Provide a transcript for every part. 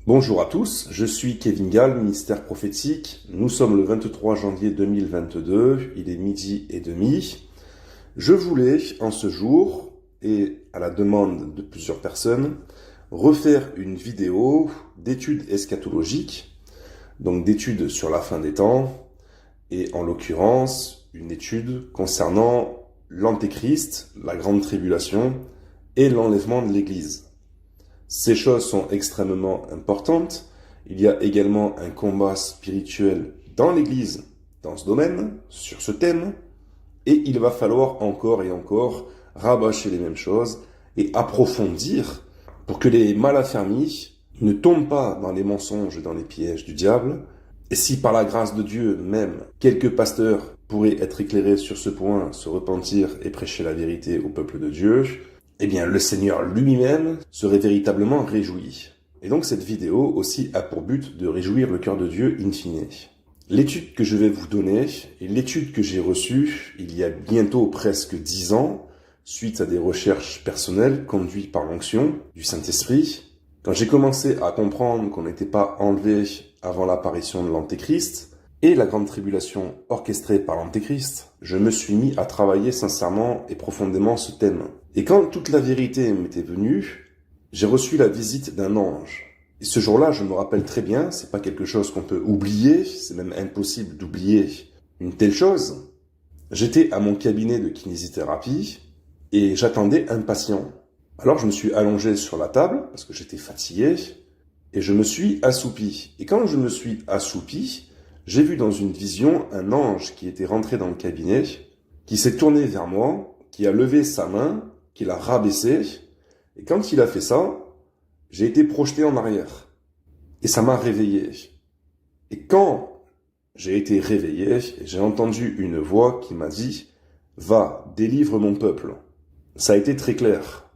Bonjour à tous, je suis Kevin Gall, ministère prophétique. Nous sommes le 23 janvier 2022, il est 12h30. Je voulais, en ce jour, et à la demande de plusieurs personnes, refaire une vidéo d'études eschatologiques, donc d'études sur la fin des temps, et en l'occurrence, une étude concernant l'Antéchrist, la Grande Tribulation et l'enlèvement de l'Église. Ces choses sont extrêmement importantes. Il y a également un combat spirituel dans l'Église, dans ce domaine, sur ce thème, et il va falloir encore et encore rabâcher les mêmes choses et approfondir pour que les mal affermis ne tombent pas dans les mensonges et dans les pièges du diable. Et si par la grâce de Dieu même, quelques pasteurs pourraient être éclairés sur ce point, se repentir et prêcher la vérité au peuple de Dieu, eh bien, le Seigneur lui-même serait véritablement réjoui. Et donc, cette vidéo aussi a pour but de réjouir le cœur de Dieu in fine. L'étude que je vais vous donner est l'étude que j'ai reçue il y a bientôt presque 10 ans, suite à des recherches personnelles conduites par l'onction du Saint-Esprit. Quand j'ai commencé à comprendre qu'on n'était pas enlevé avant l'apparition de l'Antéchrist, et la grande tribulation orchestrée par l'Antéchrist, je me suis mis à travailler sincèrement et profondément ce thème. Et quand toute la vérité m'était venue, j'ai reçu la visite d'un ange. Et ce jour-là, je me rappelle très bien, c'est pas quelque chose qu'on peut oublier, c'est même impossible d'oublier une telle chose. J'étais à mon cabinet de kinésithérapie et j'attendais un patient. Alors je me suis allongé sur la table parce que j'étais fatigué et je me suis assoupi. Et quand je me suis assoupi, j'ai vu dans une vision un ange qui était rentré dans le cabinet, qui s'est tourné vers moi, qui a levé sa main, qui l'a rabaissé. Et quand il a fait ça, j'ai été projeté en arrière. Et ça m'a réveillé. Et quand j'ai été réveillé, j'ai entendu une voix qui m'a dit « Va, délivre mon peuple ». Ça a été très clair.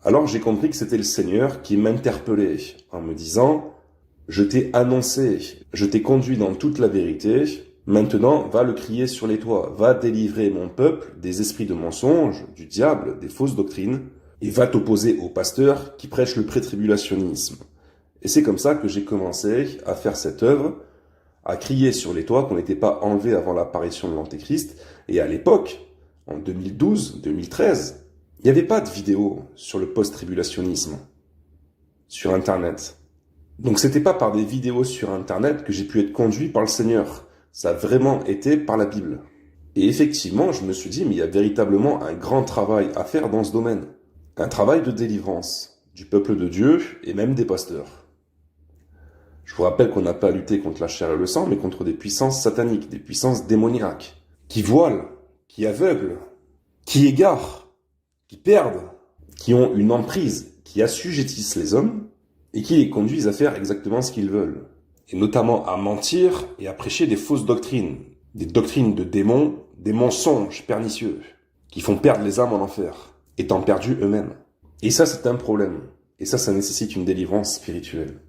Alors j'ai compris que c'était le Seigneur qui m'interpellait en me disant « Je t'ai annoncé, je t'ai conduit dans toute la vérité, maintenant va le crier sur les toits, va délivrer mon peuple des esprits de mensonge, du diable, des fausses doctrines, et va t'opposer aux pasteurs qui prêchent le pré-tribulationnisme. » Et c'est comme ça que j'ai commencé à faire cette œuvre, à crier sur les toits qu'on n'était pas enlevé avant l'apparition de l'Antéchrist. Et à l'époque, en 2012-2013, il n'y avait pas de vidéo sur le post-tribulationnisme, sur Internet. Donc c'était pas par des vidéos sur Internet que j'ai pu être conduit par le Seigneur. Ça a vraiment été par la Bible. Et effectivement, je me suis dit, mais il y a véritablement un grand travail à faire dans ce domaine. Un travail de délivrance du peuple de Dieu et même des pasteurs. Je vous rappelle qu'on n'a pas à lutter contre la chair et le sang, mais contre des puissances sataniques, des puissances démoniaques, qui voilent, qui aveuglent, qui égarent, qui perdent, qui ont une emprise, qui assujettissent les hommes, et qui les conduisent à faire exactement ce qu'ils veulent. Et notamment à mentir et à prêcher des fausses doctrines. Des doctrines de démons, des mensonges pernicieux, qui font perdre les âmes en enfer, étant perdus eux-mêmes. Et ça, c'est un problème. Et ça nécessite une délivrance spirituelle.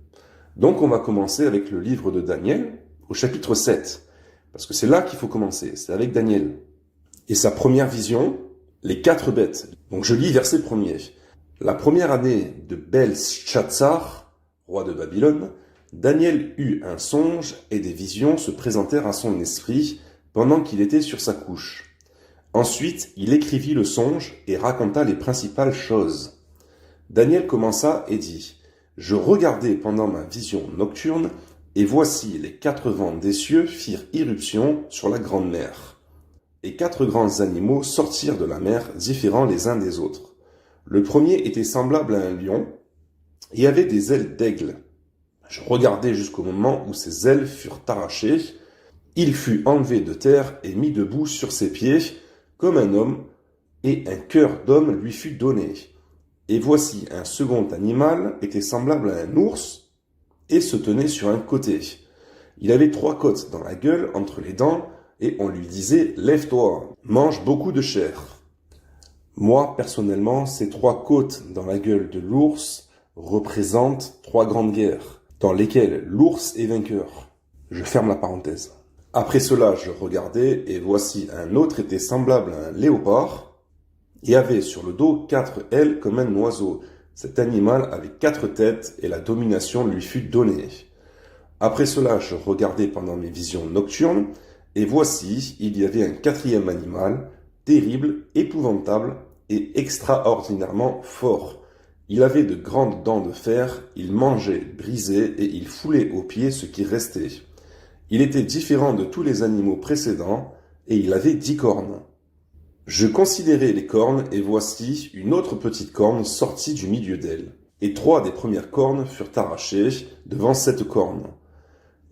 Donc on va commencer avec le livre de Daniel, au chapitre 7. Parce que c'est là qu'il faut commencer, c'est avec Daniel. Et sa première vision, les 4 bêtes. Donc je lis verset 1er. La première année de Belshazzar, roi de Babylone, Daniel eut un songe et des visions se présentèrent à son esprit pendant qu'il était sur sa couche. Ensuite, il écrivit le songe et raconta les principales choses. Daniel commença et dit « Je regardais pendant ma vision nocturne, et voici les 4 vents des cieux firent irruption sur la grande mer. Et 4 grands animaux sortirent de la mer, différents les uns des autres. Le premier était semblable à un lion, et avait des ailes d'aigle. Je regardais jusqu'au moment où ses ailes furent arrachées. Il fut enlevé de terre et mis debout sur ses pieds, comme un homme, et un cœur d'homme lui fut donné. Et voici un second animal était semblable à un ours, et se tenait sur un côté. Il avait 3 côtes dans la gueule entre les dents, et on lui disait « Lève-toi, mange beaucoup de chair ». Moi, personnellement, ces 3 côtes dans la gueule de l'ours représentent 3 grandes guerres, dans lesquelles l'ours est vainqueur. Je ferme la parenthèse. Après cela, je regardais, et voici un autre était semblable à un léopard, et avait sur le dos 4 ailes comme un oiseau. Cet animal avait 4 têtes et la domination lui fut donnée. Après cela, je regardai pendant mes visions nocturnes, et voici, il y avait un 4e animal, terrible, épouvantable et extraordinairement fort. Il avait de grandes dents de fer, il mangeait, brisait et il foulait aux pieds ce qui restait. Il était différent de tous les animaux précédents, et il avait 10 cornes. Je considérai les cornes, et voici une autre petite corne sortie du milieu d'elle. Et 3 des premières cornes furent arrachées devant cette corne.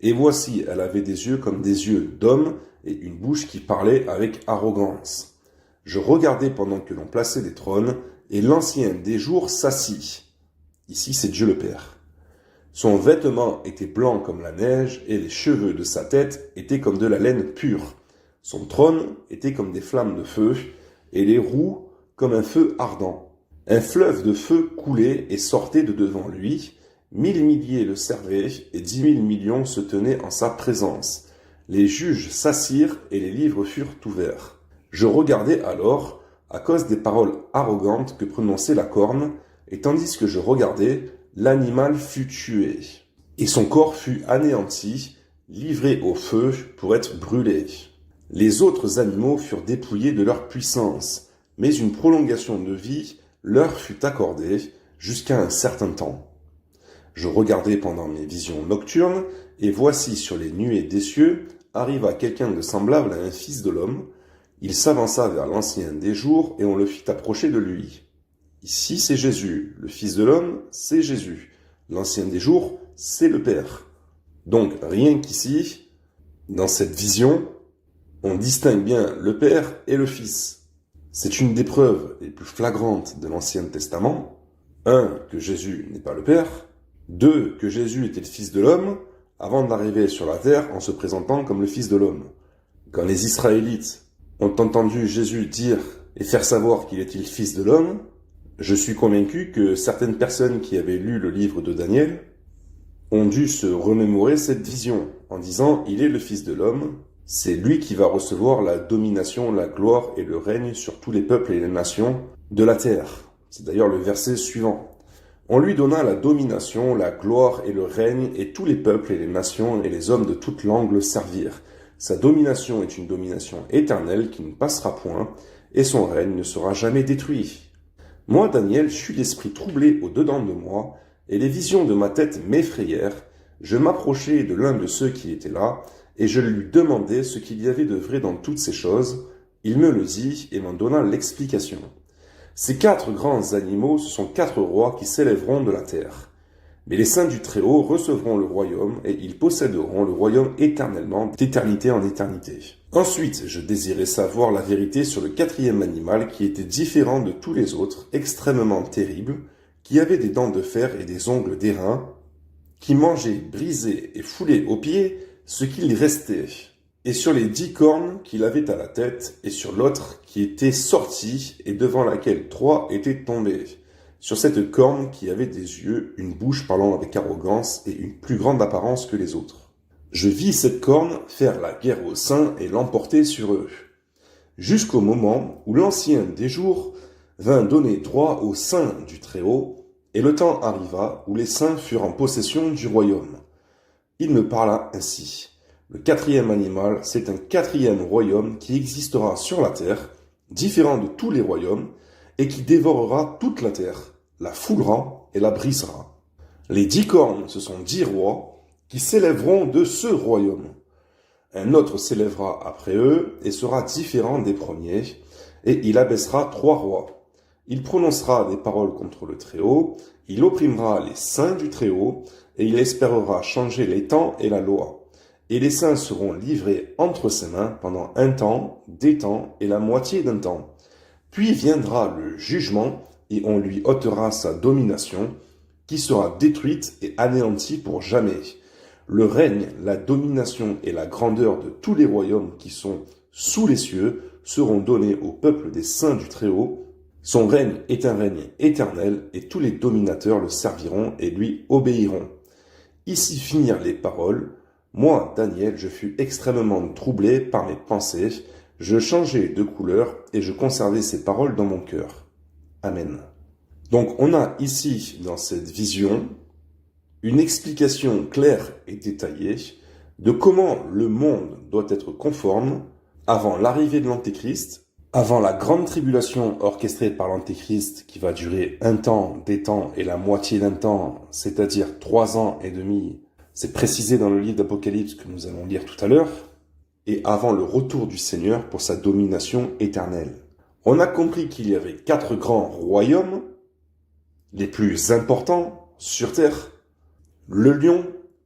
Et voici, elle avait des yeux comme des yeux d'homme, et une bouche qui parlait avec arrogance. Je regardai pendant que l'on plaçait des trônes, et l'ancien des jours s'assit. Ici, c'est Dieu le Père. Son vêtement était blanc comme la neige, et les cheveux de sa tête étaient comme de la laine pure. Son trône était comme des flammes de feu, et les roues comme un feu ardent. Un fleuve de feu coulait et sortait de devant lui. 1000 milliers le servaient, et 10 000 millions se tenaient en sa présence. Les juges s'assirent, et les livres furent ouverts. Je regardai alors, à cause des paroles arrogantes que prononçait la corne, et tandis que je regardais, l'animal fut tué, et son corps fut anéanti, livré au feu pour être brûlé. Les autres animaux furent dépouillés de leur puissance, mais une prolongation de vie leur fut accordée jusqu'à un certain temps. Je regardai pendant mes visions nocturnes, et voici sur les nuées des cieux arriva quelqu'un de semblable à un fils de l'homme. Il s'avança vers l'ancien des jours, et on le fit approcher de lui. Ici, c'est Jésus. Le Fils de l'homme, c'est Jésus. L'ancien des jours, c'est le Père. Donc, rien qu'ici, dans cette vision, on distingue bien le Père et le Fils. C'est une des preuves les plus flagrantes de l'Ancien Testament. 1. Que Jésus n'est pas le Père. 2. Que Jésus était le Fils de l'homme, avant d'arriver sur la terre en se présentant comme le Fils de l'homme. Quand les Israélites ont entendu Jésus dire et faire savoir qu'il était le Fils de l'homme, je suis convaincu que certaines personnes qui avaient lu le livre de Daniel ont dû se remémorer cette vision en disant « Il est le Fils de l'homme, c'est lui qui va recevoir la domination, la gloire et le règne sur tous les peuples et les nations de la terre. » C'est d'ailleurs le verset suivant. On lui donna la domination, la gloire et le règne, et tous les peuples et les nations et les hommes de toute langue le servirent. Sa domination est une domination éternelle qui ne passera point, et son règne ne sera jamais détruit. Moi, Daniel, j'eus l'esprit troublé au-dedans de moi, et les visions de ma tête m'effrayèrent. Je m'approchai de l'un de ceux qui étaient là, et je lui demandai ce qu'il y avait de vrai dans toutes ces choses. Il me le dit et m'en donna l'explication. Ces 4 grands animaux, ce sont 4 rois qui s'élèveront de la terre. Mais les saints du Très-Haut recevront le royaume, et ils posséderont le royaume éternellement, d'éternité en éternité. Ensuite, je désirais savoir la vérité sur le 4e animal qui était différent de tous les autres, extrêmement terrible, qui avait des dents de fer et des ongles d'airain, qui mangeait, brisait et foulait aux pieds ce qu'il restait, et sur les 10 cornes qu'il avait à la tête, et sur l'autre qui était sortie, et devant laquelle 3 étaient tombés. Sur cette corne qui avait des yeux, une bouche parlant avec arrogance et une plus grande apparence que les autres. Je vis cette corne faire la guerre aux saints et l'emporter sur eux, jusqu'au moment où l'ancien des jours vint donner droit aux saints du Très-Haut, et le temps arriva où les saints furent en possession du royaume. Il me parla ainsi. Le 4e animal, c'est un 4e royaume qui existera sur la terre, différent de tous les royaumes, et qui dévorera toute la terre, la foulera et la brisera. Les 10 cornes, ce sont 10 rois qui s'élèveront de ce royaume. Un autre s'élèvera après eux et sera différent des premiers, et il abaissera 3 rois. Il prononcera des paroles contre le Très-Haut, il opprimera les saints du Très-Haut, et il espérera changer les temps et la loi. Et les saints seront livrés entre ses mains pendant un temps, des temps et la moitié d'un temps. Puis viendra le jugement, et on lui ôtera sa domination, qui sera détruite et anéantie pour jamais. Le règne, la domination et la grandeur de tous les royaumes qui sont sous les cieux seront donnés au peuple des saints du Très-Haut. Son règne est un règne éternel, et tous les dominateurs le serviront et lui obéiront. Ici finirent les paroles. Moi, Daniel, je fus extrêmement troublé par mes pensées. Je changeai de couleur et je conservai ces paroles dans mon cœur. Amen. Donc on a ici, dans cette vision, une explication claire et détaillée de comment le monde doit être conforme avant l'arrivée de l'Antéchrist, avant la grande tribulation orchestrée par l'Antéchrist qui va durer un temps, des temps et la moitié d'un temps, c'est-à-dire 3 ans et demi. C'est précisé dans le livre d'Apocalypse que nous allons lire tout à l'heure, et avant le retour du Seigneur pour sa domination éternelle. On a compris qu'il y avait 4 grands royaumes, les plus importants sur Terre, le lion,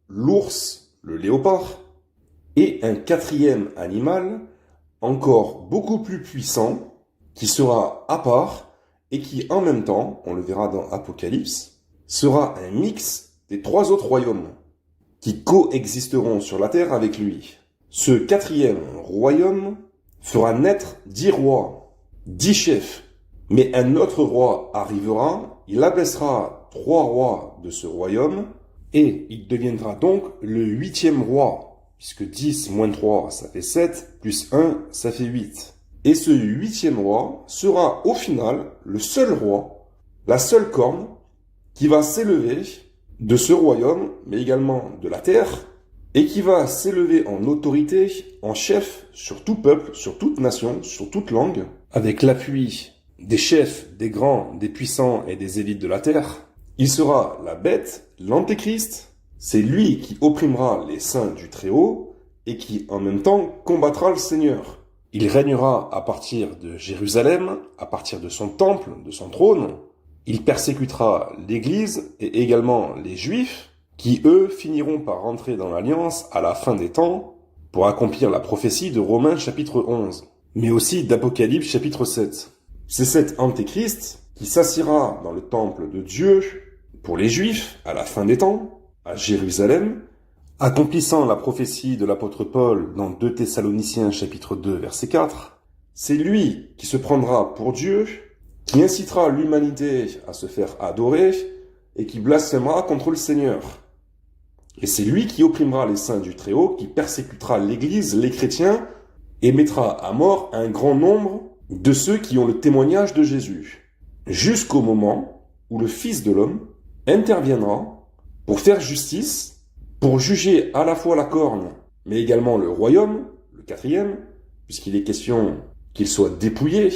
l'ours, le léopard, et un 4e animal, encore beaucoup plus puissant, qui sera à part, et qui en même temps, on le verra dans Apocalypse, sera un mix des 3 autres royaumes, qui coexisteront sur la terre avec lui. Ce 4e royaume fera naître 10 rois, 10 chefs, mais un autre roi arrivera, il abaissera 3 rois de ce royaume, et il deviendra donc le 8e roi, puisque 10 moins 3, ça fait 7, plus 1, ça fait 8. Et ce 8e roi sera au final le seul roi, la seule corne, qui va s'élever de ce royaume, mais également de la terre, et qui va s'élever en autorité, en chef, sur tout peuple, sur toute nation, sur toute langue, avec l'appui des chefs, des grands, des puissants et des élites de la terre. Il sera la bête, l'Antéchrist, c'est lui qui opprimera les saints du Très-Haut, et qui en même temps combattra le Seigneur. Il régnera à partir de Jérusalem, à partir de son temple, de son trône. Il persécutera l'Église et également les Juifs, qui eux finiront par rentrer dans l'Alliance à la fin des temps pour accomplir la prophétie de Romains chapitre 11, mais aussi d'Apocalypse chapitre 7. C'est cet Antéchrist qui s'assiera dans le temple de Dieu pour les Juifs à la fin des temps, à Jérusalem, accomplissant la prophétie de l'apôtre Paul dans 2 Thessaloniciens chapitre 2 verset 4. C'est lui qui se prendra pour Dieu, qui incitera l'humanité à se faire adorer et qui blasphémera contre le Seigneur. Et c'est lui qui opprimera les saints du Très-Haut, qui persécutera l'Église, les chrétiens, et mettra à mort un grand nombre de ceux qui ont le témoignage de Jésus, jusqu'au moment où le Fils de l'homme interviendra pour faire justice, pour juger à la fois la corne, mais également le royaume, le 4e, puisqu'il est question qu'il soit dépouillé,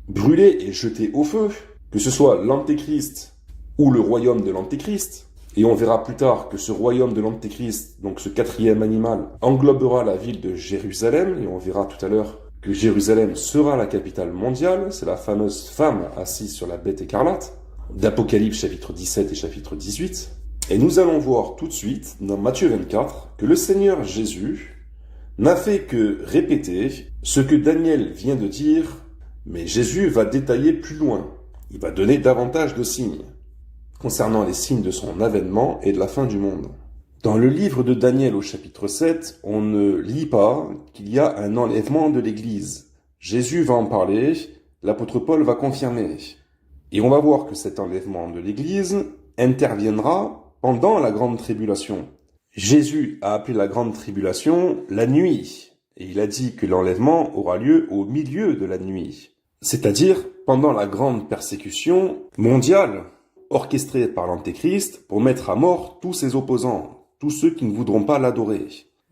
brûlé et jeté au feu, que ce soit l'Antéchrist ou le royaume de l'Antéchrist. Et on verra plus tard que ce royaume de l'Antéchrist, donc ce 4e animal, englobera la ville de Jérusalem, et on verra tout à l'heure que Jérusalem sera la capitale mondiale, c'est la fameuse femme assise sur la bête écarlate, d'Apocalypse chapitre 17 et chapitre 18. Et nous allons voir tout de suite, dans Matthieu 24, que le Seigneur Jésus n'a fait que répéter ce que Daniel vient de dire, mais Jésus va détailler plus loin. Il va donner davantage de signes concernant les signes de son avènement et de la fin du monde. Dans le livre de Daniel au chapitre 7, on ne lit pas qu'il y a un enlèvement de l'Église. Jésus va en parler, l'apôtre Paul va confirmer. Et on va voir que cet enlèvement de l'Église interviendra pendant la grande tribulation. Jésus a appelé la grande tribulation la nuit, et il a dit que l'enlèvement aura lieu au milieu de la nuit, c'est-à-dire pendant la grande persécution mondiale, orchestrée par l'Antéchrist pour mettre à mort tous ses opposants, tous ceux qui ne voudront pas l'adorer,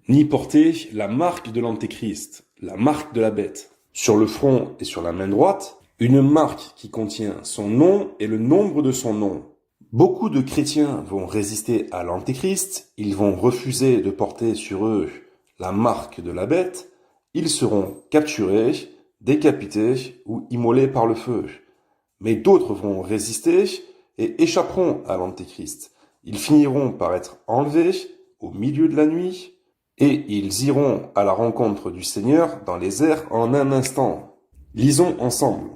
ni porter la marque de l'Antéchrist, la marque de la bête. Sur le front et sur la main droite, une marque qui contient son nom et le nombre de son nom. Beaucoup de chrétiens vont résister à l'Antéchrist, ils vont refuser de porter sur eux la marque de la bête, ils seront capturés, décapités ou immolés par le feu. Mais d'autres vont résister et échapperont à l'Antéchrist. Ils finiront par être enlevés au milieu de la nuit et ils iront à la rencontre du Seigneur dans les airs en un instant. Lisons ensemble.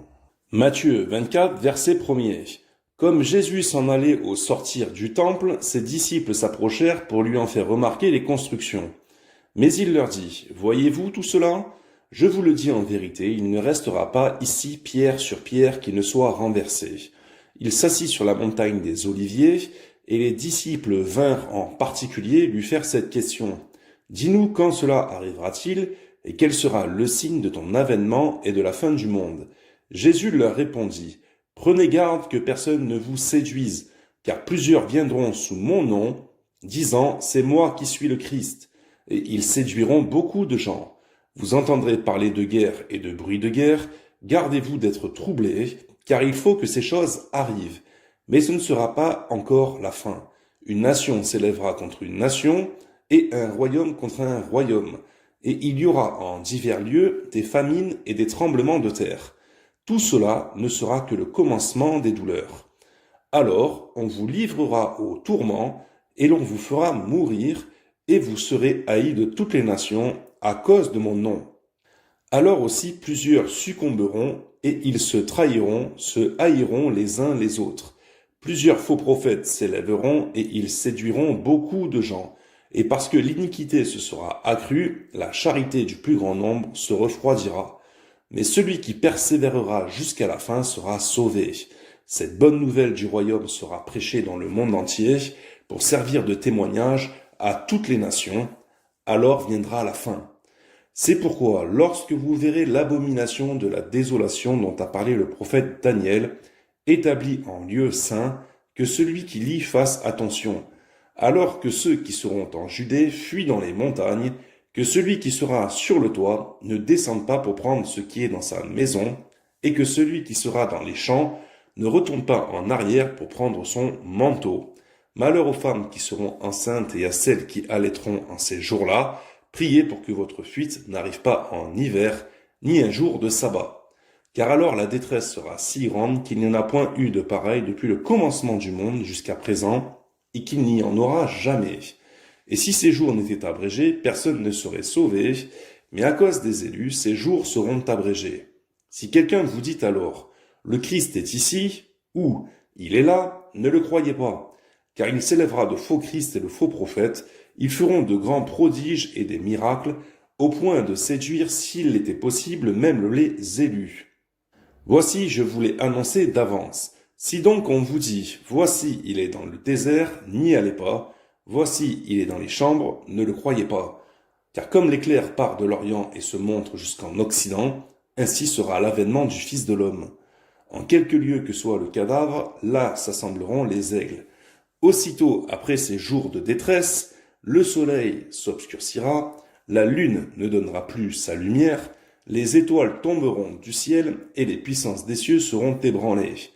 Matthieu 24, verset 1er. Comme Jésus s'en allait au sortir du temple, ses disciples s'approchèrent pour lui en faire remarquer les constructions. Mais il leur dit, « Voyez-vous tout cela ? Je vous le dis en vérité, il ne restera pas ici pierre sur pierre qui ne soit renversée. » Il s'assit sur la montagne des Oliviers, et les disciples vinrent en particulier lui faire cette question. « Dis-nous quand cela arrivera-t-il, et quel sera le signe de ton avènement et de la fin du monde ?» Jésus leur répondit, « Prenez garde que personne ne vous séduise, car plusieurs viendront sous mon nom, disant, c'est moi qui suis le Christ, et ils séduiront beaucoup de gens. Vous entendrez parler de guerre et de bruit de guerre, gardez-vous d'être troublés, car il faut que ces choses arrivent. Mais ce ne sera pas encore la fin. Une nation s'élèvera contre une nation, et un royaume contre un royaume. Et il y aura en divers lieux des famines et des tremblements de terre. Tout cela ne sera que le commencement des douleurs. Alors on vous livrera au tourment, et l'on vous fera mourir, et vous serez haïs de toutes les nations à cause de mon nom. Alors aussi plusieurs succomberont, et ils se trahiront, se haïront les uns les autres. Plusieurs faux prophètes s'élèveront, et ils séduiront beaucoup de gens. Et parce que l'iniquité se sera accrue, la charité du plus grand nombre se refroidira. Mais celui qui persévérera jusqu'à la fin sera sauvé. Cette bonne nouvelle du royaume sera prêchée dans le monde entier pour servir de témoignage à toutes les nations. Alors viendra la fin. C'est pourquoi, lorsque vous verrez l'abomination de la désolation dont a parlé le prophète Daniel, établie en lieu saint, que celui qui lit fasse attention. Alors que ceux qui seront en Judée fuient dans les montagnes, que celui qui sera sur le toit ne descende pas pour prendre ce qui est dans sa maison, et que celui qui sera dans les champs ne retourne pas en arrière pour prendre son manteau. Malheur aux femmes qui seront enceintes et à celles qui allaiteront en ces jours-là, priez pour que votre fuite n'arrive pas en hiver, ni un jour de sabbat. Car alors la détresse sera si grande qu'il n'y en a point eu de pareil depuis le commencement du monde jusqu'à présent, et qu'il n'y en aura jamais. Et si ces jours n'étaient abrégés, personne ne serait sauvé, mais à cause des élus, ces jours seront abrégés. Si quelqu'un vous dit alors, le Christ est ici, ou il est là, ne le croyez pas, car il s'élèvera de faux Christ et de faux prophètes, ils feront de grands prodiges et des miracles, au point de séduire, s'il était possible, même les élus. Voici, je vous l'ai annoncé d'avance. Si donc on vous dit, voici, il est dans le désert, n'y allez pas, voici, il est dans les chambres, ne le croyez pas. Car comme l'éclair part de l'Orient et se montre jusqu'en Occident, ainsi sera l'avènement du Fils de l'homme. En quelque lieu que soit le cadavre, là s'assembleront les aigles. Aussitôt après ces jours de détresse, le soleil s'obscurcira, la lune ne donnera plus sa lumière, les étoiles tomberont du ciel et les puissances des cieux seront ébranlées.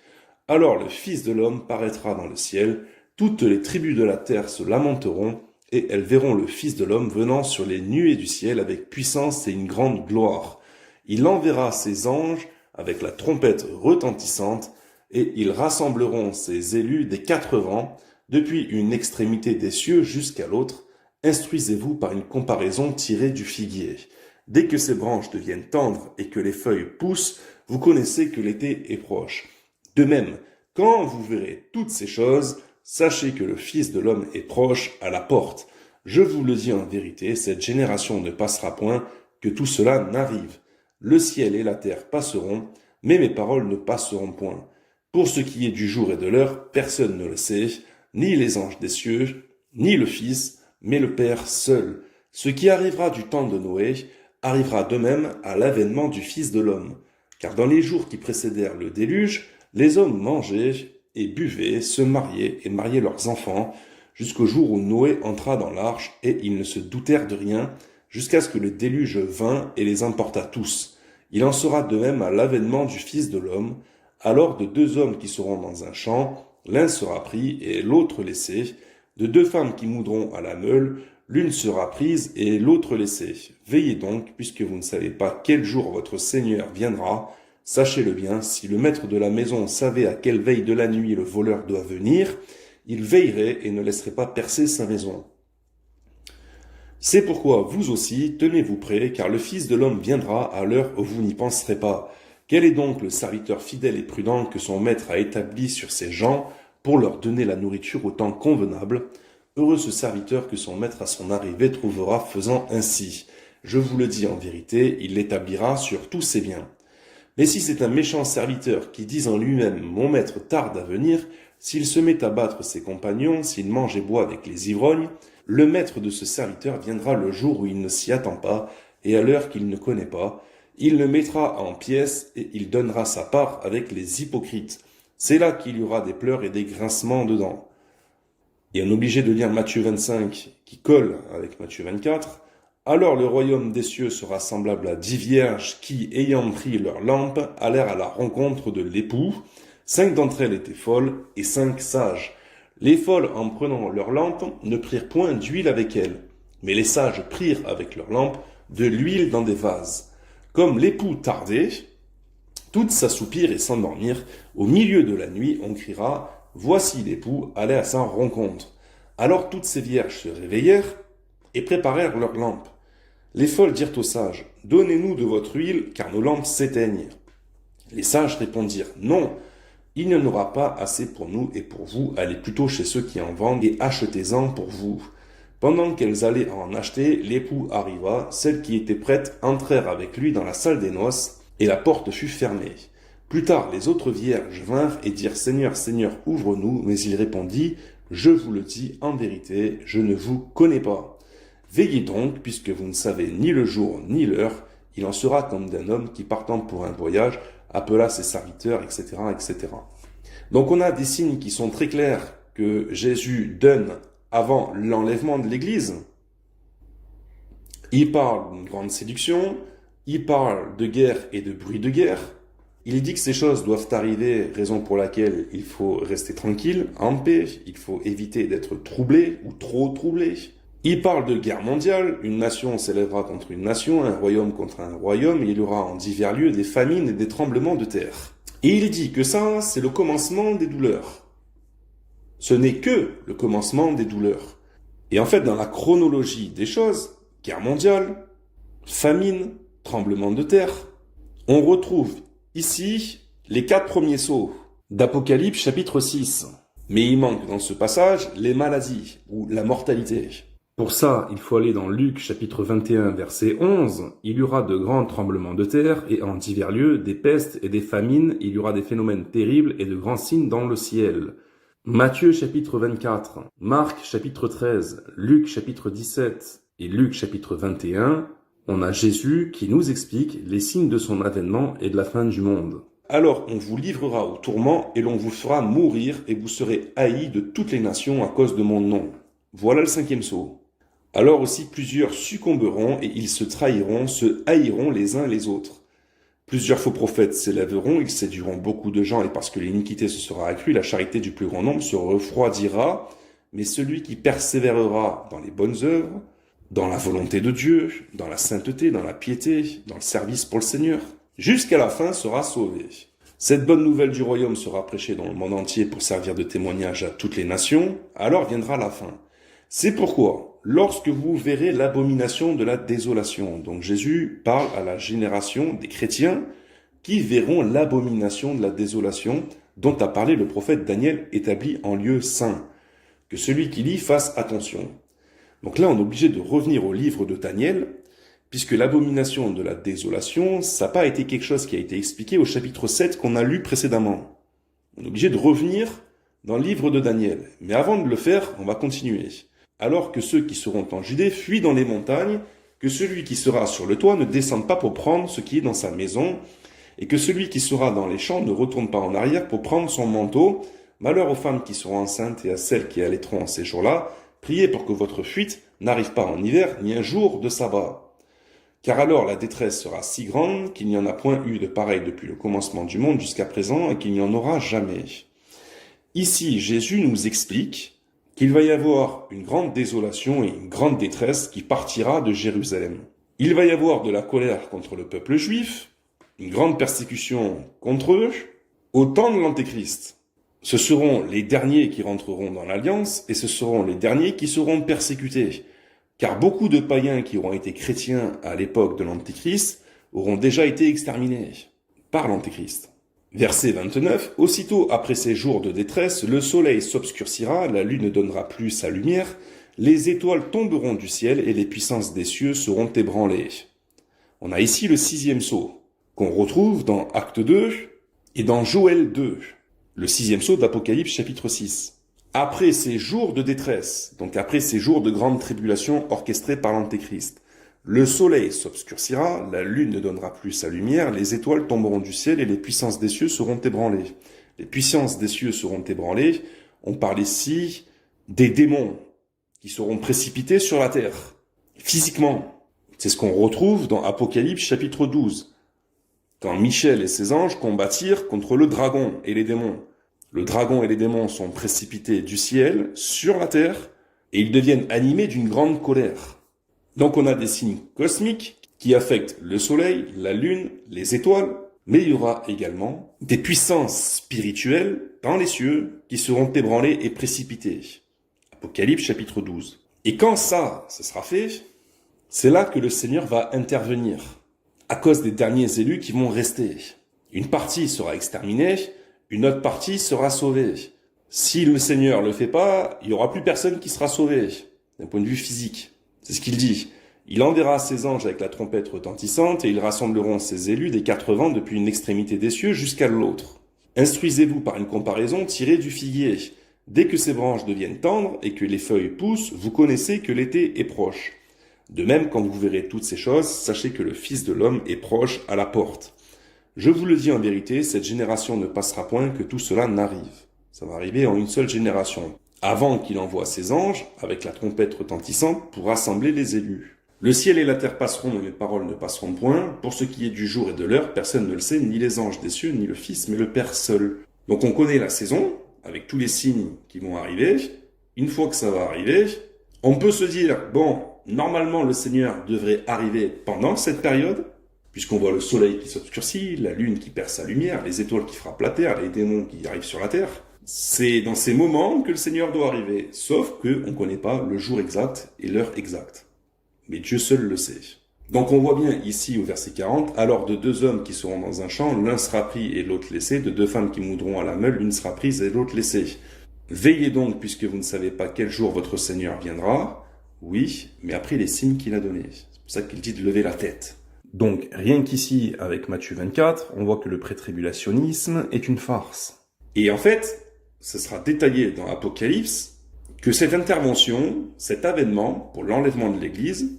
Alors le Fils de l'homme paraîtra dans le ciel, toutes les tribus de la terre se lamenteront, et elles verront le Fils de l'homme venant sur les nuées du ciel avec puissance et une grande gloire. Il enverra ses anges avec la trompette retentissante, et ils rassembleront ses élus des 4 vents, depuis une extrémité des cieux jusqu'à l'autre. Instruisez-vous par une comparaison tirée du figuier. Dès que ses branches deviennent tendres et que les feuilles poussent, vous connaissez que l'été est proche. De même, quand vous verrez toutes ces choses, sachez que le Fils de l'homme est proche à la porte. Je vous le dis en vérité, cette génération ne passera point, que tout cela n'arrive. Le ciel et la terre passeront, mais mes paroles ne passeront point. Pour ce qui est du jour et de l'heure, personne ne le sait, ni les anges des cieux, ni le Fils, mais le Père seul. Ce qui arrivera du temps de Noé arrivera de même à l'avènement du Fils de l'homme. Car dans les jours qui précédèrent le déluge, les hommes mangeaient et buvaient, se mariaient et mariaient leurs enfants, jusqu'au jour où Noé entra dans l'arche, et ils ne se doutèrent de rien, jusqu'à ce que le déluge vînt et les emporta tous. Il en sera de même à l'avènement du Fils de l'homme. Alors de 2 hommes qui seront dans un champ, l'un sera pris et l'autre laissé. De 2 femmes qui moudront à la meule, l'une sera prise et l'autre laissée. Veillez donc, puisque vous ne savez pas quel jour votre Seigneur viendra. Sachez-le bien, si le maître de la maison savait à quelle veille de la nuit le voleur doit venir, il veillerait et ne laisserait pas percer sa maison. C'est pourquoi vous aussi, tenez-vous prêts, car le Fils de l'homme viendra à l'heure où vous n'y penserez pas. Quel est donc le serviteur fidèle et prudent que son maître a établi sur ses gens pour leur donner la nourriture au temps convenable? Heureux ce serviteur que son maître à son arrivée trouvera faisant ainsi. Je vous le dis en vérité, il l'établira sur tous ses biens. Mais si c'est un méchant serviteur qui dit en lui-même « Mon maître tarde à venir », s'il se met à battre ses compagnons, s'il mange et boit avec les ivrognes, le maître de ce serviteur viendra le jour où il ne s'y attend pas et à l'heure qu'il ne connaît pas. Il le mettra en pièces et il donnera sa part avec les hypocrites. C'est là qu'il y aura des pleurs et des grincements de dents. Et on est obligé de lire Matthieu 25, qui colle avec Matthieu 24. Alors le royaume des cieux sera semblable à 10 vierges qui, ayant pris leur lampe, allèrent à la rencontre de l'époux. 5 d'entre elles étaient folles et 5 sages. Les folles, en prenant leur lampe, ne prirent point d'huile avec elles, mais les sages prirent avec leur lampe de l'huile dans des vases. Comme l'époux tardait, toutes s'assoupirent et s'endormirent. Au milieu de la nuit, on criera « Voici l'époux allait à sa rencontre ». Alors toutes ces vierges se réveillèrent et préparèrent leurs lampes. Les folles dirent aux sages « Donnez-nous de votre huile, car nos lampes s'éteignent. » Les sages répondirent « Non, il n'y en aura pas assez pour nous et pour vous. Allez plutôt chez ceux qui en vendent et achetez-en pour vous. » Pendant qu'elles allaient en acheter, l'époux arriva. Celles qui étaient prêtes entrèrent avec lui dans la salle des noces, et la porte fut fermée. Plus tard, les autres vierges vinrent et dirent « Seigneur, Seigneur, ouvre-nous » Mais il répondit « Je vous le dis en vérité, je ne vous connais pas. Veillez donc, puisque vous ne savez ni le jour ni l'heure. Il en sera comme d'un homme qui, partant pour un voyage, appela ses serviteurs, etc., etc. » Donc on a des signes qui sont très clairs que Jésus donne avant l'enlèvement de l'Église. Il parle d'une grande séduction, il parle de guerre et de bruit de guerre. Il dit que ces choses doivent arriver, raison pour laquelle il faut rester tranquille, en paix, il faut éviter d'être troublé ou trop troublé. Il parle de guerre mondiale, une nation s'élèvera contre une nation, un royaume contre un royaume, et il y aura en divers lieux des famines et des tremblements de terre. Et il dit que ça, c'est le commencement des douleurs. Ce n'est que le commencement des douleurs. Et en fait, dans la chronologie des choses, guerre mondiale, famine, tremblement de terre, on retrouve ici les 4 premiers sceaux d'Apocalypse chapitre 6. Mais il manque dans ce passage les maladies ou la mortalité. Pour ça, il faut aller dans Luc chapitre 21 verset 11. Il y aura de grands tremblements de terre et en divers lieux des pestes et des famines. Il y aura des phénomènes terribles et de grands signes dans le ciel. Matthieu chapitre 24, Marc chapitre 13, Luc chapitre 17 et Luc chapitre 21, on a Jésus qui nous explique les signes de son avènement et de la fin du monde. Alors on vous livrera au tourment et l'on vous fera mourir et vous serez haïs de toutes les nations à cause de mon nom. Voilà le 5e sceau. Alors aussi plusieurs succomberont et ils se trahiront, se haïront les uns les autres. Plusieurs faux prophètes s'élèveront, ils séduiront beaucoup de gens et parce que l'iniquité se sera accrue, la charité du plus grand nombre se refroidira. Mais celui qui persévérera dans les bonnes œuvres, dans la volonté de Dieu, dans la sainteté, dans la piété, dans le service pour le Seigneur, jusqu'à la fin sera sauvé. Cette bonne nouvelle du royaume sera prêchée dans le monde entier pour servir de témoignage à toutes les nations, alors viendra la fin. C'est pourquoi, lorsque vous verrez l'abomination de la désolation, donc Jésus parle à la génération des chrétiens qui verront l'abomination de la désolation dont a parlé le prophète Daniel établi en lieu saint. Que celui qui lit fasse attention. Donc là, on est obligé de revenir au livre de Daniel, puisque l'abomination de la désolation, ça n'a pas été quelque chose qui a été expliqué au chapitre 7 qu'on a lu précédemment. On est obligé de revenir dans le livre de Daniel. Mais avant de le faire, on va continuer. Alors que ceux qui seront en Judée fuient dans les montagnes, que celui qui sera sur le toit ne descende pas pour prendre ce qui est dans sa maison, et que celui qui sera dans les champs ne retourne pas en arrière pour prendre son manteau. Malheur aux femmes qui seront enceintes et à celles qui allaiteront en ces jours-là, priez pour que votre fuite n'arrive pas en hiver ni un jour de sabbat. Car alors la détresse sera si grande qu'il n'y en a point eu de pareil depuis le commencement du monde jusqu'à présent et qu'il n'y en aura jamais. Ici, Jésus nous explique qu'il va y avoir une grande désolation et une grande détresse qui partira de Jérusalem. Il va y avoir de la colère contre le peuple juif, une grande persécution contre eux, au temps de l'Antéchrist. Ce seront les derniers qui rentreront dans l'Alliance et ce seront les derniers qui seront persécutés. Car beaucoup de païens qui auront été chrétiens à l'époque de l'Antéchrist auront déjà été exterminés par l'Antéchrist. Verset 29. Aussitôt après ces jours de détresse, le soleil s'obscurcira, la lune ne donnera plus sa lumière, les étoiles tomberont du ciel et les puissances des cieux seront ébranlées. On a ici le 6e sceau, qu'on retrouve dans Acte 2 et dans Joël 2. Le 6e sceau d'Apocalypse chapitre 6. Après ces jours de détresse, donc après ces jours de grande tribulation orchestrés par l'Antéchrist, le soleil s'obscurcira, la lune ne donnera plus sa lumière, les étoiles tomberont du ciel et les puissances des cieux seront ébranlées. les puissances des cieux seront ébranlées, on parle ici des démons qui seront précipités sur la terre, physiquement. C'est ce qu'on retrouve dans Apocalypse chapitre 12, quand Michel et ses anges combattirent contre le dragon et les démons. Le dragon et les démons sont précipités du ciel sur la terre et ils deviennent animés d'une grande colère. Donc on a des signes cosmiques qui affectent le soleil, la lune, les étoiles, mais il y aura également des puissances spirituelles dans les cieux qui seront ébranlées et précipitées. Apocalypse chapitre 12. Et quand ça sera fait, c'est là que le Seigneur va intervenir, à cause des derniers élus qui vont rester. Une partie sera exterminée, une autre partie sera sauvée. Si le Seigneur le fait pas, il y aura plus personne qui sera sauvé, d'un point de vue physique. C'est ce qu'il dit. Il enverra ses anges avec la trompette retentissante et ils rassembleront ses élus des 4 vents depuis une extrémité des cieux jusqu'à l'autre. Instruisez-vous par une comparaison tirée du figuier. Dès que ses branches deviennent tendres et que les feuilles poussent, vous connaissez que l'été est proche. De même, quand vous verrez toutes ces choses, sachez que le Fils de l'homme est proche à la porte. Je vous le dis en vérité, cette génération ne passera point que tout cela n'arrive. Ça va arriver en une seule génération, avant qu'il envoie ses anges, avec la trompette retentissante, pour rassembler les élus. Le ciel et la terre passeront, mais mes paroles ne passeront point. Pour ce qui est du jour et de l'heure, personne ne le sait, ni les anges des cieux, ni le Fils, mais le Père seul. Donc on connaît la saison, avec tous les signes qui vont arriver. Une fois que ça va arriver, on peut se dire, bon, normalement le Seigneur devrait arriver pendant cette période, puisqu'on voit le soleil qui s'obscurcit, la lune qui perd sa lumière, les étoiles qui frappent la terre, les démons qui arrivent sur la terre. C'est dans ces moments que le Seigneur doit arriver, sauf qu'on ne connaît pas le jour exact et l'heure exacte. Mais Dieu seul le sait. Donc on voit bien ici au verset 40, alors de 2 hommes qui seront dans un champ, l'un sera pris et l'autre laissé, de 2 femmes qui moudront à la meule, l'une sera prise et l'autre laissée. Veillez donc, puisque vous ne savez pas quel jour votre Seigneur viendra. Oui, mais après les signes qu'il a donnés. C'est pour ça qu'il dit de lever la tête. Donc, rien qu'ici, avec Matthieu 24, on voit que le pré-tribulationnisme est une farce. Et en fait, ce sera détaillé dans Apocalypse que cette intervention, cet avènement pour l'enlèvement de l'Église,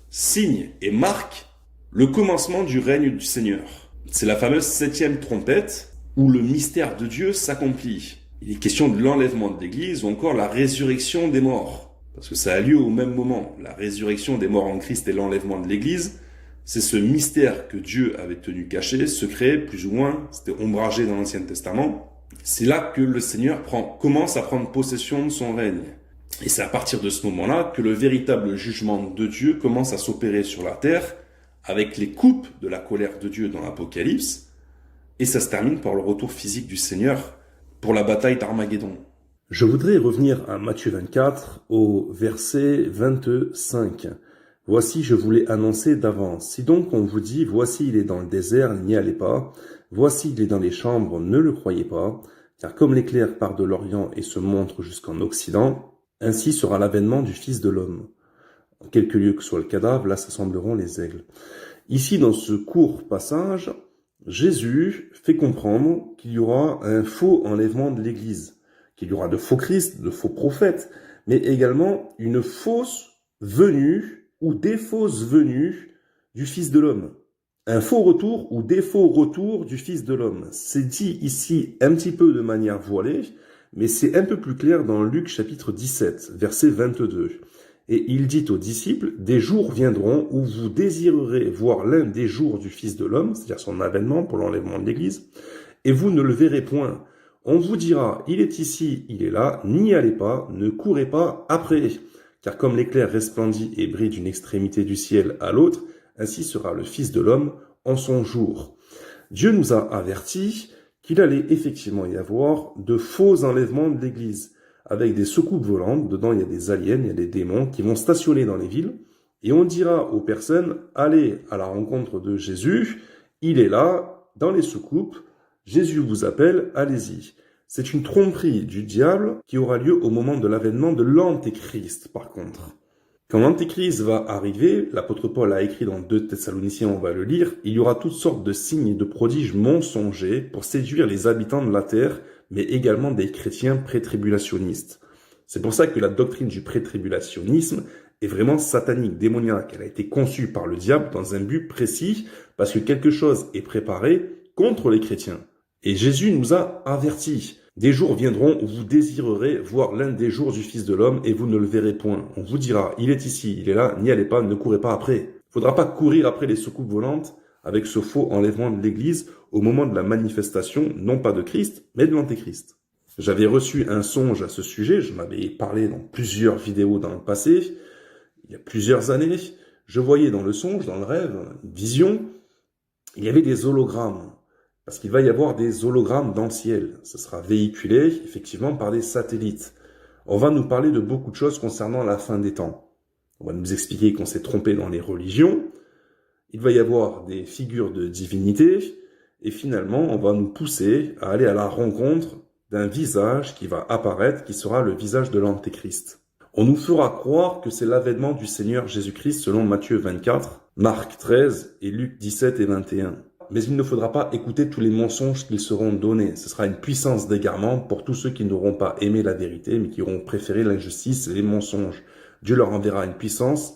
signe et marque le commencement du règne du Seigneur. C'est la fameuse 7e trompette où le mystère de Dieu s'accomplit. Il est question de l'enlèvement de l'Église ou encore la résurrection des morts. Parce que ça a lieu au même moment. La résurrection des morts en Christ et l'enlèvement de l'Église, c'est ce mystère que Dieu avait tenu caché, secret, plus ou moins, c'était ombragé dans l'Ancien Testament. C'est là que le Seigneur commence à prendre possession de son règne. Et c'est à partir de ce moment-là que le véritable jugement de Dieu commence à s'opérer sur la terre, avec les coupes de la colère de Dieu dans l'Apocalypse, et ça se termine par le retour physique du Seigneur pour la bataille d'Armageddon. Je voudrais revenir à Matthieu 24, au verset 25. « Voici, je vous l'ai annoncé d'avance. Si donc on vous dit, voici, il est dans le désert, n'y allez pas. Voici, il est dans les chambres, ne le croyez pas. Car comme l'éclair part de l'Orient et se montre jusqu'en Occident, ainsi sera l'avènement du Fils de l'homme. En quelque lieu que soit le cadavre, là s'assembleront les aigles. » Ici, dans ce court passage, Jésus fait comprendre qu'il y aura un faux enlèvement de l'Église, qu'il y aura de faux Christ, de faux prophètes, mais également une fausse venue ou des fausses venues du Fils de l'homme. Un faux retour ou des faux retours du Fils de l'homme. C'est dit ici un petit peu de manière voilée, mais c'est un peu plus clair dans Luc chapitre 17, verset 22. Et il dit aux disciples, « Des jours viendront où vous désirerez voir l'un des jours du Fils de l'homme, c'est-à-dire son avènement pour l'enlèvement de l'Église, et vous ne le verrez point. On vous dira, il est ici, il est là, n'y allez pas, ne courez pas après. Car comme l'éclair resplendit et brille d'une extrémité du ciel à l'autre, ainsi sera le Fils de l'homme en son jour. » Dieu nous a avertis qu'il allait effectivement y avoir de faux enlèvements de l'Église, avec des soucoupes volantes. Dedans, il y a des aliens, il y a des démons qui vont stationner dans les villes, et on dira aux personnes, allez à la rencontre de Jésus, il est là, dans les soucoupes, Jésus vous appelle, allez-y. C'est une tromperie du diable qui aura lieu au moment de l'avènement de l'Antéchrist, par contre. Quand l'Antéchrist va arriver, l'apôtre Paul a écrit dans 2 Thessaloniciens, on va le lire, il y aura toutes sortes de signes et de prodiges mensongers pour séduire les habitants de la terre, mais également des chrétiens pré-tribulationnistes. C'est pour ça que la doctrine du pré-tribulationnisme est vraiment satanique, démoniaque. Elle a été conçue par le diable dans un but précis, parce que quelque chose est préparé contre les chrétiens. Et Jésus nous a avertis. Des jours viendront où vous désirerez voir l'un des jours du Fils de l'homme et vous ne le verrez point. On vous dira, il est ici, il est là, n'y allez pas, ne courez pas après. Il ne faudra pas courir après les soucoupes volantes avec ce faux enlèvement de l'Église au moment de la manifestation, non pas de Christ, mais de l'Antéchrist. J'avais reçu un songe à ce sujet, je m'avais parlé dans plusieurs vidéos dans le passé, il y a plusieurs années. Je voyais dans le songe, dans le rêve, une vision, il y avait des hologrammes. Parce qu'il va y avoir des hologrammes dans le ciel. Ce sera véhiculé, effectivement, par des satellites. On va nous parler de beaucoup de choses concernant la fin des temps. On va nous expliquer qu'on s'est trompé dans les religions. Il va y avoir des figures de divinité. Et finalement, on va nous pousser à aller à la rencontre d'un visage qui va apparaître, qui sera le visage de l'Antéchrist. On nous fera croire que c'est l'avènement du Seigneur Jésus-Christ selon Matthieu 24, Marc 13 et Luc 17 et 21. Mais il ne faudra pas écouter tous les mensonges qu'ils seront donnés. Ce sera une puissance d'égarement pour tous ceux qui n'auront pas aimé la vérité, mais qui auront préféré l'injustice et les mensonges. Dieu leur enverra une puissance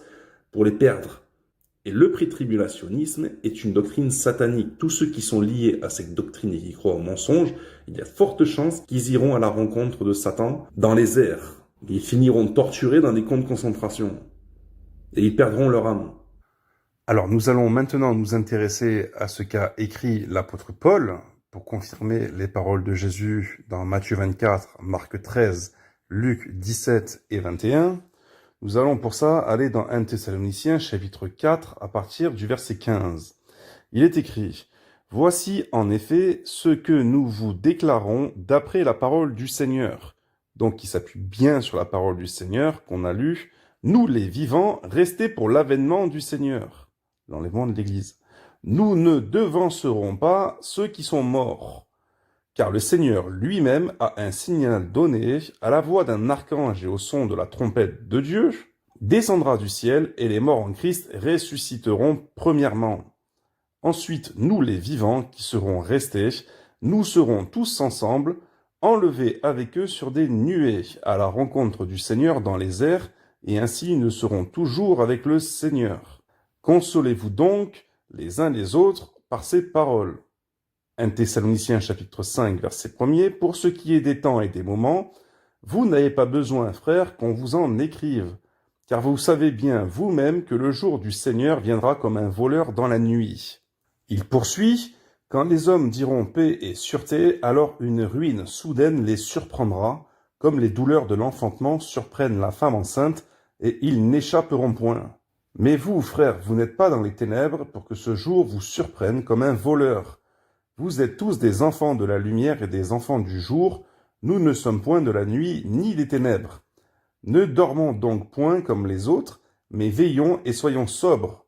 pour les perdre. Et le pré-tribulationnisme est une doctrine satanique. Tous ceux qui sont liés à cette doctrine et qui croient aux mensonges, il y a de fortes chances qu'ils iront à la rencontre de Satan dans les airs. Ils finiront torturés dans des camps de concentration. Et ils perdront leur âme. Alors, nous allons maintenant nous intéresser à ce qu'a écrit l'apôtre Paul pour confirmer les paroles de Jésus dans Matthieu 24, Marc 13, Luc 17 et 21. Nous allons pour ça aller dans 1 Thessaloniciens chapitre 4 à partir du verset 15. Il est écrit « Voici en effet ce que nous vous déclarons d'après la parole du Seigneur. » Donc, qui s'appuie bien sur la parole du Seigneur qu'on a lue. « Nous les vivants, restés pour l'avènement du Seigneur. » L'enlèvement de l'Église. Nous ne devancerons pas ceux qui sont morts, car le Seigneur lui-même a un signal donné à la voix d'un archange et au son de la trompette de Dieu, descendra du ciel et les morts en Christ ressusciteront premièrement. Ensuite, nous les vivants qui serons restés, nous serons tous ensemble, enlevés avec eux sur des nuées à la rencontre du Seigneur dans les airs, et ainsi nous serons toujours avec le Seigneur. Consolez-vous donc les uns les autres par ces paroles. 1 Thessaloniciens chapitre 5 verset 1er. Pour ce qui est des temps et des moments, vous n'avez pas besoin, frères, qu'on vous en écrive, car vous savez bien vous-même que le jour du Seigneur viendra comme un voleur dans la nuit. Il poursuit, quand les hommes diront paix et sûreté, alors une ruine soudaine les surprendra, comme les douleurs de l'enfantement surprennent la femme enceinte, et ils n'échapperont point. Mais vous, frères, vous n'êtes pas dans les ténèbres pour que ce jour vous surprenne comme un voleur. Vous êtes tous des enfants de la lumière et des enfants du jour. Nous ne sommes point de la nuit ni des ténèbres. Ne dormons donc point comme les autres, mais veillons et soyons sobres.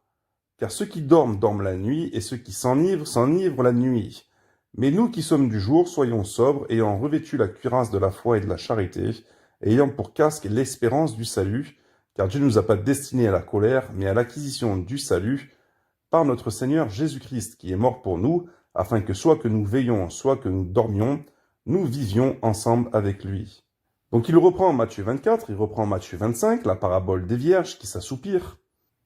Car ceux qui dorment, dorment la nuit, et ceux qui s'enivrent la nuit. Mais nous qui sommes du jour, soyons sobres, ayant revêtu la cuirasse de la foi et de la charité, ayant pour casque l'espérance du salut, car Dieu ne nous a pas destinés à la colère, mais à l'acquisition du salut, par notre Seigneur Jésus-Christ, qui est mort pour nous, afin que soit que nous veillions, soit que nous dormions, nous vivions ensemble avec lui. Donc il reprend Matthieu 24, il reprend Matthieu 25, la parabole des vierges qui s'assoupirent,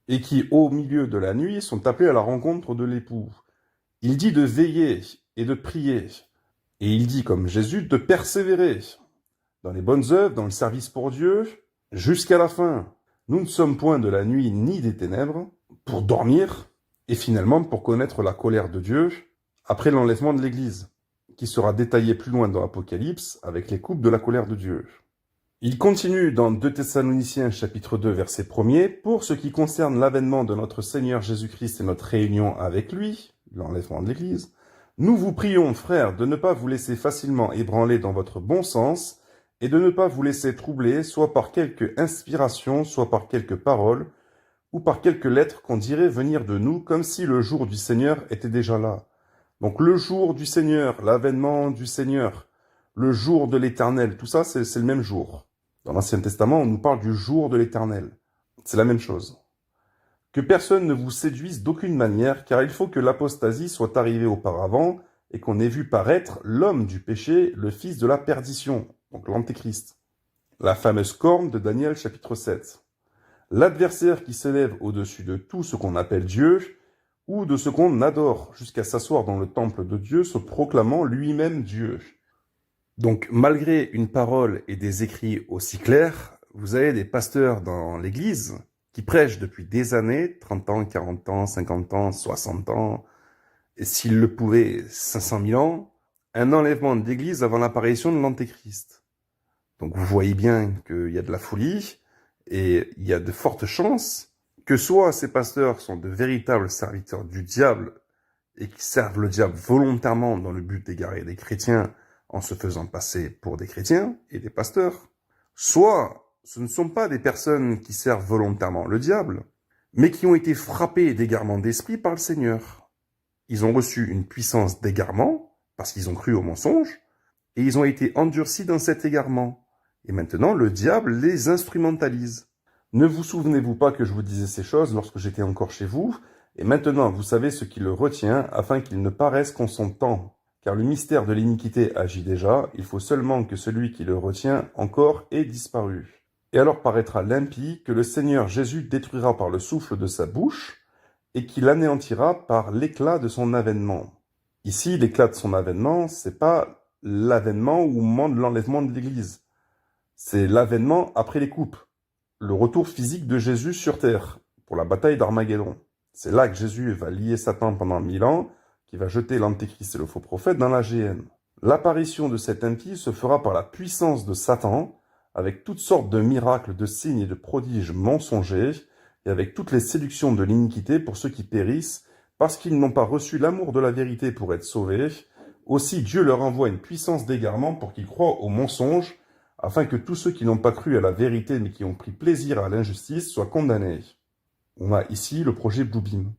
et qui, au milieu de la nuit, sont appelées à la rencontre de l'époux. Il dit de veiller et de prier, et il dit, comme Jésus, de persévérer dans les bonnes œuvres, dans le service pour Dieu, jusqu'à la fin. Nous ne sommes point de la nuit ni des ténèbres, pour dormir, et finalement pour connaître la colère de Dieu, après l'enlèvement de l'Église, qui sera détaillé plus loin dans l'Apocalypse, avec les coupes de la colère de Dieu. Il continue dans 2 Thessaloniciens chapitre 2 verset 1er, pour ce qui concerne l'avènement de notre Seigneur Jésus-Christ et notre réunion avec lui, l'enlèvement de l'Église, nous vous prions, frères, de ne pas vous laisser facilement ébranler dans votre bon sens, et de ne pas vous laisser troubler, soit par quelque inspiration, soit par quelque parole, ou par quelque lettre qu'on dirait venir de nous, comme si le jour du Seigneur était déjà là. Donc le jour du Seigneur, l'avènement du Seigneur, le jour de l'Éternel, tout ça c'est le même jour. Dans l'Ancien Testament, on nous parle du jour de l'Éternel. C'est la même chose. Que personne ne vous séduise d'aucune manière, car il faut que l'apostasie soit arrivée auparavant, et qu'on ait vu paraître l'homme du péché, le fils de la perdition, donc l'Antéchrist. La fameuse corne de Daniel chapitre 7. L'adversaire qui s'élève au-dessus de tout ce qu'on appelle Dieu, ou de ce qu'on adore, jusqu'à s'asseoir dans le temple de Dieu, se proclamant lui-même Dieu. Donc, malgré une parole et des écrits aussi clairs, vous avez des pasteurs dans l'Église qui prêchent depuis des années, 30 ans, 40 ans, 50 ans, 60 ans, et s'ils le pouvaient, 500 000 ans, un enlèvement de l'Église avant l'apparition de l'Antéchrist. Donc vous voyez bien qu'il y a de la folie, et il y a de fortes chances que soit ces pasteurs sont de véritables serviteurs du diable, et qui servent le diable volontairement dans le but d'égarer les chrétiens en se faisant passer pour des chrétiens et des pasteurs, soit ce ne sont pas des personnes qui servent volontairement le diable, mais qui ont été frappées d'égarement d'esprit par le Seigneur. Ils ont reçu une puissance d'égarement, parce qu'ils ont cru au mensonge, et ils ont été endurcis dans cet égarement. Et maintenant, le diable les instrumentalise. Ne vous souvenez-vous pas que je vous disais ces choses lorsque j'étais encore chez vous, et maintenant vous savez ce qui le retient, afin qu'il ne paraisse qu'en son temps. Car le mystère de l'iniquité agit déjà, il faut seulement que celui qui le retient encore ait disparu. Et alors paraîtra l'impie que le Seigneur Jésus détruira par le souffle de sa bouche, et qu'il anéantira par l'éclat de son avènement. Ici, l'éclat de son avènement, c'est pas l'avènement au moment de l'enlèvement de l'Église. C'est l'avènement après les coupes. Le retour physique de Jésus sur terre, pour la bataille d'Armageddon. C'est là que Jésus va lier Satan pendant 1000 ans, qui va jeter l'Antéchrist et le faux prophète dans la géhenne. L'apparition de cet impie se fera par la puissance de Satan, avec toutes sortes de miracles, de signes et de prodiges mensongers, et avec toutes les séductions de l'iniquité pour ceux qui périssent, parce qu'ils n'ont pas reçu l'amour de la vérité pour être sauvés. Aussi Dieu leur envoie une puissance d'égarement pour qu'ils croient au mensonge, afin que tous ceux qui n'ont pas cru à la vérité mais qui ont pris plaisir à l'injustice soient condamnés. On a ici le projet Bluebeam.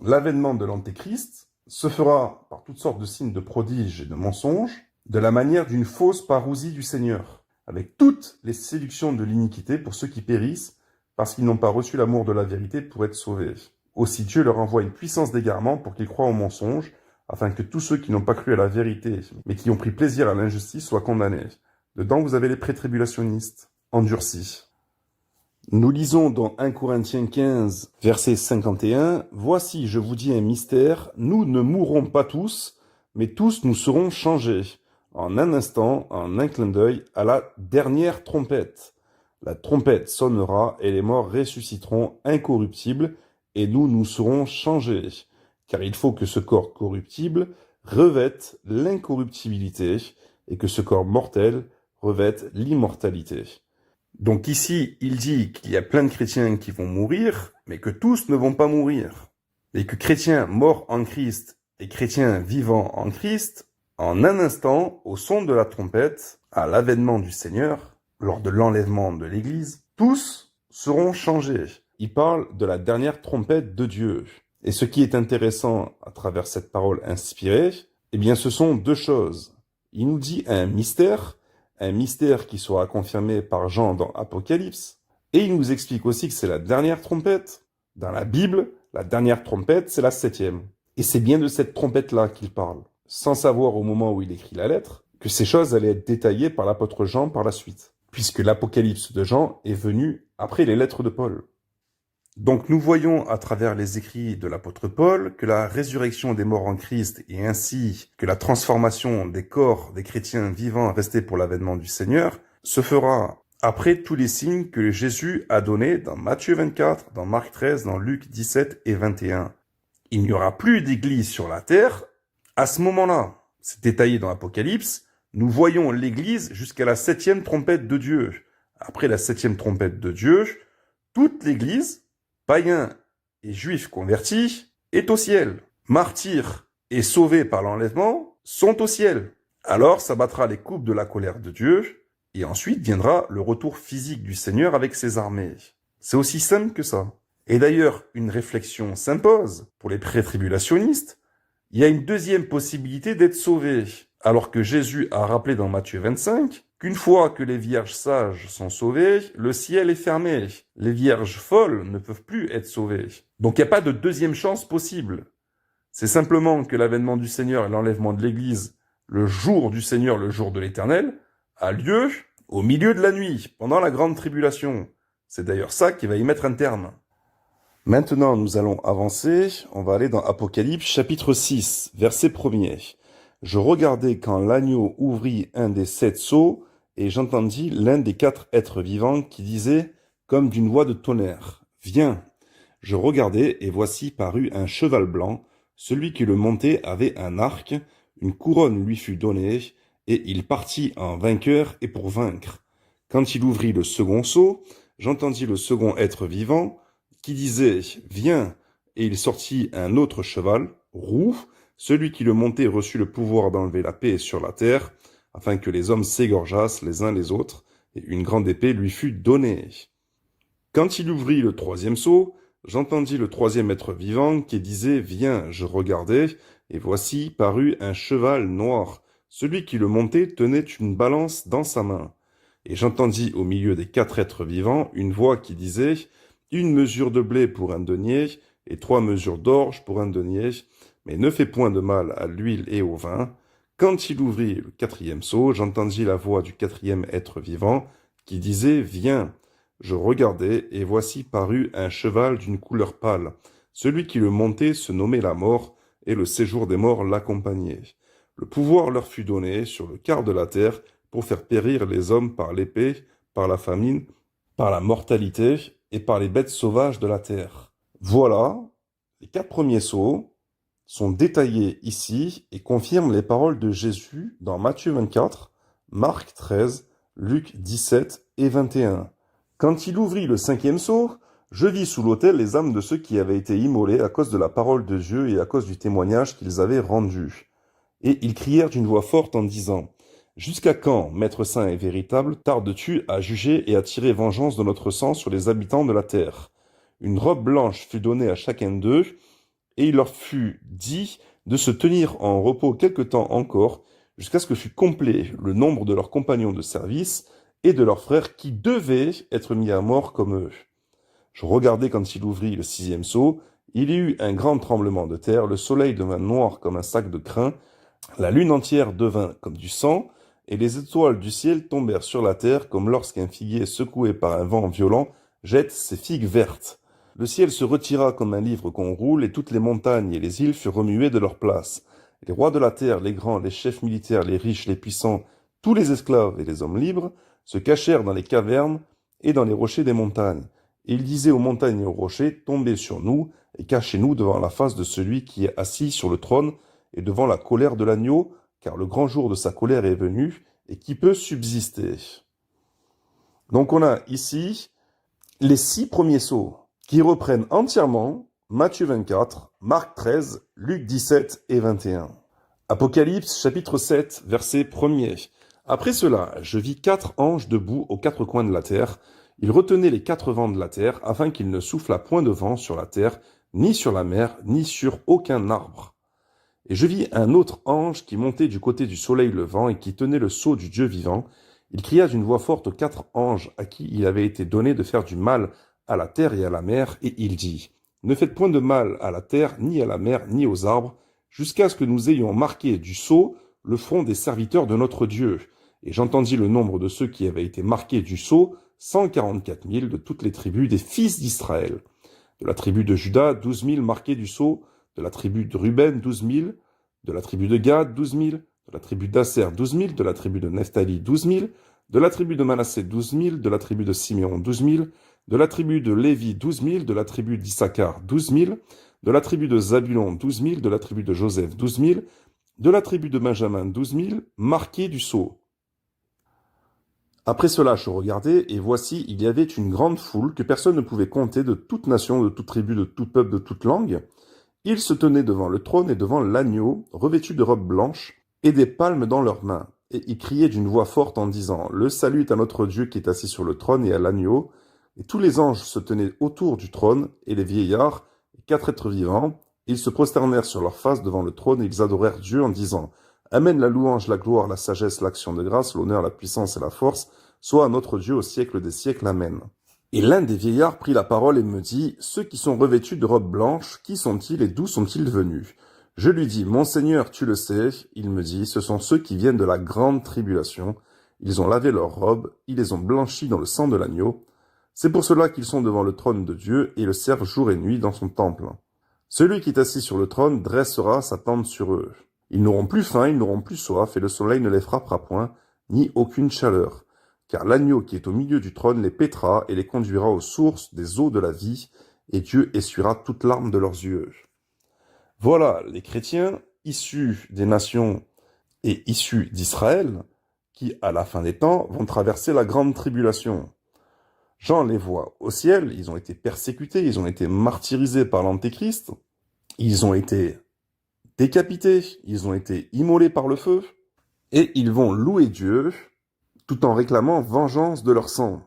L'avènement de l'Antéchrist se fera par toutes sortes de signes de prodiges et de mensonges, de la manière d'une fausse parousie du Seigneur, avec toutes les séductions de l'iniquité pour ceux qui périssent, parce qu'ils n'ont pas reçu l'amour de la vérité pour être sauvés. Aussi Dieu leur envoie une puissance d'égarement pour qu'ils croient au mensonge, afin que tous ceux qui n'ont pas cru à la vérité, mais qui ont pris plaisir à l'injustice, soient condamnés. Dedans, vous avez les pré-tribulationnistes, endurcis. Nous lisons dans 1 Corinthiens 15, verset 51, « Voici, je vous dis un mystère, nous ne mourrons pas tous, mais tous nous serons changés, en un instant, en un clin d'œil, à la dernière trompette. La trompette sonnera, et les morts ressusciteront incorruptibles, et nous serons changés. Car il faut que ce corps corruptible revête l'incorruptibilité, et que ce corps mortel revête l'immortalité. » Donc ici, il dit qu'il y a plein de chrétiens qui vont mourir, mais que tous ne vont pas mourir. Et que chrétiens morts en Christ et chrétiens vivants en Christ, en un instant, au son de la trompette, à l'avènement du Seigneur, lors de l'enlèvement de l'Église, tous seront changés. Il parle de la dernière trompette de Dieu. Et ce qui est intéressant à travers cette parole inspirée, eh bien ce sont deux choses. Il nous dit un mystère qui sera confirmé par Jean dans Apocalypse, et il nous explique aussi que c'est la dernière trompette. Dans la Bible, la dernière trompette, c'est la 7e. Et c'est bien de cette trompette-là qu'il parle, sans savoir au moment où il écrit la lettre, que ces choses allaient être détaillées par l'apôtre Jean par la suite, puisque l'Apocalypse de Jean est venu après les lettres de Paul. Donc nous voyons à travers les écrits de l'apôtre Paul que la résurrection des morts en Christ et ainsi que la transformation des corps des chrétiens vivants restés pour l'avènement du Seigneur se fera après tous les signes que Jésus a donnés dans Matthieu 24, dans Marc 13, dans Luc 17 et 21. Il n'y aura plus d'église sur la terre à ce moment-là. C'est détaillé dans l'Apocalypse. Nous voyons l'église jusqu'à la 7e trompette de Dieu. Après la 7e trompette de Dieu, toute l'église, païens et juifs convertis, est au ciel. Martyrs et sauvés par l'enlèvement sont au ciel. Alors s'abattra les coupes de la colère de Dieu, et ensuite viendra le retour physique du Seigneur avec ses armées. C'est aussi simple que ça. Et d'ailleurs, une réflexion s'impose pour les pré-tribulationnistes. Il y a une deuxième possibilité d'être sauvé, alors que Jésus a rappelé dans Matthieu 25 qu'une fois que les vierges sages sont sauvées, le ciel est fermé. Les vierges folles ne peuvent plus être sauvées. Donc il n'y a pas de deuxième chance possible. C'est simplement que l'avènement du Seigneur et l'enlèvement de l'Église, le jour du Seigneur, le jour de l'Éternel, a lieu au milieu de la nuit, pendant la grande tribulation. C'est d'ailleurs ça qui va y mettre un terme. Maintenant, nous allons avancer. On va aller dans Apocalypse chapitre 6, verset 1er. Je regardai quand l'agneau ouvrit un des 7 sceaux, et j'entendis l'un des 4 êtres vivants qui disait, comme d'une voix de tonnerre, « Viens !» Je regardai, et voici parut un cheval blanc. Celui qui le montait avait un arc, une couronne lui fut donnée, et il partit en vainqueur et pour vaincre. Quand il ouvrit le second sceau, j'entendis le second être vivant, qui disait « Viens !» Et il sortit un autre cheval, roux. Celui qui le montait reçut le pouvoir d'enlever la paix sur la terre, afin que les hommes s'égorgeassent les uns les autres, et une grande épée lui fut donnée. Quand il ouvrit le troisième sceau, j'entendis le troisième être vivant qui disait « Viens !» Je regardai, et voici parut un cheval noir. Celui qui le montait tenait une balance dans sa main. Et j'entendis au milieu des 4 êtres vivants une voix qui disait « Une mesure de blé pour un denier, et 3 mesures d'orge pour un denier, mais ne fais point de mal à l'huile et au vin. » Quand il ouvrit le 4e sceau, j'entendis la voix du 4e être vivant qui disait « Viens !» Je regardai, et voici parut un cheval d'une couleur pâle. Celui qui le montait se nommait la mort, et le séjour des morts l'accompagnait. Le pouvoir leur fut donné sur le quart de la terre pour faire périr les hommes par l'épée, par la famine, par la mortalité et par les bêtes sauvages de la terre. Voilà, les 4 premiers sceaux sont détaillés ici et confirment les paroles de Jésus dans Matthieu 24, Marc 13, Luc 17 et 21. Quand il ouvrit le 5e sceau, je vis sous l'autel les âmes de ceux qui avaient été immolés à cause de la parole de Dieu et à cause du témoignage qu'ils avaient rendu. Et ils crièrent d'une voix forte en disant « Jusqu'à quand, Maître saint et véritable, tardes-tu à juger et à tirer vengeance de notre sang sur les habitants de la terre ?» Une robe blanche fut donnée à chacun d'eux, et il leur fut dit de se tenir en repos quelque temps encore, jusqu'à ce que fût complet le nombre de leurs compagnons de service et de leurs frères qui devaient être mis à mort comme eux. Je regardai quand il ouvrit le 6e sceau, il y eut un grand tremblement de terre, le soleil devint noir comme un sac de crin, la lune entière devint comme du sang, et les étoiles du ciel tombèrent sur la terre comme lorsqu'un figuier secoué par un vent violent jette ses figues vertes. Le ciel se retira comme un livre qu'on roule, et toutes les montagnes et les îles furent remuées de leur place. Les rois de la terre, les grands, les chefs militaires, les riches, les puissants, tous les esclaves et les hommes libres, se cachèrent dans les cavernes et dans les rochers des montagnes. Et ils disaient aux montagnes et aux rochers, tombez sur nous et cachez-nous devant la face de celui qui est assis sur le trône et devant la colère de l'agneau, car le grand jour de sa colère est venu, et qui peut subsister. Donc on a ici les 6 premiers sceaux qui reprennent entièrement Matthieu 24, Marc 13, Luc 17 et 21. Apocalypse chapitre 7, verset 1er. Après cela, je vis 4 anges debout aux 4 coins de la terre. Ils retenaient les 4 vents de la terre, afin qu'il ne soufflât point de vent sur la terre, ni sur la mer, ni sur aucun arbre. Et je vis un autre ange qui montait du côté du soleil levant et qui tenait le sceau du Dieu vivant. Il cria d'une voix forte aux 4 anges à qui il avait été donné de faire du mal à la terre et à la mer, et il dit « Ne faites point de mal à la terre, ni à la mer, ni aux arbres, jusqu'à ce que nous ayons marqué du sceau le front des serviteurs de notre Dieu. » Et j'entendis le nombre de ceux qui avaient été marqués du sceau, 144 000 de toutes les tribus des fils d'Israël. De la tribu de Juda, 12 000 marqués du sceau, de la tribu de Ruben, 12 000, de la tribu de Gad, 12 000, de la tribu d'Asser, 12 000, de la tribu de Nephtali, 12 000, de la tribu de Manassé, 12 000, de la tribu de Siméon, 12 000, de la tribu de Lévi, 12 000, de la tribu d'Issachar, 12 000, de la tribu de Zabulon, 12 000, de la tribu de Joseph, 12 000, de la tribu de Benjamin, 12 000, marqués du sceau. Après cela, je regardai, et voici, il y avait une grande foule que personne ne pouvait compter, de toute nation, de toute tribu, de tout peuple, de toute langue. Ils se tenaient devant le trône et devant l'agneau, revêtus de robes blanches, et des palmes dans leurs mains. Et ils criaient d'une voix forte en disant « Le salut est à notre Dieu qui est assis sur le trône et à l'agneau. » Et tous les anges se tenaient autour du trône, et les vieillards, et 4 êtres vivants. Ils se prosternèrent sur leur face devant le trône, et ils adorèrent Dieu en disant « Amen la louange, la gloire, la sagesse, l'action de grâce, l'honneur, la puissance et la force, soit à notre Dieu au siècle des siècles. Amen. » Et l'un des vieillards prit la parole et me dit « Ceux qui sont revêtus de robes blanches, qui sont-ils et d'où sont-ils venus ?» Je lui dis « Mon Seigneur, tu le sais. » Il me dit « Ce sont ceux qui viennent de la grande tribulation. Ils ont lavé leurs robes, ils les ont blanchies dans le sang de l'agneau. C'est pour cela qu'ils sont devant le trône de Dieu et le servent jour et nuit dans son temple. Celui qui est assis sur le trône dressera sa tente sur eux. Ils n'auront plus faim, ils n'auront plus soif, et le soleil ne les frappera point, ni aucune chaleur. Car l'agneau qui est au milieu du trône les paîtra et les conduira aux sources des eaux de la vie, et Dieu essuiera toute larme de leurs yeux. Voilà les chrétiens issus des nations et issus d'Israël, qui, à la fin des temps, vont traverser la grande tribulation. Jean les voit au ciel, ils ont été persécutés, ils ont été martyrisés par l'Antéchrist, ils ont été décapités, ils ont été immolés par le feu, et ils vont louer Dieu tout en réclamant vengeance de leur sang.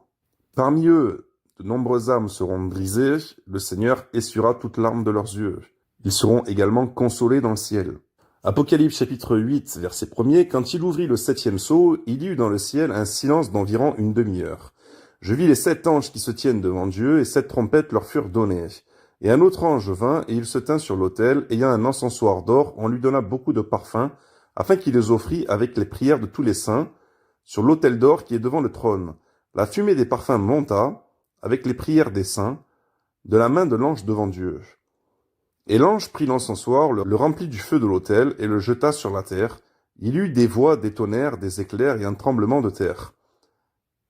Parmi eux, de nombreuses âmes seront brisées, le Seigneur essuiera toute larme de leurs yeux. Ils seront également consolés dans le ciel. Apocalypse chapitre 8, verset 1er, quand il ouvrit le 7e sceau, il y eut dans le ciel un silence d'environ une demi-heure. Je vis les 7 anges qui se tiennent devant Dieu, et 7 trompettes leur furent données. Et un autre ange vint, et il se tint sur l'autel, ayant un encensoir d'or, on lui donna beaucoup de parfums, afin qu'il les offrît avec les prières de tous les saints, sur l'autel d'or qui est devant le trône. La fumée des parfums monta, avec les prières des saints, de la main de l'ange devant Dieu. Et l'ange prit l'encensoir, le remplit du feu de l'autel, et le jeta sur la terre. Il y eut des voix, des tonnerres, des éclairs et un tremblement de terre.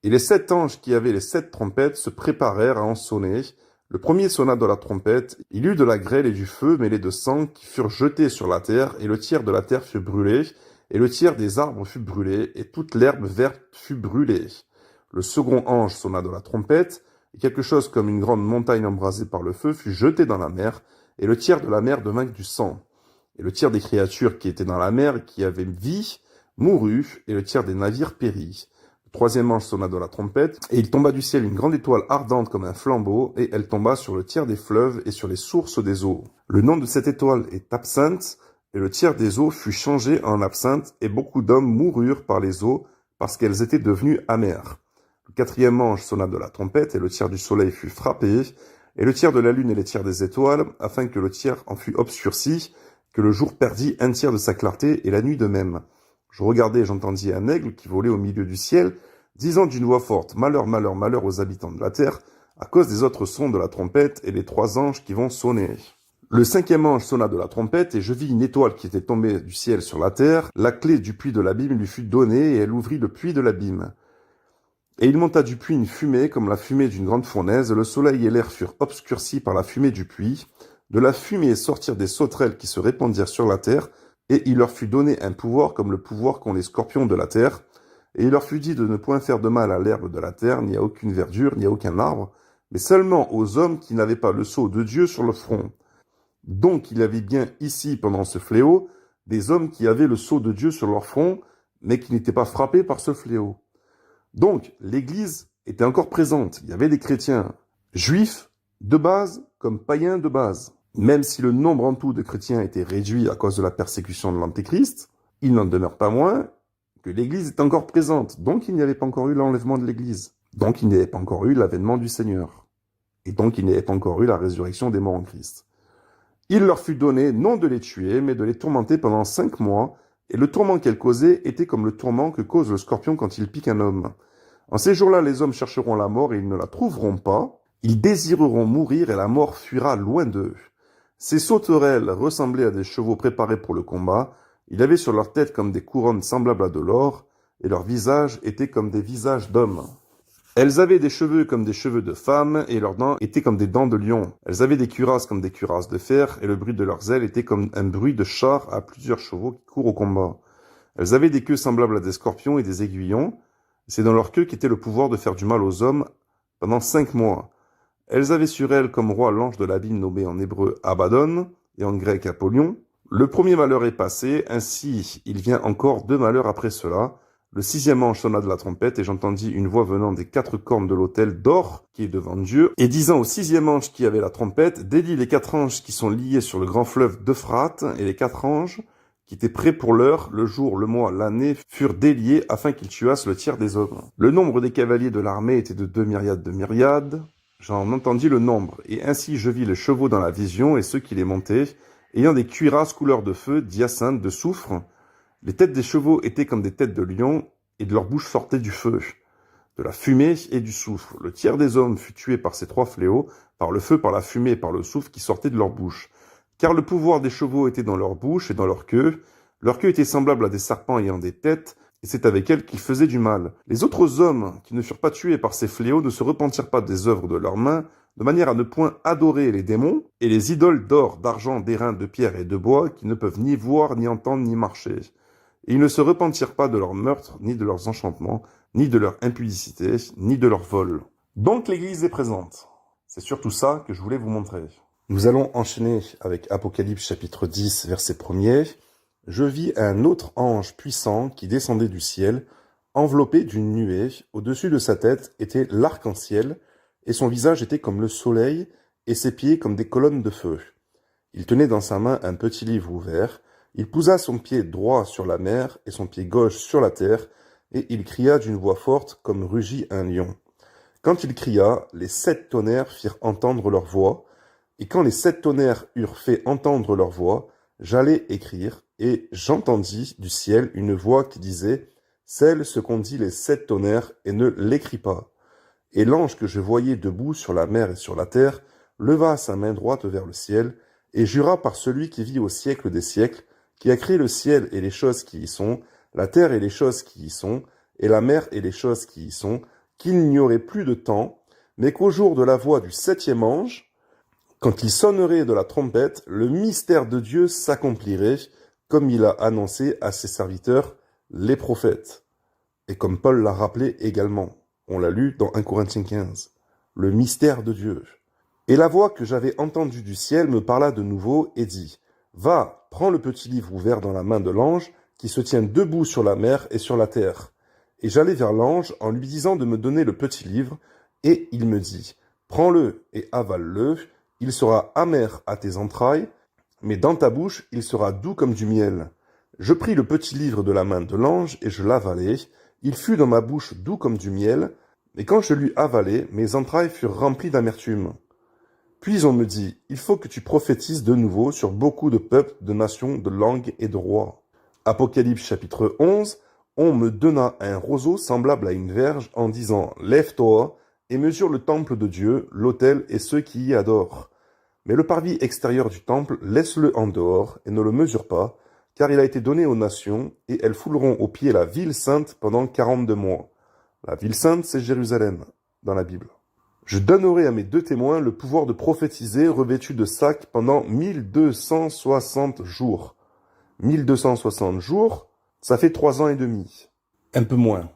Et les 7 anges qui avaient les 7 trompettes se préparèrent à en sonner. Le premier sonna de la trompette, il y eut de la grêle et du feu mêlés de sang qui furent jetés sur la terre, et le tiers de la terre fut brûlé, et le tiers des arbres fut brûlé, et toute l'herbe verte fut brûlée. Le second ange sonna de la trompette, et quelque chose comme une grande montagne embrasée par le feu fut jeté dans la mer, et le tiers de la mer devint du sang. Et le tiers des créatures qui étaient dans la mer et qui avaient vie mourut, et le tiers des navires périt. Le troisième ange sonna de la trompette, et il tomba du ciel une grande étoile ardente comme un flambeau, et elle tomba sur le tiers des fleuves et sur les sources des eaux. Le nom de cette étoile est Absinthe, et le tiers des eaux fut changé en absinthe, et beaucoup d'hommes moururent par les eaux, parce qu'elles étaient devenues amères. Le quatrième ange sonna de la trompette, et le tiers du soleil fut frappé, et le tiers de la lune et les tiers des étoiles, afin que le tiers en fût obscurci, que le jour perdit un tiers de sa clarté, et la nuit de même. Je regardai et j'entendis un aigle qui volait au milieu du ciel, disant d'une voix forte, « Malheur, malheur, malheur aux habitants de la terre, à cause des autres sons de la trompette et les 3 anges qui vont sonner. » Le 5e ange sonna de la trompette, et je vis une étoile qui était tombée du ciel sur la terre. La clé du puits de l'abîme lui fut donnée, et elle ouvrit le puits de l'abîme. Et il monta du puits une fumée, comme la fumée d'une grande fournaise. Le soleil et l'air furent obscurcis par la fumée du puits. De la fumée sortirent des sauterelles qui se répandirent sur la terre, et il leur fut donné un pouvoir comme le pouvoir qu'ont les scorpions de la terre. Et il leur fut dit de ne point faire de mal à l'herbe de la terre, ni à aucune verdure, ni à aucun arbre, mais seulement aux hommes qui n'avaient pas le sceau de Dieu sur le front. Donc il y avait bien ici, pendant ce fléau, des hommes qui avaient le sceau de Dieu sur leur front, mais qui n'étaient pas frappés par ce fléau. Donc l'Église était encore présente. Il y avait des chrétiens juifs de base comme païens de base. Même si le nombre en tout de chrétiens était réduit à cause de la persécution de l'Antéchrist, il n'en demeure pas moins que l'Église est encore présente. Donc il n'y avait pas encore eu l'enlèvement de l'Église. Donc il n'y avait pas encore eu l'avènement du Seigneur. Et donc il n'y avait pas encore eu la résurrection des morts en Christ. Il leur fut donné non de les tuer, mais de les tourmenter pendant 5 mois, et le tourment qu'elles causaient était comme le tourment que cause le scorpion quand il pique un homme. En ces jours-là, les hommes chercheront la mort et ils ne la trouveront pas. Ils désireront mourir et la mort fuira loin d'eux. Ces sauterelles ressemblaient à des chevaux préparés pour le combat. Ils avaient sur leur tête comme des couronnes semblables à de l'or, et leurs visages étaient comme des visages d'hommes. Elles avaient des cheveux comme des cheveux de femmes, et leurs dents étaient comme des dents de lion. Elles avaient des cuirasses comme des cuirasses de fer, et le bruit de leurs ailes était comme un bruit de char à plusieurs chevaux qui courent au combat. Elles avaient des queues semblables à des scorpions et des aiguillons. C'est dans leur queue qu'était le pouvoir de faire du mal aux hommes pendant 5 mois. Elles avaient sur elles comme roi l'ange de l'abîme nommé en hébreu Abaddon, et en grec Apollyon. Le premier malheur est passé, ainsi il vient encore 2 malheurs après cela. Le 6e ange sonna de la trompette, et j'entendis une voix venant des 4 cornes de l'autel d'or qui est devant Dieu, et disant au 6e ange qui avait la trompette, délie les 4 anges qui sont liés sur le grand fleuve d'Euphrate, et les 4 anges qui étaient prêts pour l'heure, le jour, le mois, l'année, furent déliés afin qu'ils tuassent le tiers des hommes. Le nombre des cavaliers de l'armée était de 2 myriades de myriades. J'en entendis le nombre, et ainsi je vis les chevaux dans la vision, et ceux qui les montaient, ayant des cuirasses couleur de feu, d'hyacinthe, de soufre. Les têtes des chevaux étaient comme des têtes de lions, et de leur bouche sortait du feu. de la fumée et du souffle. Le tiers des hommes fut tué par ces trois fléaux, par le feu, par la fumée et par le souffle qui sortaient de leur bouche. Car le pouvoir des chevaux était dans leur bouche et dans leur queue. Leur queue était semblable à des serpents ayant des têtes, et c'est avec elles qu'ils faisaient du mal. Les autres hommes qui ne furent pas tués par ces fléaux ne se repentirent pas des œuvres de leurs mains, de manière à ne point adorer les démons et les idoles d'or, d'argent, d'airain, de pierre et de bois qui ne peuvent ni voir, ni entendre, ni marcher. Et ils ne se repentirent pas de leurs meurtres, ni de leurs enchantements, ni de leur impudicité, ni de leur vol. Donc l'Église est présente. C'est surtout ça que je voulais vous montrer. Nous allons enchaîner avec Apocalypse chapitre 10, verset 1er. Je vis un autre ange puissant qui descendait du ciel, enveloppé d'une nuée. Au-dessus de sa tête était l'arc-en-ciel, et son visage était comme le soleil, et ses pieds comme des colonnes de feu. Il tenait dans sa main un petit livre ouvert. Il posa son pied droit sur la mer et son pied gauche sur la terre, et il cria d'une voix forte comme rugit un lion. Quand il cria, les 7 tonnerres firent entendre leur voix, et quand les 7 tonnerres eurent fait entendre leur voix, j'allais écrire, et j'entendis du ciel une voix qui disait « Scelle ce qu'ont dit les 7 tonnerres, et ne l'écris pas. » Et l'ange que je voyais debout sur la mer et sur la terre leva sa main droite vers le ciel, et jura par celui qui vit au siècle des siècles, qui a créé le ciel et les choses qui y sont, la terre et les choses qui y sont, et la mer et les choses qui y sont, qu'il n'y aurait plus de temps, mais qu'au jour de la voix du 7e ange, quand il sonnerait de la trompette, le mystère de Dieu s'accomplirait, comme il a annoncé à ses serviteurs, les prophètes. Et comme Paul l'a rappelé également, on l'a lu dans 1 Corinthiens 15, le mystère de Dieu. Et la voix que j'avais entendue du ciel me parla de nouveau et dit, « Va, prends le petit livre ouvert dans la main de l'ange, qui se tient debout sur la mer et sur la terre. » Et j'allai vers l'ange en lui disant de me donner le petit livre, et il me dit, « Prends-le et avale-le, il sera amer à tes entrailles, mais dans ta bouche il sera doux comme du miel. » Je pris le petit livre de la main de l'ange et je l'avalai. Il fut dans ma bouche doux comme du miel, mais quand je l'eus avalé, mes entrailles furent remplies d'amertume. Puis on me dit, il faut que tu prophétises de nouveau sur beaucoup de peuples, de nations, de langues et de rois. Apocalypse chapitre 11, on me donna un roseau semblable à une verge en disant, lève-toi et mesure le temple de Dieu, l'autel et ceux qui y adorent. Mais le parvis extérieur du temple, laisse-le en dehors et ne le mesure pas, car il a été donné aux nations, et elles fouleront aux pieds la ville sainte pendant 42 mois. La ville sainte, c'est Jérusalem, dans la Bible. Je donnerai à mes 2 témoins le pouvoir de prophétiser revêtus de sacs pendant 1260 jours. 1260 jours, ça fait 3 ans et demi. Un peu moins.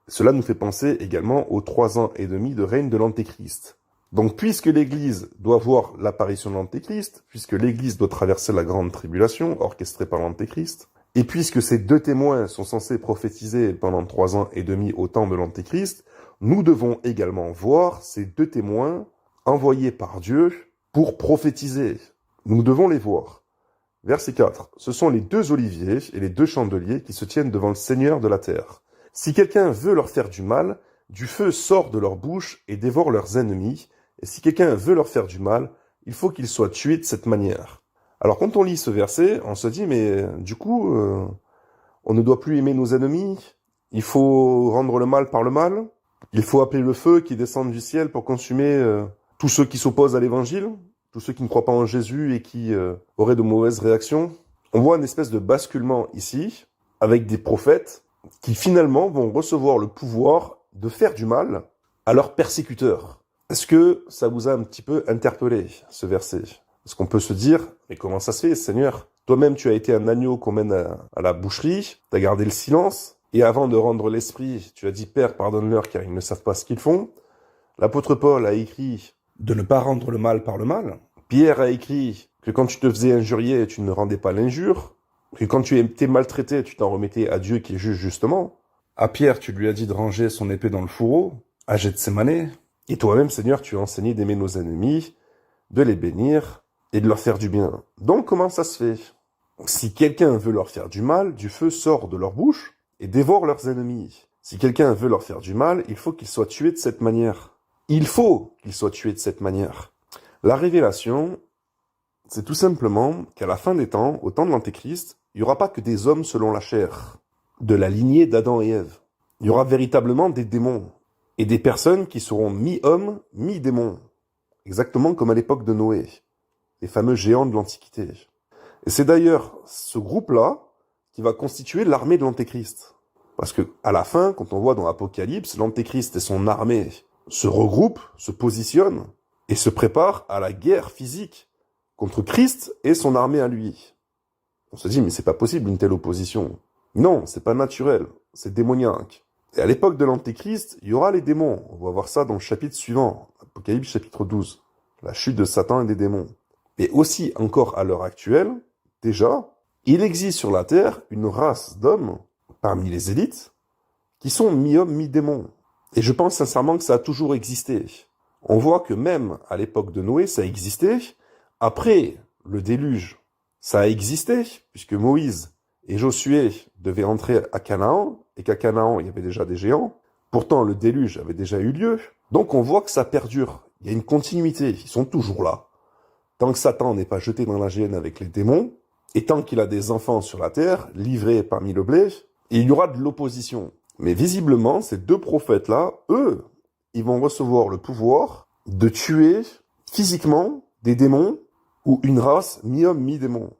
Cela nous fait penser également aux 3 ans et demi de règne de l'Antéchrist. Donc, puisque l'Église doit voir l'apparition de l'Antéchrist, puisque l'Église doit traverser la grande tribulation orchestrée par l'Antéchrist, et puisque ces 2 témoins sont censés prophétiser pendant 3 ans et demi au temps de l'Antéchrist, nous devons également voir ces 2 témoins envoyés par Dieu pour prophétiser. Nous devons les voir. Verset 4. Ce sont les 2 oliviers et les 2 chandeliers qui se tiennent devant le Seigneur de la terre. Si quelqu'un veut leur faire du mal, du feu sort de leur bouche et dévore leurs ennemis. Et si quelqu'un veut leur faire du mal, il faut qu'il soit tué de cette manière. Alors quand on lit ce verset, on se dit, mais du coup, on ne doit plus aimer nos ennemis, il faut rendre le mal par le mal, il faut appeler le feu qui descend du ciel pour consumer tous ceux qui s'opposent à l'évangile, tous ceux qui ne croient pas en Jésus et qui auraient de mauvaises réactions. On voit une espèce de basculement ici, avec des prophètes qui finalement vont recevoir le pouvoir de faire du mal à leurs persécuteurs. Est-ce que ça vous a un petit peu interpellé, ce verset? Est-ce qu'on peut se dire, mais comment ça se fait, Seigneur? Toi-même, tu as été un agneau qu'on mène à la boucherie, tu as gardé le silence, et avant de rendre l'esprit, tu as dit, Père, pardonne-leur car ils ne savent pas ce qu'ils font. L'apôtre Paul a écrit de ne pas rendre le mal par le mal. Pierre a écrit que quand tu te faisais injurier, tu ne rendais pas l'injure, que quand tu étais maltraité, tu t'en remettais à Dieu qui juge justement. À Pierre, tu lui as dit de ranger son épée dans le fourreau, à Gethsémanée. Et toi-même, Seigneur, tu as enseigné d'aimer nos ennemis, de les bénir et de leur faire du bien. Donc, comment ça se fait? Si quelqu'un veut leur faire du mal, du feu sort de leur bouche et dévore leurs ennemis. Si quelqu'un veut leur faire du mal, il faut qu'il soit tué de cette manière. Il faut qu'il soit tué de cette manière. La révélation, c'est tout simplement qu'à la fin des temps, au temps de l'Antéchrist, il n'y aura pas que des hommes selon la chair, de la lignée d'Adam et Ève. Il y aura véritablement des démons. et des personnes qui seront mi-hommes, mi-démons, exactement comme à l'époque de Noé, les fameux géants de l'Antiquité. Et c'est d'ailleurs ce groupe-là qui va constituer l'armée de l'Antéchrist. Parce que à la fin, quand on voit dans l'Apocalypse, l'Antéchrist et son armée se regroupent, se positionnent et se préparent à la guerre physique contre Christ et son armée à lui. On se dit, mais c'est pas possible une telle opposition. Non, c'est pas naturel, c'est démoniaque. Et à l'époque de l'Antéchrist, il y aura les démons. On va voir ça dans le chapitre suivant, Apocalypse chapitre 12. La chute de Satan et des démons. Et aussi, encore à l'heure actuelle, déjà, il existe sur la Terre une race d'hommes, parmi les élites, qui sont mi-hommes, mi-démons. Et je pense sincèrement que ça a toujours existé. On voit que même à l'époque de Noé, ça existait. Après le déluge, ça a existé, puisque Moïse et Josué devaient entrer à Canaan, et qu'à Canaan, il y avait déjà des géants. Pourtant, le déluge avait déjà eu lieu. Donc on voit que ça perdure. Il y a une continuité, ils sont toujours là. Tant que Satan n'est pas jeté dans la géhenne avec les démons, et tant qu'il a des enfants sur la terre, livrés parmi le blé, il y aura de l'opposition. Mais visiblement, ces deux prophètes-là, eux, ils vont recevoir le pouvoir de tuer physiquement des démons ou une race mi-homme, mi-démon.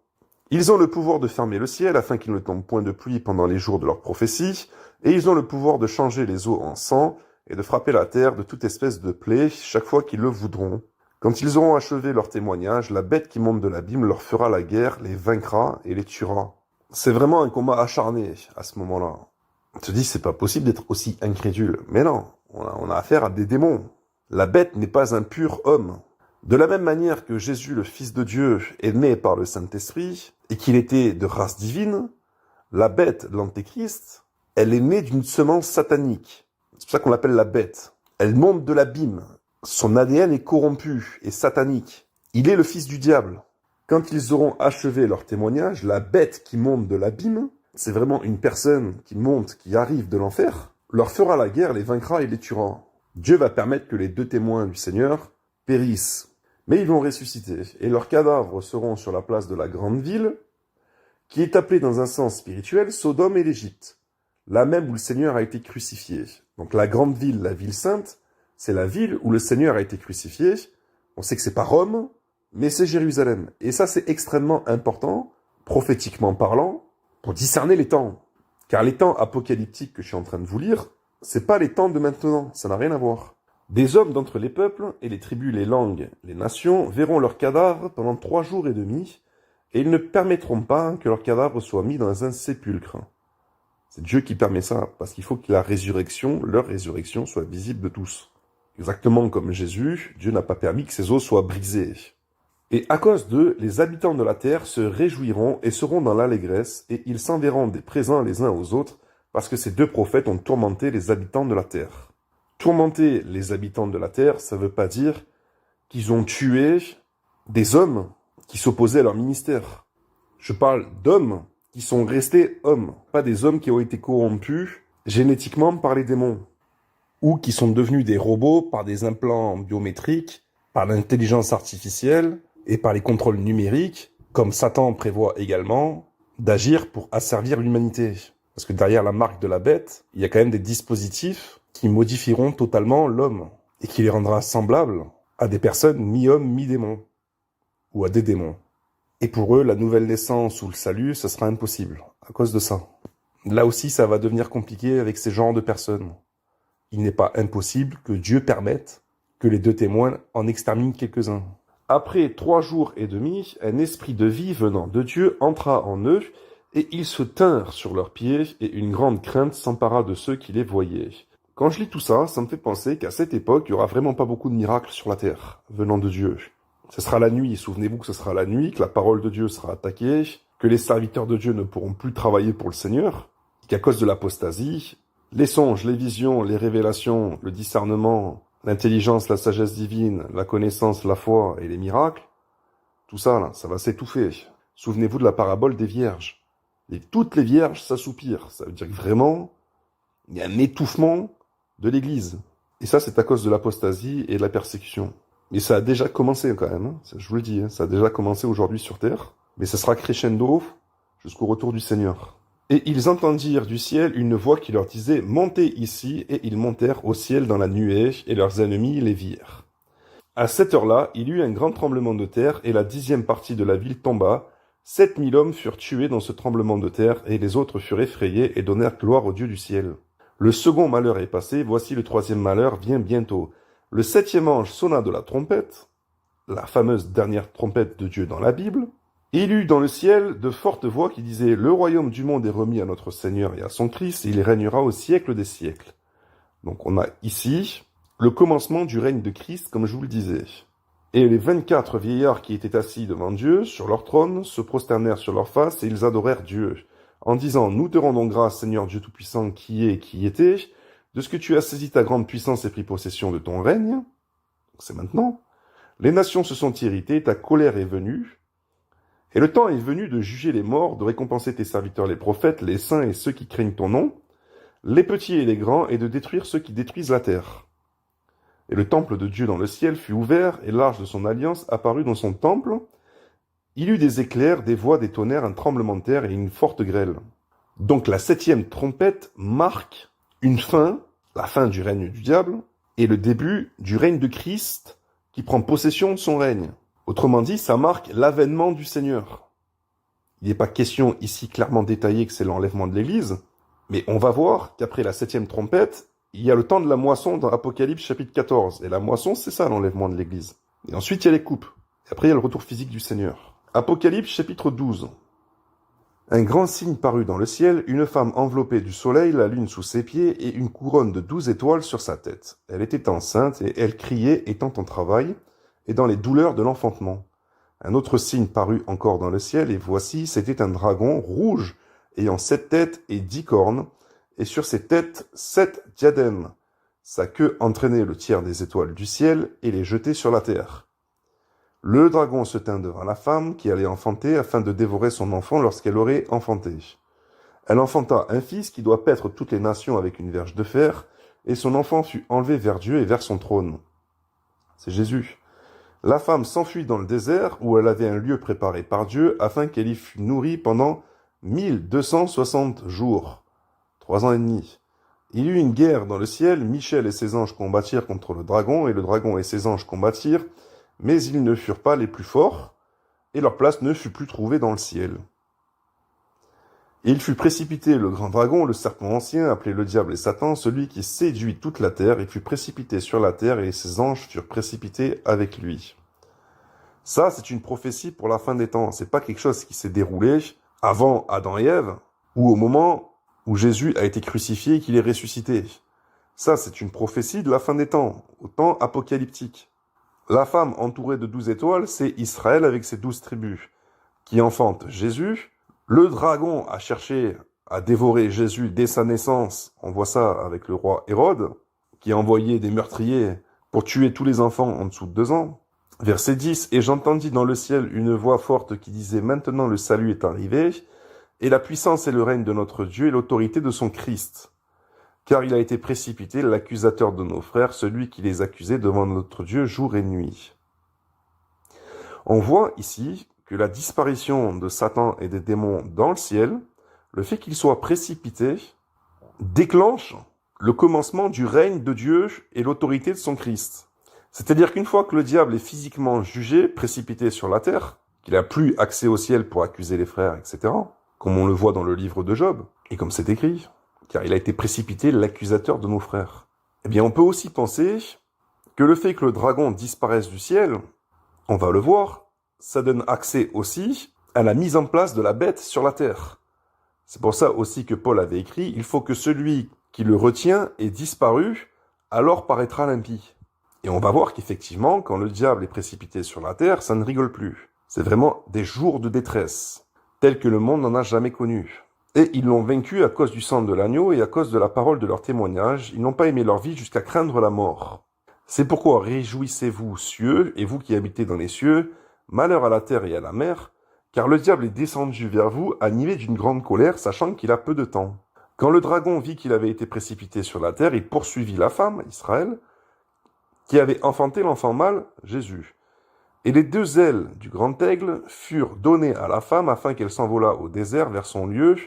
Ils ont le pouvoir de fermer le ciel afin qu'il ne tombe point de pluie pendant les jours de leur prophétie, et ils ont le pouvoir de changer les eaux en sang et de frapper la terre de toute espèce de plaie chaque fois qu'ils le voudront. Quand ils auront achevé leur témoignage, la bête qui monte de l'abîme leur fera la guerre, les vaincra et les tuera. C'est vraiment un combat acharné à ce moment-là. On te dit, c'est pas possible d'être aussi incrédule. Mais non, on a affaire à des démons. La bête n'est pas un pur homme. De la même manière que Jésus, le Fils de Dieu, est né par le Saint-Esprit, et qu'il était de race divine, la bête, l'Antéchrist, elle est née d'une semence satanique. C'est pour ça qu'on l'appelle la bête. Elle monte de l'abîme. Son ADN est corrompu et satanique. Il est le fils du diable. Quand ils auront achevé leur témoignage, la bête qui monte de l'abîme, c'est vraiment une personne qui monte, qui arrive de l'enfer, leur fera la guerre, les vaincra et les tuera. Dieu va permettre que les deux témoins du Seigneur périssent. Mais ils vont ressusciter, et leurs cadavres seront sur la place de la grande ville, qui est appelée dans un sens spirituel Sodome et l'Égypte, là même où le Seigneur a été crucifié. Donc la grande ville, la ville sainte, c'est la ville où le Seigneur a été crucifié. On sait que c'est pas Rome, mais c'est Jérusalem. Et ça, c'est extrêmement important, prophétiquement parlant, pour discerner les temps. Car les temps apocalyptiques que je suis en train de vous lire, c'est pas les temps de maintenant, ça n'a rien à voir. Des hommes d'entre les peuples, et les tribus, les langues, les nations, verront leurs cadavres pendant 3 jours et demi, et ils ne permettront pas que leurs cadavres soient mis dans un sépulcre. C'est Dieu qui permet ça, parce qu'il faut que la résurrection, leur résurrection, soit visible de tous. Exactement comme Jésus, Dieu n'a pas permis que ses os soient brisés. Et à cause d'eux, les habitants de la terre se réjouiront et seront dans l'allégresse, et ils s'enverront des présents les uns aux autres, parce que ces deux prophètes ont tourmenté les habitants de la terre. Tourmenter les habitants de la terre, ça veut pas dire qu'ils ont tué des hommes qui s'opposaient à leur ministère. Je parle d'hommes qui sont restés hommes, pas des hommes qui ont été corrompus génétiquement par les démons, ou qui sont devenus des robots par des implants biométriques, par l'intelligence artificielle et par les contrôles numériques, comme Satan prévoit également d'agir pour asservir l'humanité. Parce que derrière la marque de la bête, il y a quand même des dispositifs qui modifieront totalement l'homme et qui les rendra semblables à des personnes mi-hommes, mi-démons, ou à des démons. Et pour eux, la nouvelle naissance ou le salut, ce sera impossible, à cause de ça. Là aussi, ça va devenir compliqué avec ces genres de personnes. Il n'est pas impossible que Dieu permette que les deux témoins en exterminent quelques-uns. Après 3 jours et demi, un esprit de vie venant de Dieu entra en eux, et ils se tinrent sur leurs pieds, et une grande crainte s'empara de ceux qui les voyaient. Quand je lis tout ça, ça me fait penser qu'à cette époque, il y aura vraiment pas beaucoup de miracles sur la terre, venant de Dieu. Ce sera la nuit, souvenez-vous que ce sera la nuit, que la parole de Dieu sera attaquée, que les serviteurs de Dieu ne pourront plus travailler pour le Seigneur, qu'à cause de l'apostasie, les songes, les visions, les révélations, le discernement, l'intelligence, la sagesse divine, la connaissance, la foi et les miracles, tout ça, là, ça va s'étouffer. Souvenez-vous de la parabole des vierges. Et toutes les vierges s'assoupirent. Ça veut dire que vraiment, il y a un étouffement de l'Église. Et ça, c'est à cause de l'apostasie et de la persécution. Mais ça a déjà commencé quand même, hein. Je vous le dis, hein. Ça a déjà commencé aujourd'hui sur Terre. Mais ça sera crescendo jusqu'au retour du Seigneur. Et ils entendirent du ciel une voix qui leur disait « Montez ici », et ils montèrent au ciel dans la nuée, et leurs ennemis les virent. À cette heure-là, il y eut un grand tremblement de terre, et la 10e partie de la ville tomba. 7000 hommes furent tués dans ce tremblement de terre, et les autres furent effrayés et donnèrent gloire au Dieu du ciel. Le second malheur est passé, voici le 3e malheur vient bientôt. Le 7e ange sonna de la trompette, la fameuse dernière trompette de Dieu dans la Bible. Il eut dans le ciel de fortes voix qui disaient « Le royaume du monde est remis à notre Seigneur et à son Christ, et il régnera au siècle des siècles. » Donc on a ici le commencement du règne de Christ, comme je vous le disais. Et les 24 vieillards qui étaient assis devant Dieu, sur leur trône, se prosternèrent sur leur face, et ils adorèrent Dieu, en disant « Nous te rendons grâce, Seigneur Dieu Tout-Puissant, qui est et qui était, de ce que tu as saisi ta grande puissance et pris possession de ton règne. » C'est maintenant. Les nations se sont irritées, ta colère est venue, et le temps est venu de juger les morts, de récompenser tes serviteurs les prophètes, les saints et ceux qui craignent ton nom, les petits et les grands, et de détruire ceux qui détruisent la terre. Et le temple de Dieu dans le ciel fut ouvert, et l'arche de son alliance apparut dans son temple. Il eut des éclairs, des voix, des tonnerres, un tremblement de terre et une forte grêle. Donc la 7e trompette marque une fin, la fin du règne du diable, et le début du règne de Christ qui prend possession de son règne. Autrement dit, ça marque l'avènement du Seigneur. Il n'est pas question ici clairement détaillé que c'est l'enlèvement de l'Église, mais on va voir qu'après la 7e trompette, il y a le temps de la moisson dans Apocalypse chapitre 14. Et la moisson, c'est ça l'enlèvement de l'Église. Et ensuite, il y a les coupes. Et après, il y a le retour physique du Seigneur. Apocalypse chapitre 12. Un grand signe parut dans le ciel, une femme enveloppée du soleil, la lune sous ses pieds, et une couronne de 12 étoiles sur sa tête. Elle était enceinte, et elle criait, étant en travail, et dans les douleurs de l'enfantement. Un autre signe parut encore dans le ciel, et voici, c'était un dragon rouge, ayant 7 têtes et 10 cornes, et sur ses têtes 7 diadèmes. Sa queue entraînait le tiers des étoiles du ciel, et les jetait sur la terre. Le dragon se tint devant la femme qui allait enfanter afin de dévorer son enfant lorsqu'elle aurait enfanté. Elle enfanta un fils qui doit paître toutes les nations avec une verge de fer, et son enfant fut enlevé vers Dieu et vers son trône. C'est Jésus. La femme s'enfuit dans le désert où elle avait un lieu préparé par Dieu afin qu'elle y fût nourrie pendant 1260 jours, 3 ans et demi. Il y eut une guerre dans le ciel, Michel et ses anges combattirent contre le dragon, et le dragon et ses anges combattirent, mais ils ne furent pas les plus forts, et leur place ne fut plus trouvée dans le ciel. Et il fut précipité le grand dragon, le serpent ancien, appelé le diable et Satan, celui qui séduit toute la terre, il fut précipité sur la terre, et ses anges furent précipités avec lui. Ça, c'est une prophétie pour la fin des temps. C'est pas quelque chose qui s'est déroulé avant Adam et Ève, ou au moment où Jésus a été crucifié et qu'il est ressuscité. Ça, c'est une prophétie de la fin des temps, au temps apocalyptique. La femme entourée de 12 étoiles, c'est Israël avec ses 12 tribus, qui enfante Jésus. Le dragon a cherché à dévorer Jésus dès sa naissance. On voit ça avec le roi Hérode, qui a envoyé des meurtriers pour tuer tous les enfants en dessous de 2 ans. Verset 10, « Et j'entendis dans le ciel une voix forte qui disait, « Maintenant le salut est arrivé, et la puissance et le règne de notre Dieu et l'autorité de son Christ. Car il a été précipité, l'accusateur de nos frères, celui qui les accusait devant notre Dieu jour et nuit. » On voit ici que la disparition de Satan et des démons dans le ciel, le fait qu'ils soient précipités, déclenche le commencement du règne de Dieu et l'autorité de son Christ. C'est-à-dire qu'une fois que le diable est physiquement jugé, précipité sur la terre, qu'il n'a plus accès au ciel pour accuser les frères, etc., comme on le voit dans le livre de Job, et comme c'est écrit, car il a été précipité l'accusateur de nos frères. Eh bien, on peut aussi penser que le fait que le dragon disparaisse du ciel, on va le voir, ça donne accès aussi à la mise en place de la bête sur la terre. C'est pour ça aussi que Paul avait écrit « Il faut que celui qui le retient ait disparu, alors paraîtra l'impie. » Et on va voir qu'effectivement, quand le diable est précipité sur la terre, ça ne rigole plus. C'est vraiment des jours de détresse, tels que le monde n'en a jamais connu. Et ils l'ont vaincu à cause du sang de l'agneau et à cause de la parole de leur témoignage. Ils n'ont pas aimé leur vie jusqu'à craindre la mort. C'est pourquoi réjouissez-vous, cieux, et vous qui habitez dans les cieux, malheur à la terre et à la mer, car le diable est descendu vers vous, animé d'une grande colère, sachant qu'il a peu de temps. Quand le dragon vit qu'il avait été précipité sur la terre, il poursuivit la femme, Israël, qui avait enfanté l'enfant mâle, Jésus. Et les 2 ailes du grand aigle furent données à la femme afin qu'elle s'envolât au désert vers son lieu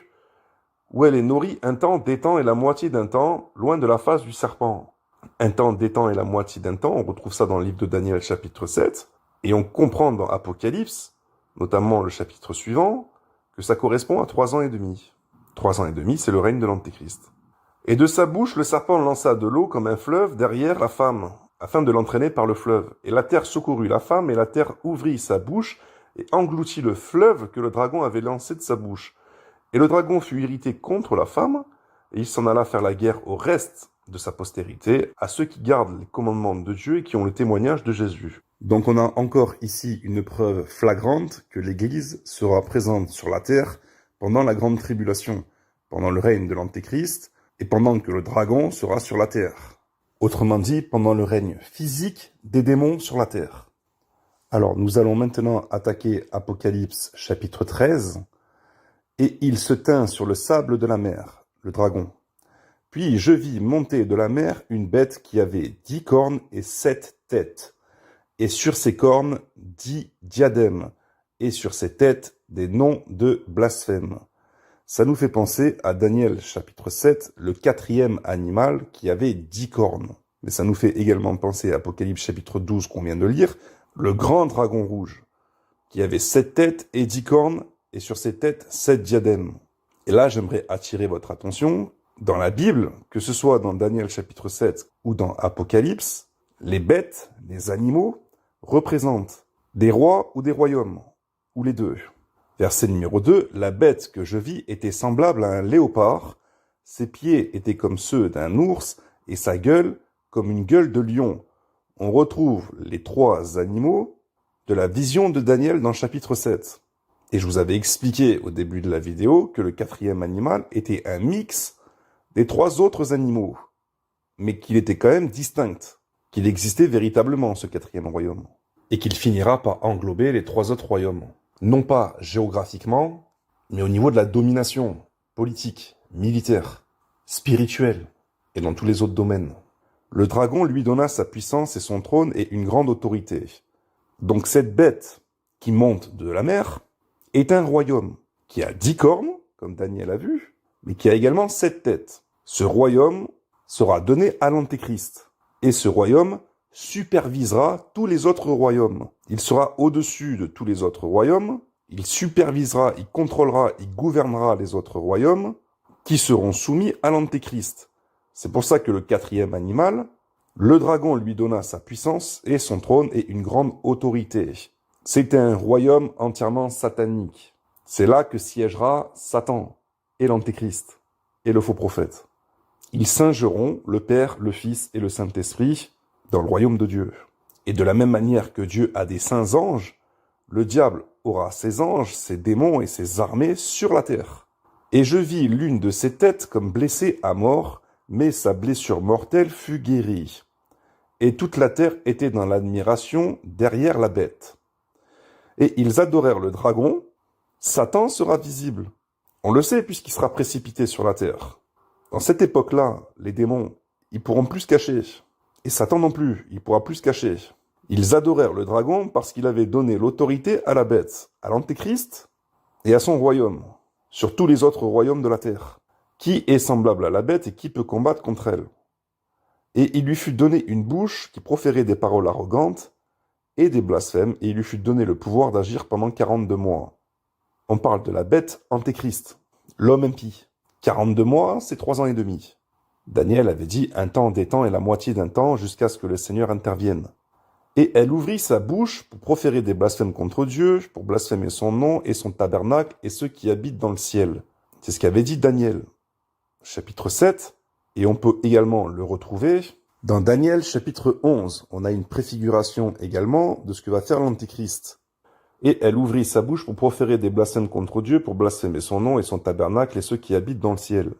où elle est nourrie un temps, des temps et la moitié d'un temps, loin de la face du serpent. Un temps, des temps et la moitié d'un temps, on retrouve ça dans le livre de Daniel chapitre 7, et on comprend dans Apocalypse, notamment le chapitre suivant, que ça correspond à 3 ans et demi. 3 ans et demi, c'est le règne de l'Antéchrist. Et de sa bouche, le serpent lança de l'eau comme un fleuve derrière la femme, afin de l'entraîner par le fleuve. Et la terre secourut la femme, et la terre ouvrit sa bouche, et engloutit le fleuve que le dragon avait lancé de sa bouche. Et le dragon fut irrité contre la femme, et il s'en alla faire la guerre au reste de sa postérité, à ceux qui gardent les commandements de Dieu et qui ont le témoignage de Jésus. Donc on a encore ici une preuve flagrante que l'Église sera présente sur la terre pendant la grande tribulation, pendant le règne de l'Antéchrist, et pendant que le dragon sera sur la terre. Autrement dit, pendant le règne physique des démons sur la terre. Alors, nous allons maintenant attaquer Apocalypse chapitre 13. Et il se tint sur le sable de la mer, le dragon. Puis je vis monter de la mer une bête qui avait 10 cornes et 7 têtes. Et sur ses cornes 10 diadèmes. Et sur ses têtes des noms de blasphème. Ça nous fait penser à Daniel chapitre 7, le 4e animal qui avait 10 cornes. Mais ça nous fait également penser à Apocalypse chapitre 12 qu'on vient de lire, le grand dragon rouge, qui avait 7 têtes et 10 cornes, et sur ses têtes 7 diadèmes. Et là, j'aimerais attirer votre attention, dans la Bible, que ce soit dans Daniel chapitre 7 ou dans Apocalypse, les bêtes, les animaux, représentent des rois ou des royaumes, ou les deux. Verset numéro 2, la bête que je vis était semblable à un léopard, ses pieds étaient comme ceux d'un ours, et sa gueule comme une gueule de lion. On retrouve les 3 animaux de la vision de Daniel dans chapitre 7. Et je vous avais expliqué au début de la vidéo que le 4e animal était un mix des 3 autres animaux, mais qu'il était quand même distinct, qu'il existait véritablement ce 4e royaume, et qu'il finira par englober les 3 autres royaumes. Non pas géographiquement, mais au niveau de la domination politique, militaire, spirituelle, et dans tous les autres domaines. Le dragon lui donna sa puissance et son trône et une grande autorité. Donc cette bête qui monte de la mer est un royaume qui a 10 cornes, comme Daniel a vu, mais qui a également 7 têtes. Ce royaume sera donné à l'Antéchrist. Et ce royaume supervisera tous les autres royaumes. Il sera au-dessus de tous les autres royaumes. Il supervisera, il contrôlera, il gouvernera les autres royaumes qui seront soumis à l'Antéchrist. C'est pour ça que le 4e animal, le dragon lui donna sa puissance et son trône et une grande autorité. C'était un royaume entièrement satanique. C'est là que siégera Satan et l'Antéchrist et le faux prophète. Ils singeront le Père, le Fils et le Saint-Esprit dans le royaume de Dieu. Et de la même manière que Dieu a des saints anges, le diable aura ses anges, ses démons et ses armées sur la terre. Et je vis l'une de ses têtes comme blessée à mort, mais sa blessure mortelle fut guérie. Et toute la terre était dans l'admiration derrière la bête. Et ils adorèrent le dragon. Satan sera visible. On le sait puisqu'il sera précipité sur la terre. Dans cette époque-là, les démons, ils pourront plus se cacher. Et Satan non plus, il pourra plus se cacher. Ils adorèrent le dragon parce qu'il avait donné l'autorité à la bête, à l'Antéchrist et à son royaume, sur tous les autres royaumes de la terre. Qui est semblable à la bête et qui peut combattre contre elle? Et il lui fut donné une bouche qui proférait des paroles arrogantes et des blasphèmes, et il lui fut donné le pouvoir d'agir pendant 42 mois. On parle de la bête Antéchrist, l'homme impie. 42 mois, c'est 3 ans et demi. Daniel avait dit un temps, des temps et la moitié d'un temps jusqu'à ce que le Seigneur intervienne. Et elle ouvrit sa bouche pour proférer des blasphèmes contre Dieu, pour blasphémer son nom et son tabernacle et ceux qui habitent dans le ciel. C'est ce qu'avait dit Daniel, chapitre 7, et on peut également le retrouver dans Daniel, chapitre 11. On a une préfiguration également de ce que va faire l'Antéchrist. Et elle ouvrit sa bouche pour proférer des blasphèmes contre Dieu, pour blasphémer son nom et son tabernacle et ceux qui habitent dans le ciel.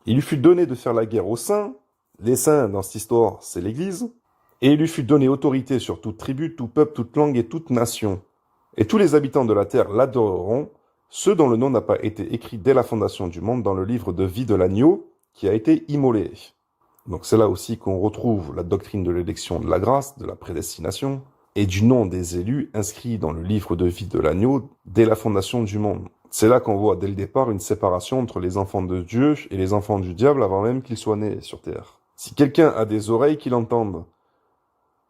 Il lui fut donné de faire la guerre aux saints. Les saints, dans cette histoire, c'est l'Église. Et il lui fut donné autorité sur toute tribu, tout peuple, toute langue et toute nation. Et tous les habitants de la terre l'adoreront, ceux dont le nom n'a pas été écrit dès la fondation du monde dans le livre de vie de l'agneau qui a été immolé. Donc c'est là aussi qu'on retrouve la doctrine de l'élection de la grâce, de la prédestination, et du nom des élus inscrits dans le livre de vie de l'agneau dès la fondation du monde. C'est là qu'on voit dès le départ une séparation entre les enfants de Dieu et les enfants du diable avant même qu'ils soient nés sur terre. Si quelqu'un a des oreilles, qu'il entende.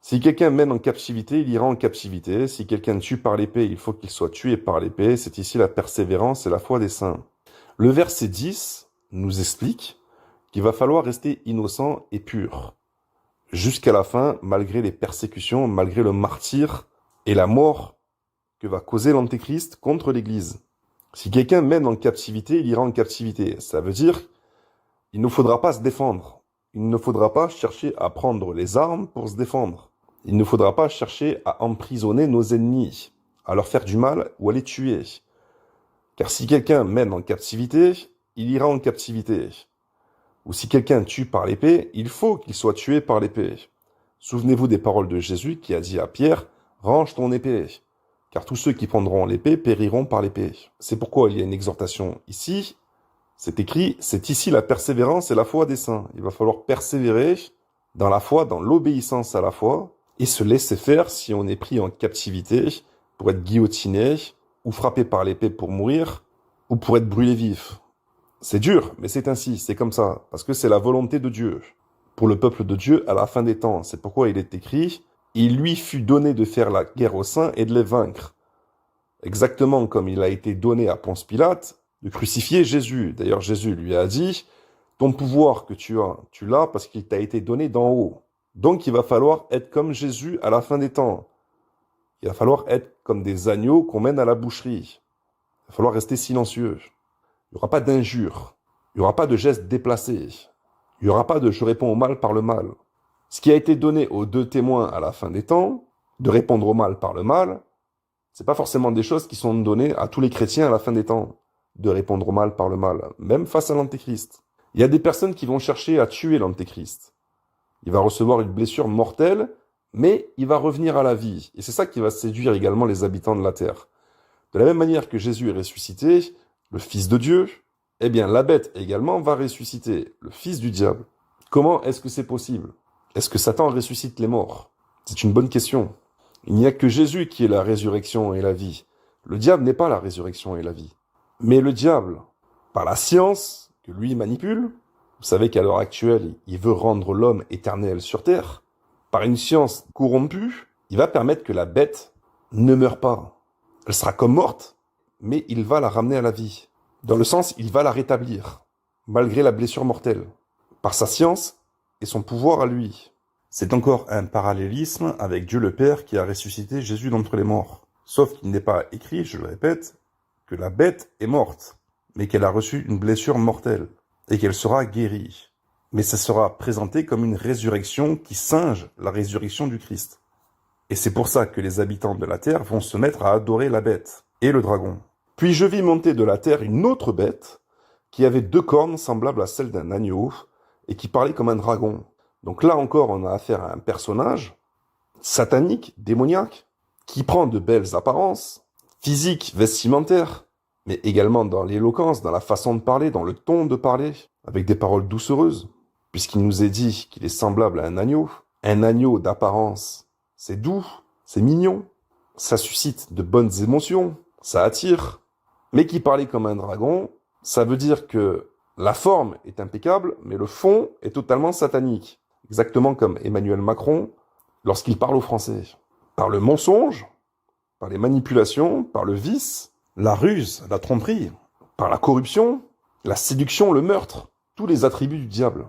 Si quelqu'un mène en captivité, il ira en captivité. Si quelqu'un tue par l'épée, il faut qu'il soit tué par l'épée. C'est ici la persévérance et la foi des saints. Le verset 10 nous explique qu'il va falloir rester innocent et pur jusqu'à la fin, malgré les persécutions, malgré le martyre et la mort que va causer l'Antéchrist contre l'Église. Si quelqu'un mène en captivité, il ira en captivité. Ça veut dire qu'il ne faudra pas se défendre. Il ne faudra pas chercher à prendre les armes pour se défendre. Il ne faudra pas chercher à emprisonner nos ennemis, à leur faire du mal ou à les tuer. Car si quelqu'un mène en captivité, il ira en captivité. Ou si quelqu'un tue par l'épée, il faut qu'il soit tué par l'épée. Souvenez-vous des paroles de Jésus qui a dit à Pierre, « Range ton épée ». Car tous ceux qui prendront l'épée périront par l'épée. C'est pourquoi il y a une exhortation ici. C'est écrit, c'est ici la persévérance et la foi des saints. Il va falloir persévérer dans la foi, dans l'obéissance à la foi, et se laisser faire si on est pris en captivité pour être guillotiné, ou frappé par l'épée pour mourir, ou pour être brûlé vif. C'est dur, mais c'est ainsi, c'est comme ça, parce que c'est la volonté de Dieu. Pour le peuple de Dieu à la fin des temps, c'est pourquoi il est écrit, il lui fut donné de faire la guerre aux saints et de les vaincre. Exactement comme il a été donné à Ponce Pilate de crucifier Jésus. D'ailleurs, Jésus lui a dit, ton pouvoir que tu l'as parce qu'il t'a été donné d'en haut. Donc, il va falloir être comme Jésus à la fin des temps. Il va falloir être comme des agneaux qu'on mène à la boucherie. Il va falloir rester silencieux. Il n'y aura pas d'injures. Il n'y aura pas de gestes déplacés. Il n'y aura pas de « je réponds au mal par le mal ». Ce qui a été donné aux deux témoins à la fin des temps, de répondre au mal par le mal, c'est pas forcément des choses qui sont données à tous les chrétiens à la fin des temps, de répondre au mal par le mal, même face à l'Antéchrist. Il y a des personnes qui vont chercher à tuer l'Antéchrist. Il va recevoir une blessure mortelle, mais il va revenir à la vie. Et c'est ça qui va séduire également les habitants de la terre. De la même manière que Jésus est ressuscité, le Fils de Dieu, eh bien la bête également va ressusciter, le Fils du diable. Comment est-ce que c'est possible ? Est-ce que Satan ressuscite les morts ? C'est une bonne question. Il n'y a que Jésus qui est la résurrection et la vie. Le diable n'est pas la résurrection et la vie. Mais le diable, par la science que lui manipule, vous savez qu'à l'heure actuelle, il veut rendre l'homme éternel sur terre, par une science corrompue, il va permettre que la bête ne meure pas. Elle sera comme morte, mais il va la ramener à la vie. Dans le sens, il va la rétablir, malgré la blessure mortelle, par sa science et son pouvoir à lui. C'est encore un parallélisme avec Dieu le Père qui a ressuscité Jésus d'entre les morts. Sauf qu'il n'est pas écrit, je le répète, que la bête est morte, mais qu'elle a reçu une blessure mortelle, et qu'elle sera guérie. Mais ça sera présenté comme une résurrection qui singe la résurrection du Christ. Et c'est pour ça que les habitants de la terre vont se mettre à adorer la bête et le dragon. Puis je vis monter de la terre une autre bête qui avait 2 cornes semblables à celles d'un agneau et qui parlait comme un dragon. Donc là encore, on a affaire à un personnage satanique, démoniaque, qui prend de belles apparences, physiques, vestimentaires, mais également dans l'éloquence, dans la façon de parler, dans le ton de parler, avec des paroles doucereuses, puisqu'il nous est dit qu'il est semblable à un agneau d'apparence, c'est doux, c'est mignon, ça suscite de bonnes émotions, ça attire, mais qui parlait comme un dragon, ça veut dire que la forme est impeccable, mais le fond est totalement satanique. Exactement comme Emmanuel Macron lorsqu'il parle aux Français. Par le mensonge, par les manipulations, par le vice, la ruse, la tromperie, par la corruption, la séduction, le meurtre, tous les attributs du diable.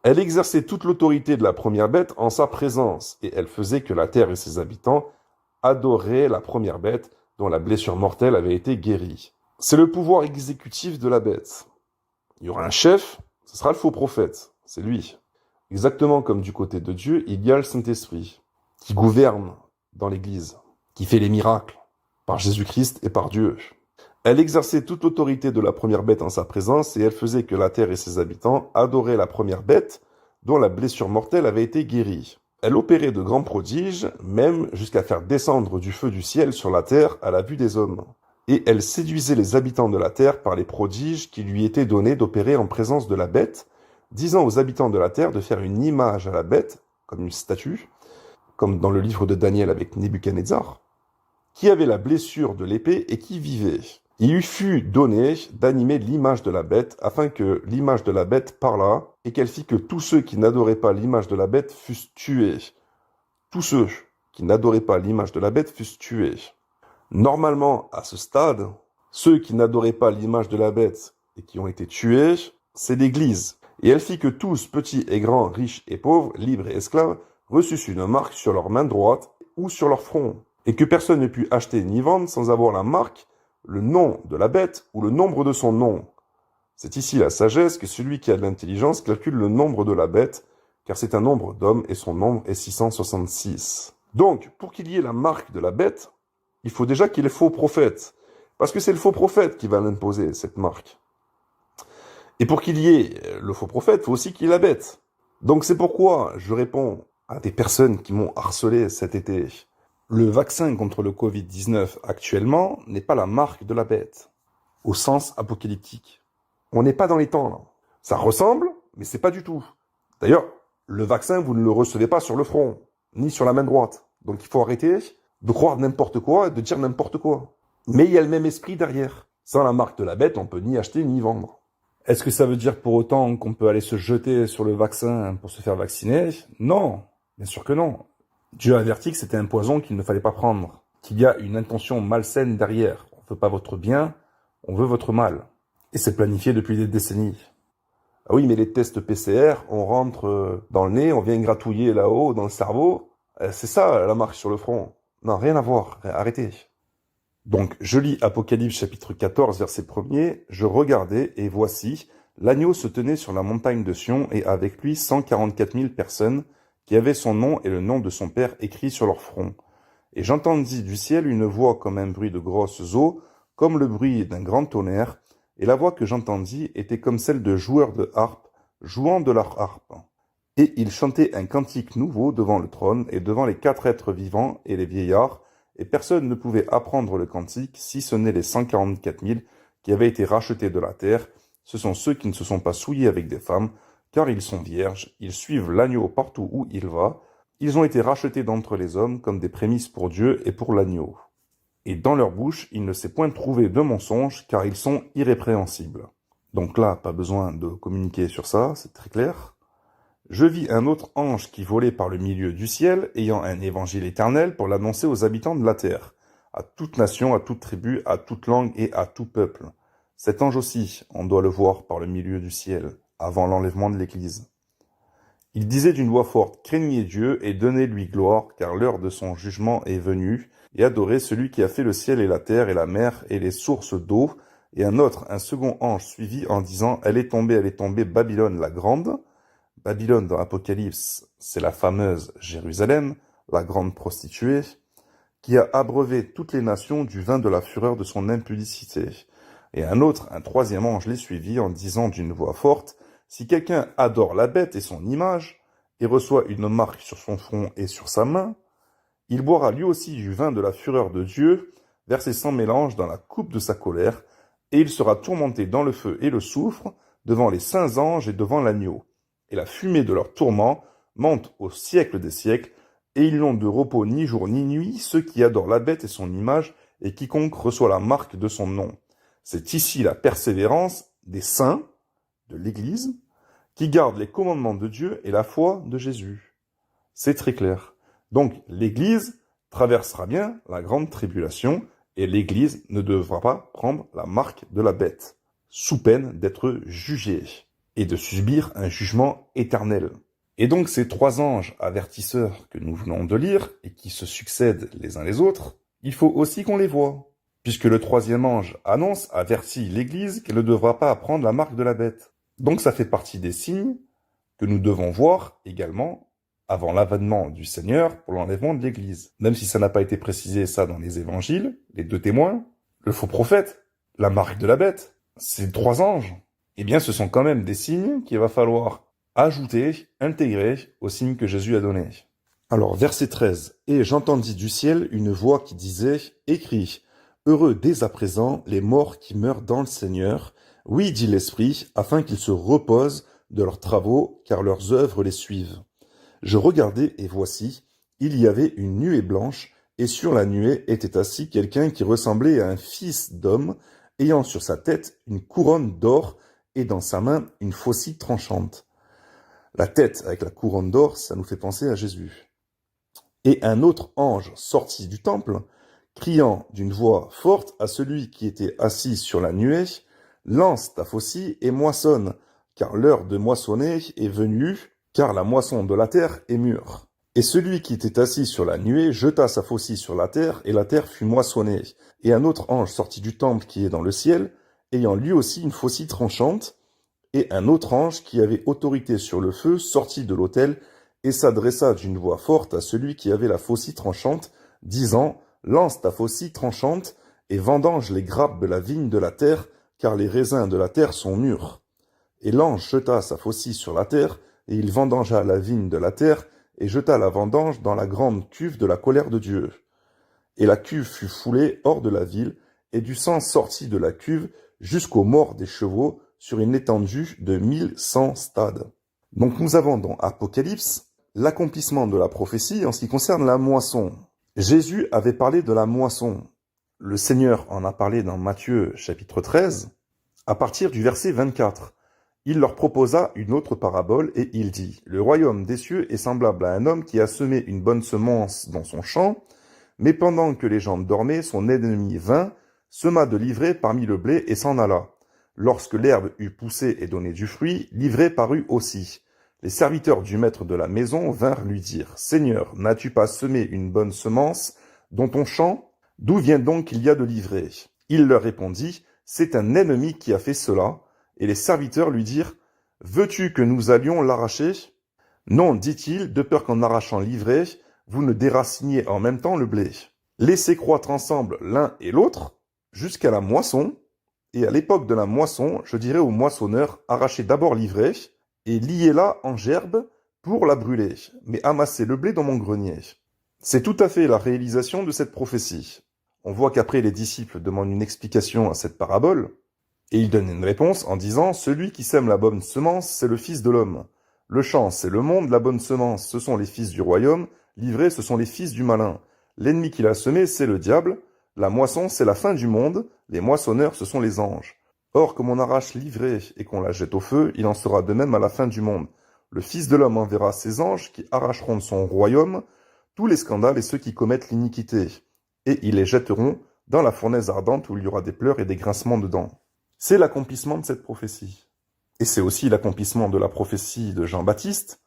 Elle exerçait toute l'autorité de la première bête en sa présence, et elle faisait que la terre et ses habitants adoraient la première bête dont la blessure mortelle avait été guérie. C'est le pouvoir exécutif de la bête. Il y aura un chef, ce sera le faux prophète, c'est lui. Exactement comme du côté de Dieu, il y a le Saint-Esprit, qui gouverne dans l'Église, qui fait les miracles, par Jésus-Christ et par Dieu. Elle exerçait toute l'autorité de la première bête en sa présence, et elle faisait que la terre et ses habitants adoraient la première bête, dont la blessure mortelle avait été guérie. Elle opérait de grands prodiges, même jusqu'à faire descendre du feu du ciel sur la terre à la vue des hommes. Et elle séduisait les habitants de la terre par les prodiges qui lui étaient donnés d'opérer en présence de la bête, disant aux habitants de la terre de faire une image à la bête, comme une statue, comme dans le livre de Daniel avec Nebuchadnezzar, qui avait la blessure de l'épée et qui vivait. Il lui fut donné d'animer l'image de la bête, afin que l'image de la bête parlât, et qu'elle fit que tous ceux qui n'adoraient pas l'image de la bête fussent tués. Tous ceux qui n'adoraient pas l'image de la bête fussent tués. Normalement, à ce stade, ceux qui n'adoraient pas l'image de la bête et qui ont été tués, c'est l'Église. Et elle fit que tous, petits et grands, riches et pauvres, libres et esclaves, reçussent une marque sur leur main droite ou sur leur front, et que personne ne put acheter ni vendre sans avoir la marque, le nom de la bête ou le nombre de son nom. C'est ici la sagesse que celui qui a de l'intelligence calcule le nombre de la bête, car c'est un nombre d'hommes et son nombre est 666. Donc, pour qu'il y ait la marque de la bête, il faut déjà qu'il y ait faux prophète, parce que c'est le faux prophète qui va l'imposer, cette marque. Et pour qu'il y ait le faux prophète, il faut aussi qu'il y ait la bête. Donc c'est pourquoi je réponds à des personnes qui m'ont harcelé cet été. Le vaccin contre le Covid-19 actuellement n'est pas la marque de la bête, au sens apocalyptique. On n'est pas dans les temps là. Ça ressemble, mais c'est pas du tout. D'ailleurs, le vaccin, vous ne le recevez pas sur le front, ni sur la main droite. Donc il faut arrêter de croire n'importe quoi et de dire n'importe quoi. Mais il y a le même esprit derrière. Sans la marque de la bête, on peut ni acheter ni vendre. Est-ce que ça veut dire pour autant qu'on peut aller se jeter sur le vaccin pour se faire vacciner? Non, bien sûr que non. Dieu a averti que c'était un poison qu'il ne fallait pas prendre, qu'il y a une intention malsaine derrière. On ne veut pas votre bien, on veut votre mal. Et c'est planifié depuis des décennies. Ah oui, mais les tests PCR, on rentre dans le nez, on vient gratouiller là-haut, dans le cerveau. C'est ça la marque sur le front. Non, rien à voir, arrêtez. Donc, je lis Apocalypse chapitre 14, verset 1er. Je regardais, et voici, l'agneau se tenait sur la montagne de Sion, et avec lui 144 000 personnes, qui avaient son nom et le nom de son père écrits sur leur front. Et j'entendis du ciel une voix comme un bruit de grosses eaux, comme le bruit d'un grand tonnerre, et la voix que j'entendis était comme celle de joueurs de harpe, jouant de leur harpe. Et ils chantaient un cantique nouveau devant le trône, et devant les 4 êtres vivants et les vieillards, et personne ne pouvait apprendre le cantique, si ce n'est les 144 000 qui avaient été rachetés de la terre. Ce sont ceux qui ne se sont pas souillés avec des femmes, car ils sont vierges, ils suivent l'agneau partout où il va. Ils ont été rachetés d'entre les hommes comme des prémices pour Dieu et pour l'agneau. Et dans leur bouche, il ne s'est point trouvé de mensonge, car ils sont irrépréhensibles. Donc là, pas besoin de communiquer sur ça, c'est très clair. Je vis un autre ange qui volait par le milieu du ciel, ayant un évangile éternel pour l'annoncer aux habitants de la terre, à toute nation, à toute tribu, à toute langue et à tout peuple. Cet ange aussi, on doit le voir par le milieu du ciel, avant l'enlèvement de l'Église. Il disait d'une voix forte, « Craignez Dieu et donnez-lui gloire, car l'heure de son jugement est venue, et adorez celui qui a fait le ciel et la terre et la mer et les sources d'eau. » Et un second ange suivit en disant, « Elle est tombée, Babylone la grande. » Babylone dans l'Apocalypse, c'est la fameuse Jérusalem, la grande prostituée, qui a abreuvé toutes les nations du vin de la fureur de son impudicité. Et un troisième ange les suivit en disant d'une voix forte, « Si quelqu'un adore la bête et son image, et reçoit une marque sur son front et sur sa main, il boira lui aussi du vin de la fureur de Dieu, versé sans mélange dans la coupe de sa colère, et il sera tourmenté dans le feu et le soufre, devant les saints anges et devant l'agneau. Et la fumée de leur tourment monte au siècle des siècles, et ils n'ont de repos ni jour ni nuit, ceux qui adorent la bête et son image, et quiconque reçoit la marque de son nom. » C'est ici la persévérance des saints, de l'Église, qui gardent les commandements de Dieu et la foi de Jésus. C'est très clair. Donc l'Église traversera bien la grande tribulation, et l'Église ne devra pas prendre la marque de la bête, sous peine d'être jugée et de subir un jugement éternel. Et donc ces 3 anges avertisseurs que nous venons de lire, et qui se succèdent les uns les autres, il faut aussi qu'on les voie, puisque le 3e ange avertit l'Église qu'elle ne devra pas prendre la marque de la bête. Donc ça fait partie des signes que nous devons voir également avant l'avènement du Seigneur pour l'enlèvement de l'Église. Même si ça n'a pas été précisé ça dans les évangiles, les 2 témoins, le faux prophète, la marque de la bête, ces 3 anges, eh bien ce sont quand même des signes qu'il va falloir ajouter, intégrer aux signes que Jésus a donnés. Alors verset 13, « Et j'entendis du ciel une voix qui disait, « Écris, heureux dès à présent les morts qui meurent dans le Seigneur, oui, dit l'Esprit, afin qu'ils se reposent de leurs travaux, car leurs œuvres les suivent. Je regardai, et voici, il y avait une nuée blanche, et sur la nuée était assis quelqu'un qui ressemblait à un fils d'homme, ayant sur sa tête une couronne d'or et dans sa main une faucille tranchante. La tête avec la couronne d'or, ça nous fait penser à Jésus. Et un autre ange sortit du temple, criant d'une voix forte à celui qui était assis sur la nuée, « Lance ta faucille et moissonne, car l'heure de moissonner est venue, car la moisson de la terre est mûre. » Et celui qui était assis sur la nuée jeta sa faucille sur la terre, et la terre fut moissonnée. Et un autre ange sortit du temple qui est dans le ciel, ayant lui aussi une faucille tranchante, et un autre ange qui avait autorité sur le feu sortit de l'autel, et s'adressa d'une voix forte à celui qui avait la faucille tranchante, disant, « Lance ta faucille tranchante, et vendange les grappes de la vigne de la terre, car les raisins de la terre sont mûrs. » Et l'ange jeta sa faucille sur la terre, et il vendangea la vigne de la terre, et jeta la vendange dans la grande cuve de la colère de Dieu. Et la cuve fut foulée hors de la ville, et du sang sortit de la cuve jusqu'aux morts des chevaux sur une étendue de 1100 stades. Donc nous avons dans Apocalypse l'accomplissement de la prophétie en ce qui concerne la moisson. Jésus avait parlé de la moisson. Le Seigneur en a parlé dans Matthieu chapitre 13, à partir du verset 24. Il leur proposa une autre parabole et il dit, « Le royaume des cieux est semblable à un homme qui a semé une bonne semence dans son champ, mais pendant que les gens dormaient, son ennemi vint, sema de l'ivraie parmi le blé et s'en alla. Lorsque l'herbe eut poussé et donné du fruit, l'ivraie parut aussi. Les serviteurs du maître de la maison vinrent lui dire, « Seigneur, n'as-tu pas semé une bonne semence dans ton champ? D'où vient donc qu'il y a de l'ivraie ?» Il leur répondit, « C'est un ennemi qui a fait cela. » Et les serviteurs lui dirent, « Veux-tu que nous allions l'arracher ?» Non, dit-il, de peur qu'en arrachant l'ivraie, vous ne déraciniez en même temps le blé. Laissez croître ensemble l'un et l'autre jusqu'à la moisson, et à l'époque de la moisson, je dirai au moissonneur, arrachez d'abord l'ivraie et liez-la en gerbe pour la brûler, mais amassez le blé dans mon grenier. C'est tout à fait la réalisation de cette prophétie. On voit qu'après les disciples demandent une explication à cette parabole, et il donne une réponse en disant « Celui qui sème la bonne semence, c'est le Fils de l'homme. Le champ, c'est le monde, la bonne semence, ce sont les fils du royaume, l'ivraie, ce sont les fils du malin. L'ennemi qui l'a semé, c'est le diable. La moisson, c'est la fin du monde. Les moissonneurs, ce sont les anges. Or, comme on arrache l'ivraie et qu'on la jette au feu, il en sera de même à la fin du monde. Le Fils de l'homme enverra ses anges qui arracheront de son royaume tous les scandales et ceux qui commettent l'iniquité, et ils les jetteront dans la fournaise ardente où il y aura des pleurs et des grincements de dents. » C'est l'accomplissement de cette prophétie. Et c'est aussi l'accomplissement de la prophétie de Jean-Baptiste.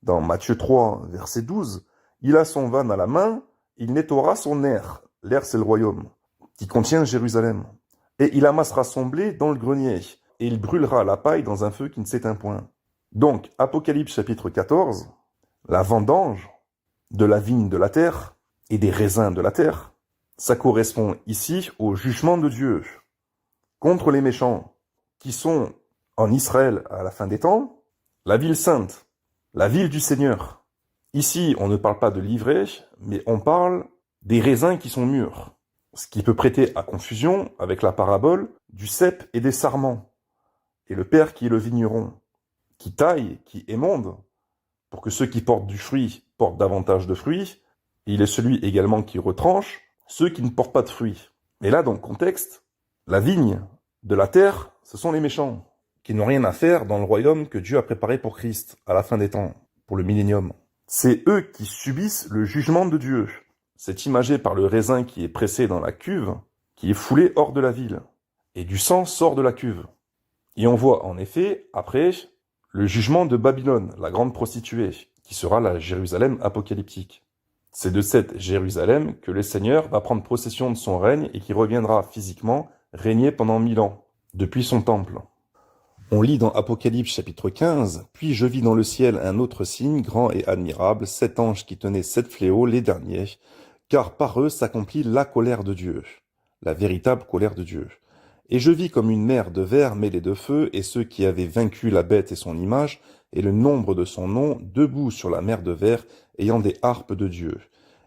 Dans Matthieu 3, verset 12, « Il a son van à la main, il nettoiera son aire. L'aire, c'est le royaume, qui contient Jérusalem. Et il amassera son blé dans le grenier, et il brûlera la paille dans un feu qui ne s'éteint point. » Donc, Apocalypse chapitre 14, la vendange de la vigne de la terre et des raisins de la terre, ça correspond ici au jugement de Dieu contre les méchants qui sont en Israël à la fin des temps, la ville sainte, la ville du Seigneur. Ici, on ne parle pas de l'ivraie, mais on parle des raisins qui sont mûrs, ce qui peut prêter à confusion avec la parabole du cep et des sarments, et le père qui est le vigneron, qui taille, qui émonde, pour que ceux qui portent du fruit portent davantage de fruits, et il est celui également qui retranche ceux qui ne portent pas de fruits. Mais là, dans le contexte, la vigne de la terre, ce sont les méchants, qui n'ont rien à faire dans le royaume que Dieu a préparé pour Christ, à la fin des temps, pour le millénium. C'est eux qui subissent le jugement de Dieu. C'est imagé par le raisin qui est pressé dans la cuve, qui est foulé hors de la ville, et du sang sort de la cuve. Et on voit en effet, après, le jugement de Babylone, la grande prostituée, qui sera la Jérusalem apocalyptique. C'est de cette Jérusalem que le Seigneur va prendre possession de son règne et qui reviendra physiquement régner pendant 1000 ans, depuis son temple. On lit dans Apocalypse chapitre 15, « Puis je vis dans le ciel un autre signe, grand et admirable, 7 anges qui tenaient 7 fléaux, les derniers, car par eux s'accomplit la colère de Dieu, la véritable colère de Dieu. Et je vis comme une mer de verre mêlée de feu, et ceux qui avaient vaincu la bête et son image, et le nombre de son nom, debout sur la mer de verre, ayant des harpes de Dieu.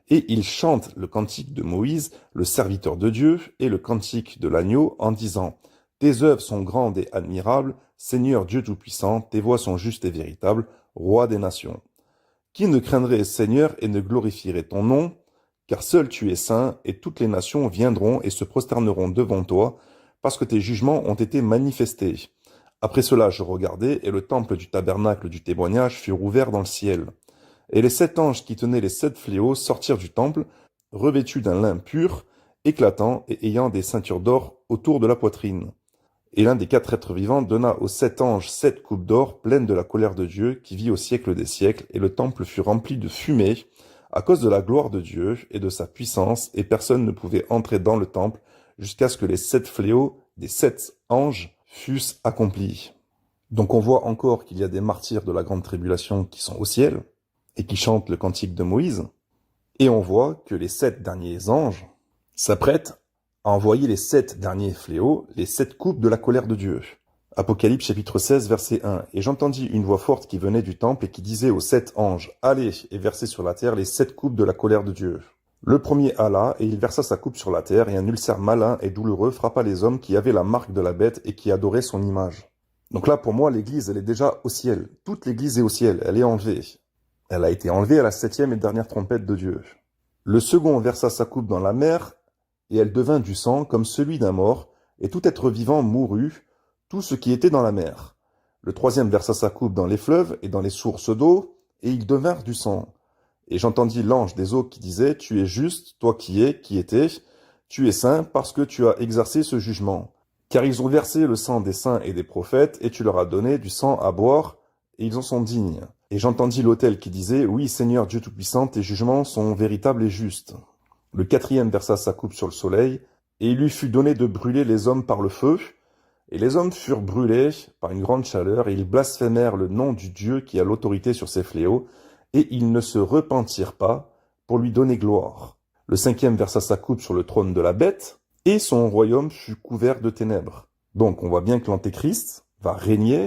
Et ils chantent le cantique de Moïse, le serviteur de Dieu, et le cantique de l'agneau, en disant « Tes œuvres sont grandes et admirables, Seigneur Dieu Tout-Puissant, tes voies sont justes et véritables, Roi des nations. Qui ne craindrait, Seigneur, et ne glorifierait ton nom? Car seul tu es saint, et toutes les nations viendront et se prosterneront devant toi, parce que tes jugements ont été manifestés. Après cela, je regardai, et le temple du tabernacle du témoignage fut rouvert dans le ciel. Et les 7 anges qui tenaient les 7 fléaux sortirent du temple, revêtus d'un lin pur, éclatant et ayant des ceintures d'or autour de la poitrine. Et l'un des 4 êtres vivants donna aux 7 anges 7 coupes d'or pleines de la colère de Dieu qui vit au siècle des siècles, et le temple fut rempli de fumée à cause de la gloire de Dieu et de sa puissance, et personne ne pouvait entrer dans le temple jusqu'à ce que les 7 fléaux des 7 anges fussent accomplis. Donc on voit encore qu'il y a des martyrs de la grande tribulation qui sont au ciel et qui chantent le cantique de Moïse, et on voit que les 7 derniers anges s'apprêtent à envoyer les 7 derniers fléaux, les 7 coupes de la colère de Dieu. Apocalypse chapitre 16 verset 1. Et j'entendis une voix forte qui venait du temple et qui disait aux 7 anges, allez et versez sur la terre les 7 coupes de la colère de Dieu. Le premier alla, et il versa sa coupe sur la terre, et un ulcère malin et douloureux frappa les hommes qui avaient la marque de la bête et qui adoraient son image. Donc là, pour moi, l'église, elle est déjà au ciel. Toute l'église est au ciel, elle est enlevée. Elle a été enlevée à la 7e et dernière trompette de Dieu. Le second versa sa coupe dans la mer, et elle devint du sang comme celui d'un mort, et tout être vivant mourut, tout ce qui était dans la mer. Le troisième versa sa coupe dans les fleuves et dans les sources d'eau, et ils devinrent du sang. Et j'entendis l'ange des eaux qui disait, tu es juste, toi qui étais, tu es saint parce que tu as exercé ce jugement. Car ils ont versé le sang des saints et des prophètes, et tu leur as donné du sang à boire, et ils en sont dignes. Et j'entendis l'autel qui disait, oui Seigneur Dieu Tout-Puissant, tes jugements sont véritables et justes. Le quatrième versa sa coupe sur le soleil, et il lui fut donné de brûler les hommes par le feu, et les hommes furent brûlés par une grande chaleur, et ils blasphémèrent le nom du Dieu qui a l'autorité sur ces fléaux, et ils ne se repentirent pas pour lui donner gloire. Le cinquième versa sa coupe sur le trône de la bête, et son royaume fut couvert de ténèbres. Donc on voit bien que l'Antéchrist va régner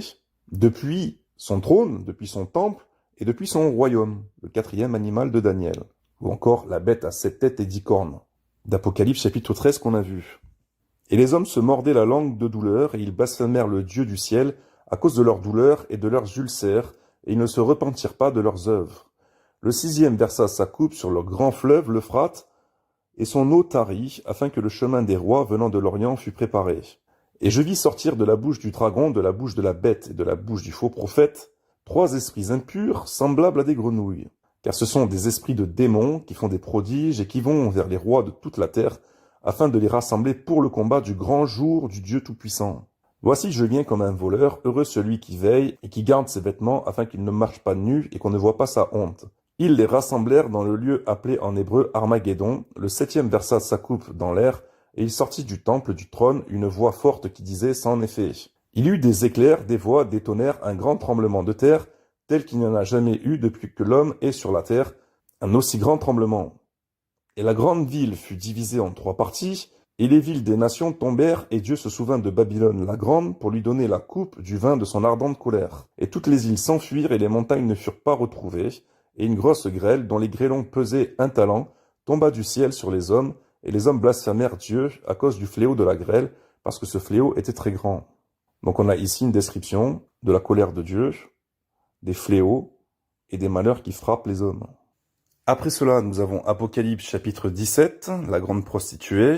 depuis son trône, depuis son temple, et depuis son royaume, le 4e animal de Daniel. Ou encore la bête à 7 têtes et 10 cornes, d'Apocalypse chapitre 13 qu'on a vu. Et les hommes se mordaient la langue de douleur, et ils blasphémèrent le Dieu du ciel à cause de leur douleur et de leurs ulcères, et ils ne se repentirent pas de leurs œuvres. Le 6e versa sa coupe sur le grand fleuve, l'Euphrate, et son eau tarit, afin que le chemin des rois venant de l'Orient fût préparé. Et je vis sortir de la bouche du dragon, de la bouche de la bête et de la bouche du faux prophète, 3 esprits impurs, semblables à des grenouilles. Car ce sont des esprits de démons qui font des prodiges et qui vont vers les rois de toute la terre, afin de les rassembler pour le combat du grand jour du Dieu Tout-Puissant. Voici, je viens comme un voleur, heureux celui qui veille et qui garde ses vêtements afin qu'il ne marche pas nu et qu'on ne voit pas sa honte. Ils les rassemblèrent dans le lieu appelé en hébreu Armageddon. Le 7e versa sa coupe dans l'air, et il sortit du temple du trône une voix forte qui disait, c'en est fait. Il y eut des éclairs, des voix, des tonnerres, un grand tremblement de terre, tel qu'il n'y en a jamais eu depuis que l'homme est sur la terre, un aussi grand tremblement. Et la grande ville fut divisée en 3 parties, et les villes des nations tombèrent, et Dieu se souvint de Babylone la grande pour lui donner la coupe du vin de son ardente colère. Et toutes les îles s'enfuirent, et les montagnes ne furent pas retrouvées, et une grosse grêle, dont les grêlons pesaient 1 talent, tomba du ciel sur les hommes, et les hommes blasphémèrent Dieu à cause du fléau de la grêle, parce que ce fléau était très grand. Donc on a ici une description de la colère de Dieu, des fléaux et des malheurs qui frappent les hommes. Après cela, nous avons Apocalypse chapitre 17, la grande prostituée,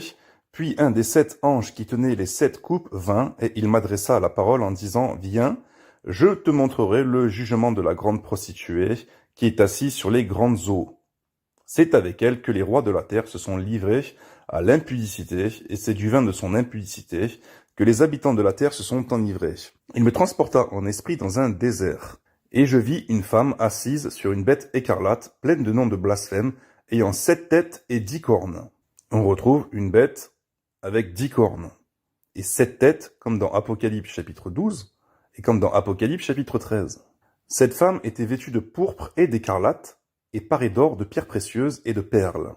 puis un des 7 anges qui tenait les 7 coupes vint, et il m'adressa la parole en disant, viens, je te montrerai le jugement de la grande prostituée, qui est assise sur les grandes eaux. C'est avec elle que les rois de la terre se sont livrés à l'impudicité, et c'est du vin de son impudicité que les habitants de la terre se sont enivrés. Il me transporta en esprit dans un désert, et je vis une femme assise sur une bête écarlate, pleine de noms de blasphème, ayant 7 têtes et 10 cornes. On retrouve une bête avec 10 cornes, et 7 têtes, comme dans Apocalypse chapitre 12, et comme dans Apocalypse chapitre 13. Cette femme était vêtue de pourpre et d'écarlate, et parée d'or, de pierres précieuses et de perles.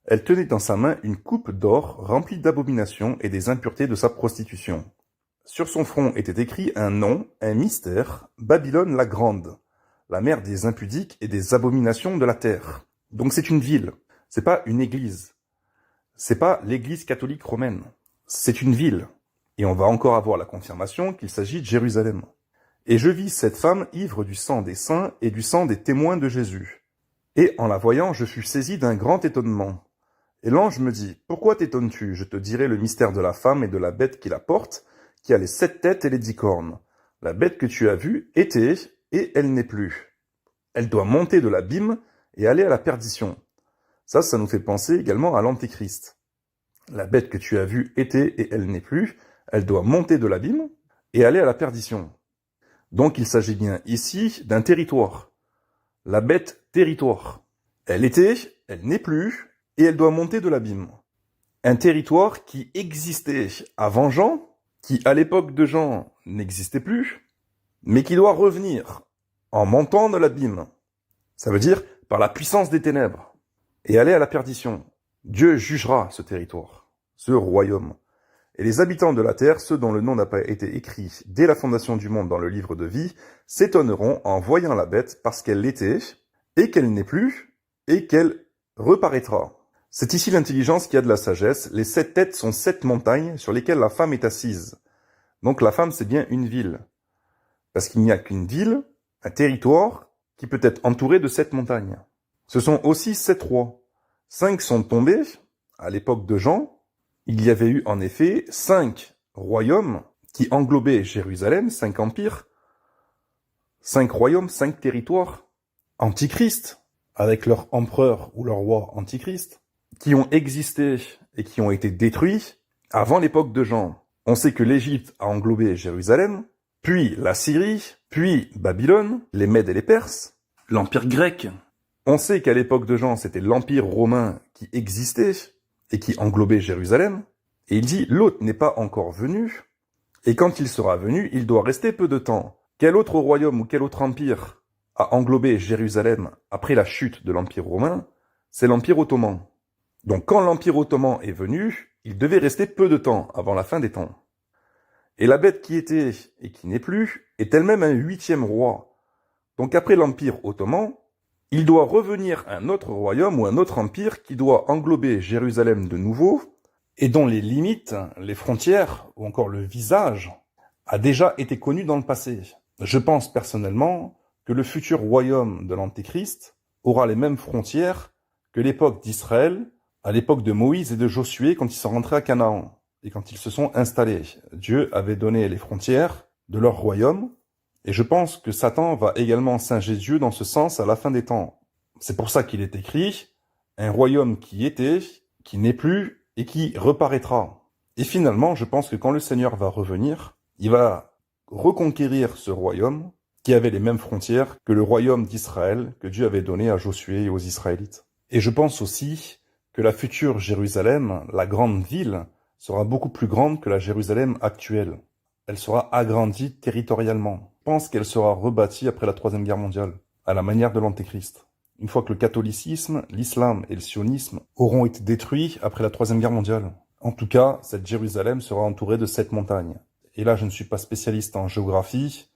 Elle tenait dans sa main une coupe d'or remplie d'abominations et des impuretés de sa prostitution. Sur son front était écrit un nom, un mystère, Babylone la Grande, la mère des impudiques et des abominations de la terre. Donc c'est une ville, c'est pas une église. C'est pas l'église catholique romaine. C'est une ville. Et on va encore avoir la confirmation qu'il s'agit de Jérusalem. Et je vis cette femme ivre du sang des saints et du sang des témoins de Jésus. Et en la voyant, je fus saisi d'un grand étonnement. Et l'ange me dit, pourquoi t'étonnes-tu? Je te dirai le mystère de la femme et de la bête qui la porte, qui a les 7 têtes et les 10 cornes. La bête que tu as vue était, et elle n'est plus. Elle doit monter de l'abîme et aller à la perdition. Ça nous fait penser également à l'Antéchrist. La bête que tu as vue était et elle n'est plus. Elle doit monter de l'abîme et aller à la perdition. Donc il s'agit bien ici d'un territoire. La bête territoire. Elle était, elle n'est plus, et elle doit monter de l'abîme. Un territoire qui existait avant Jean, qui à l'époque de Jean n'existait plus, mais qui doit revenir en montant de l'abîme. Ça veut dire par la puissance des ténèbres, et aller à la perdition. Dieu jugera ce territoire, ce royaume. Et les habitants de la terre, ceux dont le nom n'a pas été écrit dès la fondation du monde dans le livre de vie, s'étonneront en voyant la bête parce qu'elle l'était, et qu'elle n'est plus, et qu'elle reparaîtra. C'est ici l'intelligence qui a de la sagesse. Les 7 têtes sont 7 montagnes sur lesquelles la femme est assise. Donc la femme, c'est bien une ville. Parce qu'il n'y a qu'une ville, un territoire, qui peut être entouré de 7 montagnes. Ce sont aussi 7 rois. 5 sont tombés, à l'époque de Jean. Il y avait eu en effet 5 royaumes qui englobaient Jérusalem, 5 empires, 5 royaumes, 5 territoires, antichrist, avec leur empereur ou leur roi antichrist, qui ont existé et qui ont été détruits avant l'époque de Jean. On sait que l'Égypte a englobé Jérusalem, puis la Syrie, puis Babylone, les Mèdes et les Perses, l'Empire grec. On sait qu'à l'époque de Jean, c'était l'Empire romain qui existait et qui englobait Jérusalem. Et il dit, l'autre n'est pas encore venu, et quand il sera venu, il doit rester peu de temps. Quel autre royaume ou quel autre empire a englobé Jérusalem après la chute de l'Empire romain? C'est l'Empire ottoman. Donc quand l'Empire ottoman est venu, il devait rester peu de temps avant la fin des temps. Et la bête qui était et qui n'est plus est elle-même un 8e roi. Donc après l'Empire ottoman, il doit revenir un autre royaume ou un autre empire qui doit englober Jérusalem de nouveau et dont les limites, les frontières ou encore le visage a déjà été connu dans le passé. Je pense personnellement que le futur royaume de l'Antéchrist aura les mêmes frontières que l'époque d'Israël, à l'époque de Moïse et de Josué quand ils sont rentrés à Canaan et quand ils se sont installés. Dieu avait donné les frontières de leur royaume et je pense que Satan va également singer Dieu dans ce sens à la fin des temps. C'est pour ça qu'il est écrit un royaume qui était, qui n'est plus et qui reparaîtra. Et finalement, je pense que quand le Seigneur va revenir, il va reconquérir ce royaume qui avait les mêmes frontières que le royaume d'Israël que Dieu avait donné à Josué et aux Israélites. Et je pense aussi que la future Jérusalem, la grande ville, sera beaucoup plus grande que la Jérusalem actuelle. Elle sera agrandie territorialement. Je pense qu'elle sera rebâtie après la Troisième Guerre mondiale, à la manière de l'Antéchrist. Une fois que le catholicisme, l'islam et le sionisme auront été détruits après la Troisième Guerre mondiale. En tout cas, cette Jérusalem sera entourée de 7 montagnes. Et là, je ne suis pas spécialiste en géographie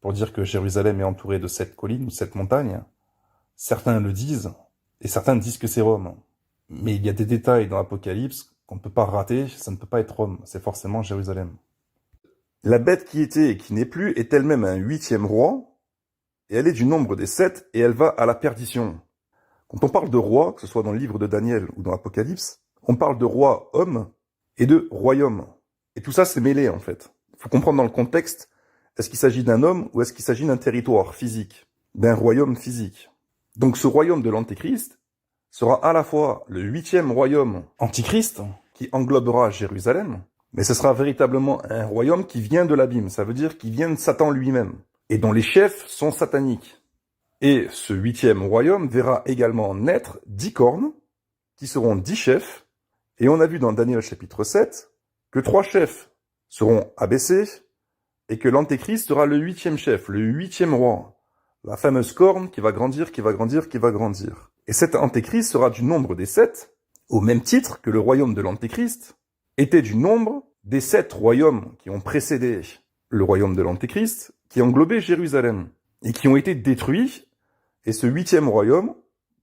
pour dire que Jérusalem est entourée de 7 collines ou 7 montagnes. Certains le disent, et certains disent que c'est Rome. Mais il y a des détails dans l'Apocalypse qu'on ne peut pas rater, ça ne peut pas être Rome, c'est forcément Jérusalem. La bête qui était et qui n'est plus est elle-même un 8e roi, et elle est du nombre des 7, et elle va à la perdition. Quand on parle de roi, que ce soit dans le livre de Daniel ou dans l'Apocalypse, on parle de roi homme et de royaume. Et tout ça, c'est mêlé, en fait. Il faut comprendre dans le contexte, est-ce qu'il s'agit d'un homme ou est-ce qu'il s'agit d'un territoire physique, d'un royaume physique. Donc ce royaume de l'Antéchrist sera à la fois le 8e royaume antichrist, qui englobera Jérusalem, mais ce sera véritablement un royaume qui vient de l'abîme, ça veut dire qu'il vient de Satan lui-même, et dont les chefs sont sataniques. Et ce 8e royaume verra également naître 10 cornes, qui seront 10 chefs, et on a vu dans Daniel chapitre 7 que 3 chefs seront abaissés, et que l'Antéchrist sera le 8e chef, le 8e roi, la fameuse corne qui va grandir, qui va grandir, qui va grandir. Et cet Antéchrist sera du nombre des 7, au même titre que le royaume de l'Antéchrist était du nombre des 7 royaumes qui ont précédé le royaume de l'Antéchrist, qui englobaient Jérusalem, et qui ont été détruits, et ce 8e royaume,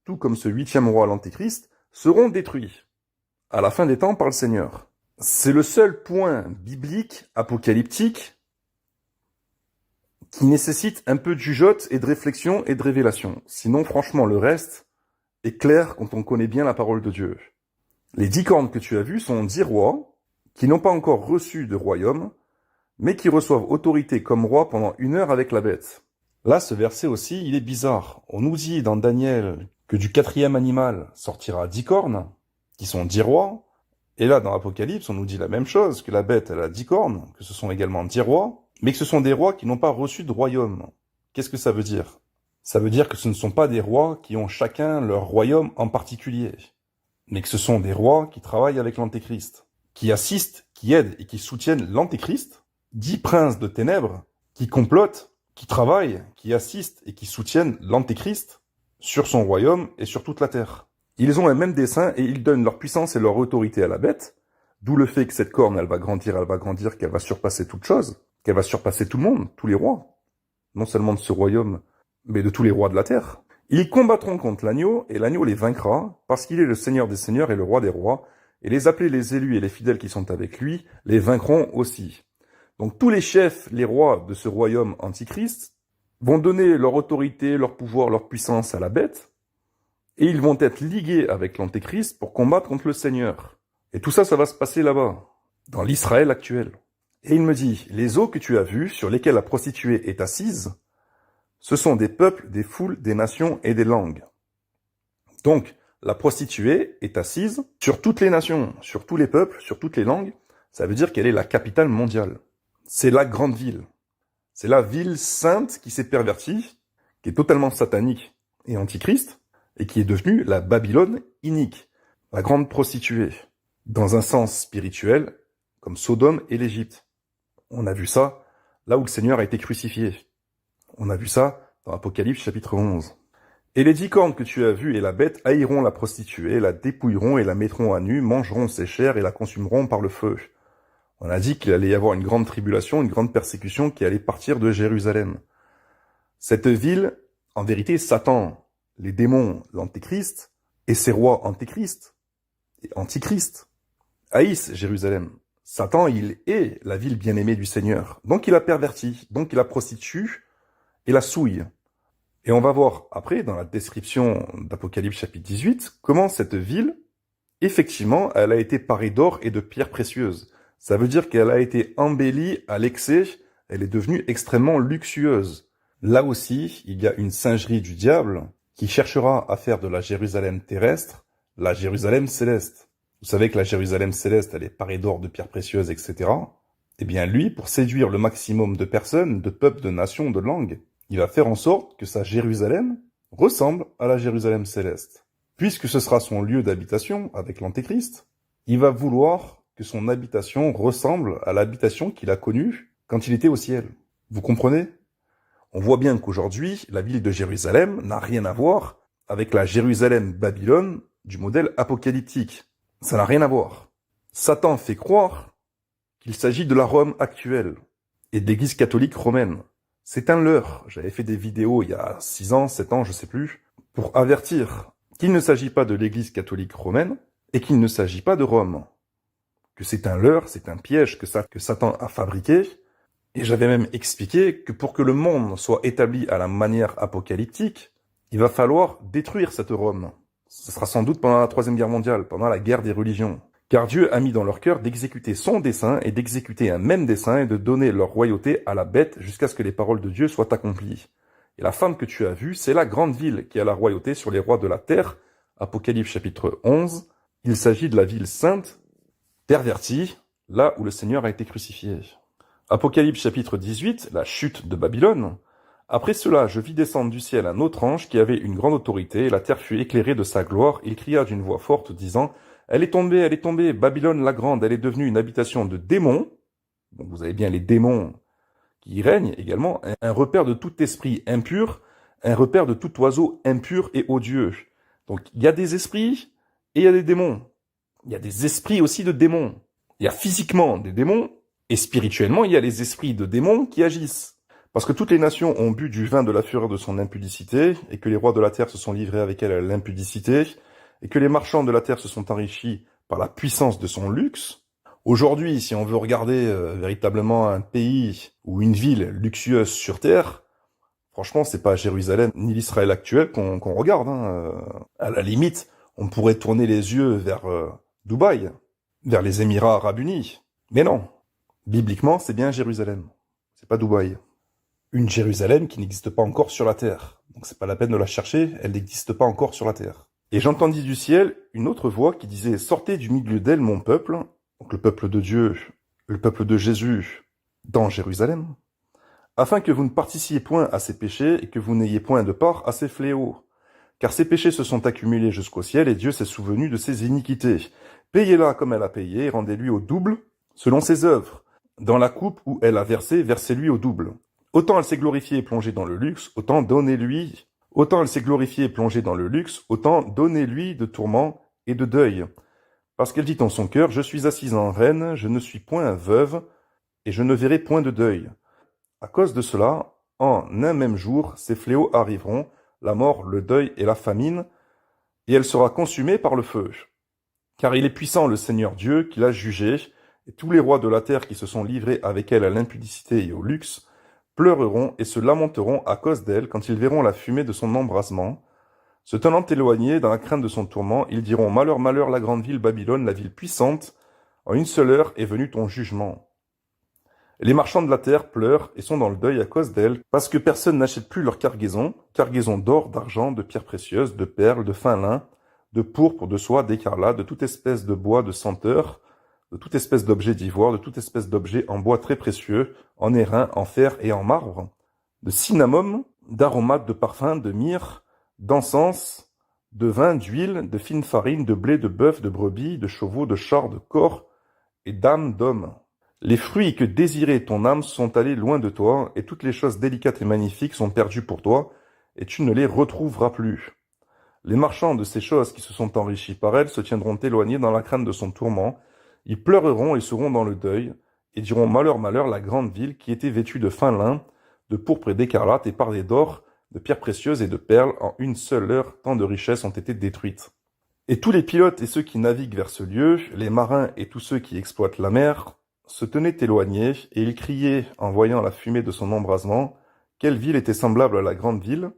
tout comme ce 8e roi l'Antéchrist, seront détruits à la fin des temps par le Seigneur. C'est le seul point biblique, apocalyptique, qui nécessite un peu de jugeote et de réflexion et de révélation. Sinon, franchement, le reste est clair quand on connaît bien la parole de Dieu. Les 10 cornes que tu as vues sont 10 rois qui n'ont pas encore reçu de royaume, mais qui reçoivent autorité comme roi pendant 1 heure avec la bête. Là, ce verset aussi, il est bizarre. On nous dit dans Daniel que du 4e animal sortira 10 cornes, qui sont 10 rois, et là, dans Apocalypse, on nous dit la même chose, que la bête, elle a 10 cornes, que ce sont également 10 rois, mais que ce sont des rois qui n'ont pas reçu de royaume. Qu'est-ce que ça veut dire? Ça veut dire que ce ne sont pas des rois qui ont chacun leur royaume en particulier, mais que ce sont des rois qui travaillent avec l'Antéchrist, qui assistent, qui aident et qui soutiennent l'Antéchrist, 10 princes de ténèbres, qui complotent, qui travaillent, qui assistent et qui soutiennent l'Antéchrist sur son royaume et sur toute la terre. Ils ont un même dessein et ils donnent leur puissance et leur autorité à la bête, d'où le fait que cette corne, elle va grandir, qu'elle va surpasser toute chose, qu'elle va surpasser tout le monde, tous les rois, non seulement de ce royaume, mais de tous les rois de la terre. Ils combattront contre l'agneau, et l'agneau les vaincra, parce qu'il est le Seigneur des seigneurs et le roi des rois, et les appelés, les élus et les fidèles qui sont avec lui, les vaincront aussi. Donc tous les chefs, les rois de ce royaume antichrist, vont donner leur autorité, leur pouvoir, leur puissance à la bête, et ils vont être ligués avec l'Antéchrist pour combattre contre le Seigneur. Et tout ça, ça va se passer là-bas, dans l'Israël actuel. Et il me dit, les eaux que tu as vues, sur lesquelles la prostituée est assise, ce sont des peuples, des foules, des nations et des langues. Donc, la prostituée est assise sur toutes les nations, sur tous les peuples, sur toutes les langues. Ça veut dire qu'elle est la capitale mondiale. C'est la grande ville. C'est la ville sainte qui s'est pervertie, qui est totalement satanique et antichrist, et qui est devenue la Babylone inique, la grande prostituée, dans un sens spirituel, comme Sodome et l'Égypte. On a vu ça là où le Seigneur a été crucifié. On a vu ça dans Apocalypse chapitre 11. Et les 10 cornes que tu as vues et la bête haïront la prostituée, la dépouilleront et la mettront à nu, mangeront ses chairs et la consumeront par le feu. On a dit qu'il allait y avoir une grande tribulation, une grande persécution qui allait partir de Jérusalem. Cette ville, en vérité, Satan, les démons, l'Antéchrist, et ses rois Antéchrist, et Antichrist, haïssent Jérusalem. Satan, il est la ville bien-aimée du Seigneur. Donc il a perverti, donc il la prostitue et la souille. Et on va voir après, dans la description d'Apocalypse chapitre 18, comment cette ville, effectivement, elle a été parée d'or et de pierres précieuses. Ça veut dire qu'elle a été embellie à l'excès, elle est devenue extrêmement luxueuse. Là aussi, il y a une singerie du diable qui cherchera à faire de la Jérusalem terrestre la Jérusalem céleste. Vous savez que la Jérusalem céleste, elle est parée d'or, de pierres précieuses, etc. Eh bien lui, pour séduire le maximum de personnes, de peuples, de nations, de langues, il va faire en sorte que sa Jérusalem ressemble à la Jérusalem céleste. Puisque ce sera son lieu d'habitation avec l'Antéchrist, il va vouloir que son habitation ressemble à l'habitation qu'il a connue quand il était au ciel. Vous comprenez? On voit bien qu'aujourd'hui, la ville de Jérusalem n'a rien à voir avec la Jérusalem Babylone du modèle apocalyptique. Ça n'a rien à voir. Satan fait croire qu'il s'agit de la Rome actuelle et de l'Église catholique romaine. C'est un leurre. J'avais fait des vidéos il y a 6 ans, 7 ans, je sais plus, pour avertir qu'il ne s'agit pas de l'Église catholique romaine et qu'il ne s'agit pas de Rome. Que c'est un leurre, c'est un piège que Satan a fabriqué. Et j'avais même expliqué que pour que le monde soit établi à la manière apocalyptique, il va falloir détruire cette Rome. Ce sera sans doute pendant la Troisième Guerre mondiale, pendant la guerre des religions. Car Dieu a mis dans leur cœur d'exécuter son dessein et d'exécuter un même dessein et de donner leur royauté à la bête jusqu'à ce que les paroles de Dieu soient accomplies. Et la femme que tu as vue, c'est la grande ville qui a la royauté sur les rois de la terre. Apocalypse chapitre 11. Il s'agit de la ville sainte, pervertie, là où le Seigneur a été crucifié. Apocalypse chapitre 18, la chute de Babylone. Après cela, je vis descendre du ciel un autre ange qui avait une grande autorité, et la terre fut éclairée de sa gloire. Il cria d'une voix forte, disant, elle est tombée, Babylone la grande, elle est devenue une habitation de démons. Donc vous avez bien les démons qui y règnent également, un repère de tout esprit impur, un repère de tout oiseau impur et odieux. Donc il y a des esprits et il y a des démons. Il y a des esprits aussi de démons. Il y a physiquement des démons, et spirituellement, il y a les esprits de démons qui agissent. Parce que toutes les nations ont bu du vin de la fureur de son impudicité, et que les rois de la terre se sont livrés avec elle à l'impudicité, et que les marchands de la terre se sont enrichis par la puissance de son luxe. Aujourd'hui, si on veut regarder véritablement un pays ou une ville luxueuse sur terre, franchement, c'est pas Jérusalem ni l'Israël actuel qu'on regarde. À la limite, on pourrait tourner les yeux vers Dubaï, vers les Émirats Arabes Unis. Mais non, bibliquement, c'est bien Jérusalem. C'est pas Dubaï. Une Jérusalem qui n'existe pas encore sur la terre. Donc c'est pas la peine de la chercher, elle n'existe pas encore sur la terre. Et j'entendis du ciel une autre voix qui disait « Sortez du milieu d'elle, mon peuple », donc le peuple de Dieu, le peuple de Jésus, dans Jérusalem, afin que vous ne participiez point à ses péchés et que vous n'ayez point de part à ses fléaux. Car ses péchés se sont accumulés jusqu'au ciel et Dieu s'est souvenu de ses iniquités. Payez-la comme elle a payé et rendez-lui au double selon ses œuvres. Dans la coupe où elle a versé, versez-lui au double. Autant elle s'est glorifiée et plongée dans le luxe, autant donnez-lui. Autant elle s'est glorifiée et plongée dans le luxe, autant donnez-lui de tourments et de deuil. Parce qu'elle dit en son cœur, je suis assise en reine, je ne suis point veuve, et je ne verrai point de deuil. À cause de cela, en un même jour, ces fléaux arriveront, la mort, le deuil et la famine, et elle sera consumée par le feu. Car il est puissant le Seigneur Dieu qui l'a jugée, et tous les rois de la terre qui se sont livrés avec elle à l'impudicité et au luxe, pleureront et se lamenteront à cause d'elle quand ils verront la fumée de son embrasement. Se tenant éloignés dans la crainte de son tourment, ils diront « Malheur, malheur, la grande ville Babylone, la ville puissante, en une seule heure est venu ton jugement. » Les marchands de la terre pleurent et sont dans le deuil à cause d'elle, parce que personne n'achète plus leur cargaison d'or, d'argent, de pierres précieuses, de perles, de fin lin, de pourpre, de soie, d'écarlate, de toute espèce de bois, de senteur, de toute espèce d'objet d'ivoire, de toute espèce d'objet en bois très précieux, en airain, en fer et en marbre, de cinnamome, d'aromates, de parfums, de myrrhe, d'encens, de vin, d'huile, de fine farine, de blé, de bœuf, de brebis, de chevaux, de chars, de corps et d'âmes d'hommes. Les fruits que désirait ton âme sont allés loin de toi, et toutes les choses délicates et magnifiques sont perdues pour toi, et tu ne les retrouveras plus. Les marchands de ces choses qui se sont enrichis par elles se tiendront éloignés dans la crainte de son tourment, ils pleureront et seront dans le deuil, et diront malheur, malheur, la grande ville qui était vêtue de fin lin, de pourpre et d'écarlate, et parée d'or, de pierres précieuses et de perles, en une seule heure, tant de richesses ont été détruites. Et tous les pilotes et ceux qui naviguent vers ce lieu, les marins et tous ceux qui exploitent la mer, se tenaient éloignés, et ils criaient, en voyant la fumée de son embrasement, quelle ville était semblable à la grande ville.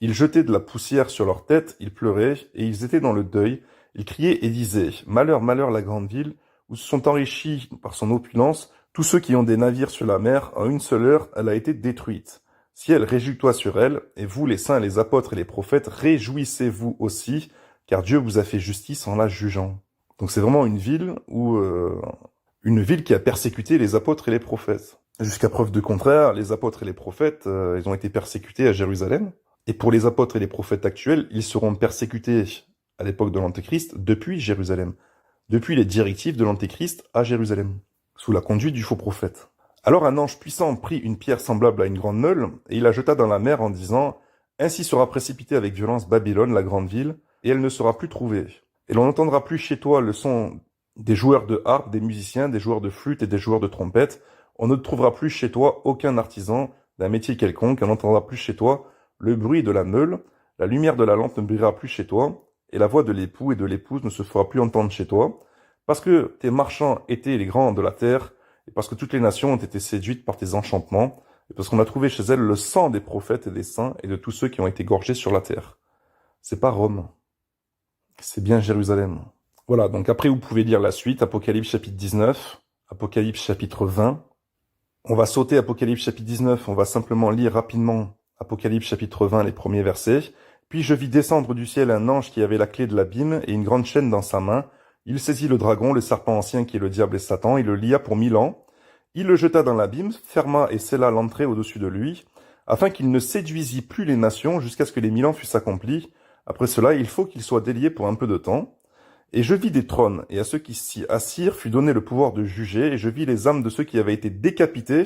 Ils jetaient de la poussière sur leurs têtes, ils pleuraient, et ils étaient dans le deuil, ils criaient et disaient, malheur, malheur, la grande ville, où se sont enrichis par son opulence tous ceux qui ont des navires sur la mer, en une seule heure, elle a été détruite. Ciel, réjouis-toi sur elle, et vous, les saints, les apôtres et les prophètes, réjouissez-vous aussi, car Dieu vous a fait justice en la jugeant. Donc c'est vraiment une ville qui a persécuté les apôtres et les prophètes. Jusqu'à preuve de contraire, les apôtres et les prophètes, ils ont été persécutés à Jérusalem. Et pour les apôtres et les prophètes actuels, ils seront persécutés à l'époque de l'Antéchrist depuis Jérusalem, depuis les directives de l'Antéchrist à Jérusalem, sous la conduite du faux prophète. Alors un ange puissant prit une pierre semblable à une grande meule, et il la jeta dans la mer en disant « Ainsi sera précipitée avec violence Babylone, la grande ville, et elle ne sera plus trouvée. Et l'on n'entendra plus chez toi le son des joueurs de harpe, des musiciens, des joueurs de flûte et des joueurs de trompette. On ne trouvera plus chez toi aucun artisan d'un métier quelconque, on n'entendra plus chez toi le bruit de la meule, la lumière de la lampe ne brillera plus chez toi, et la voix de l'époux et de l'épouse ne se fera plus entendre chez toi, parce que tes marchands étaient les grands de la terre, et parce que toutes les nations ont été séduites par tes enchantements, et parce qu'on a trouvé chez elles le sang des prophètes et des saints et de tous ceux qui ont été gorgés sur la terre. C'est pas Rome. C'est bien Jérusalem. Voilà, donc après vous pouvez lire la suite, Apocalypse chapitre 19, Apocalypse chapitre 20. On va sauter Apocalypse chapitre 19, on va simplement lire rapidement Apocalypse chapitre 20, les premiers versets. Puis je vis descendre du ciel un ange qui avait la clé de l'abîme et une grande chaîne dans sa main. Il saisit le dragon, le serpent ancien qui est le diable et Satan, il le lia pour 1000 ans. Il le jeta dans l'abîme, ferma et scella l'entrée au-dessus de lui, afin qu'il ne séduisît plus les nations jusqu'à ce que les 1000 ans fussent accomplis. Après cela, il faut qu'il soit délié pour un peu de temps. Et je vis des trônes, et à ceux qui s'y assirent fut donné le pouvoir de juger, et je vis les âmes de ceux qui avaient été décapités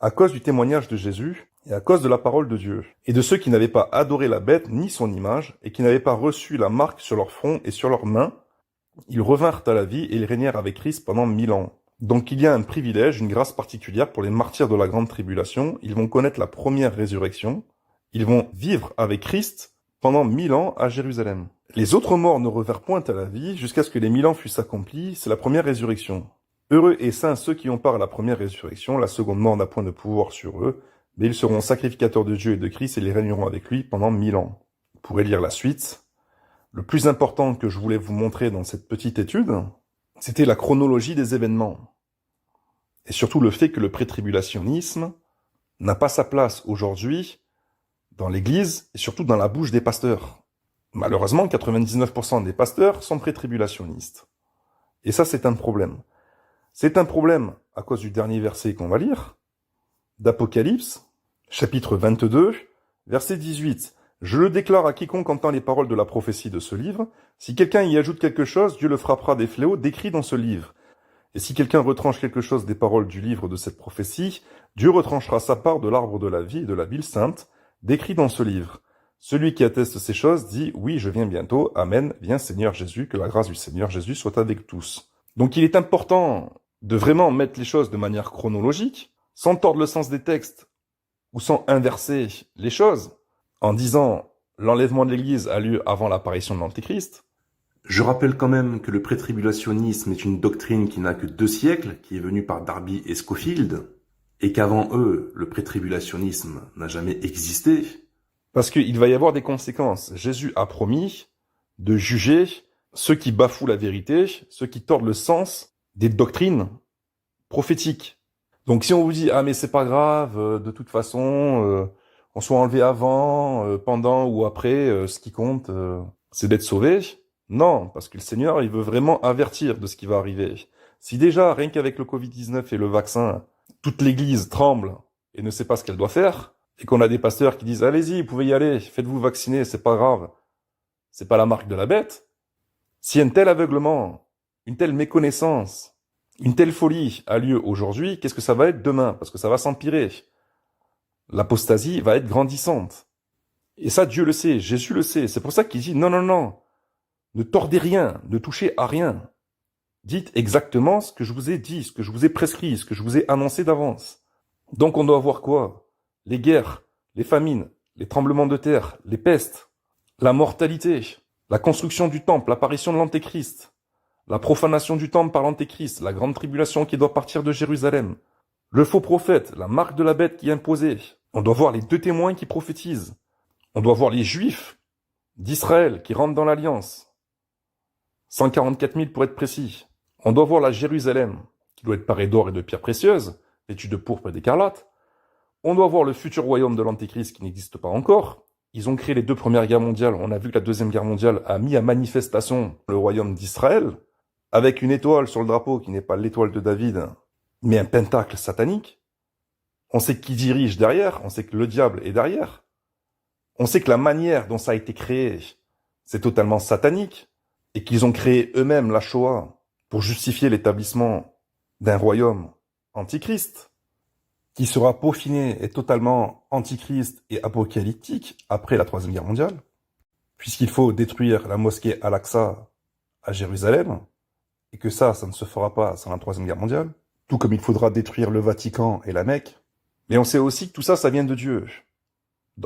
à cause du témoignage de Jésus, et à cause de la parole de Dieu, et de ceux qui n'avaient pas adoré la bête ni son image, et qui n'avaient pas reçu la marque sur leur front et sur leurs mains. Ils revinrent à la vie, et ils régnèrent avec Christ pendant 1000 ans. Donc il y a un privilège, une grâce particulière pour les martyrs de la grande tribulation. Ils vont connaître la première résurrection. Ils vont vivre avec Christ pendant 1000 ans à Jérusalem. Les autres morts ne revinrent point à la vie jusqu'à ce que les 1000 ans fussent accomplis. C'est la première résurrection. Heureux et saints ceux qui ont part à la première résurrection. La seconde mort n'a point de pouvoir sur eux, mais ils seront sacrificateurs de Dieu et de Christ et ils régneront avec lui pendant 1000 ans. Vous pourrez lire la suite. le plus important que je voulais vous montrer dans cette petite étude, c'était la chronologie des événements. Et surtout le fait que le pré-tribulationnisme n'a pas sa place aujourd'hui dans l'Église et surtout dans la bouche des pasteurs. Malheureusement, 99% des pasteurs sont pré-tribulationnistes. Et ça, c'est un problème. C'est un problème à cause du dernier verset qu'on va lire, d'Apocalypse, chapitre 22, verset 18. « Je le déclare à quiconque entend les paroles de la prophétie de ce livre. Si quelqu'un y ajoute quelque chose, Dieu le frappera des fléaux décrits dans ce livre. Et si quelqu'un retranche quelque chose des paroles du livre de cette prophétie, Dieu retranchera sa part de l'arbre de la vie et de la ville sainte, décrit dans ce livre. Celui qui atteste ces choses dit, oui, je viens bientôt, Amen, viens Seigneur Jésus, que la grâce du Seigneur Jésus soit avec tous. » Donc il est important de vraiment mettre les choses de manière chronologique, sans tordre le sens des textes, ou sans inverser les choses, en disant l'enlèvement de l'Église a lieu avant l'apparition de l'Antéchrist. Je rappelle quand même que le pré-tribulationnisme est une doctrine qui n'a que 2 siècles, qui est venue par Darby et Scofield, et qu'avant eux, le pré-tribulationnisme n'a jamais existé. Parce qu'il va y avoir des conséquences. Jésus a promis de juger ceux qui bafouent la vérité, ceux qui tordent le sens des doctrines prophétiques. Donc si on vous dit « Ah mais c'est pas grave, de toute façon, on soit enlevé avant, pendant ou après, ce qui compte, c'est d'être sauvé », non, parce que le Seigneur, il veut vraiment avertir de ce qui va arriver. Si déjà, rien qu'avec le Covid-19 et le vaccin, toute l'Église tremble et ne sait pas ce qu'elle doit faire, et qu'on a des pasteurs qui disent « Allez-y, vous pouvez y aller, faites-vous vacciner, c'est pas grave, c'est pas la marque de la bête », si un tel aveuglement, une telle méconnaissance, une telle folie a lieu aujourd'hui, qu'est-ce que ça va être demain? Parce que ça va s'empirer. L'apostasie va être grandissante. Et ça, Dieu le sait, Jésus le sait. C'est pour ça qu'il dit « Non, non, non, ne tordez rien, ne touchez à rien. Dites exactement ce que je vous ai dit, ce que je vous ai prescrit, ce que je vous ai annoncé d'avance. » Donc on doit voir quoi? Les guerres, les famines, les tremblements de terre, les pestes, la mortalité, la construction du temple, l'apparition de l'Antéchrist, la profanation du temple par l'Antéchrist, la grande tribulation qui doit partir de Jérusalem, le faux prophète, la marque de la bête qui est imposée. On doit voir les 2 témoins qui prophétisent. On doit voir les Juifs d'Israël qui rentrent dans l'Alliance. 144 000 pour être précis. On doit voir la Jérusalem, qui doit être parée d'or et de pierres précieuses, vêtue de pourpre et d'écarlate. On doit voir le futur royaume de l'Antéchrist qui n'existe pas encore. Ils ont créé les 2 premières guerres mondiales. On a vu que la 2e guerre mondiale a mis à manifestation le royaume d'Israël, avec une étoile sur le drapeau qui n'est pas l'étoile de David, mais un pentacle satanique. On sait qui dirige derrière, on sait que le diable est derrière. On sait que la manière dont ça a été créé, c'est totalement satanique, et qu'ils ont créé eux-mêmes la Shoah pour justifier l'établissement d'un royaume antichrist, qui sera peaufiné et totalement antichrist et apocalyptique après la 3e guerre mondiale, puisqu'il faut détruire la mosquée Al-Aqsa à Jérusalem, et que ça ne se fera pas sans la 3e guerre mondiale, tout comme il faudra détruire le Vatican et la Mecque. Mais on sait aussi que tout ça, ça vient de Dieu.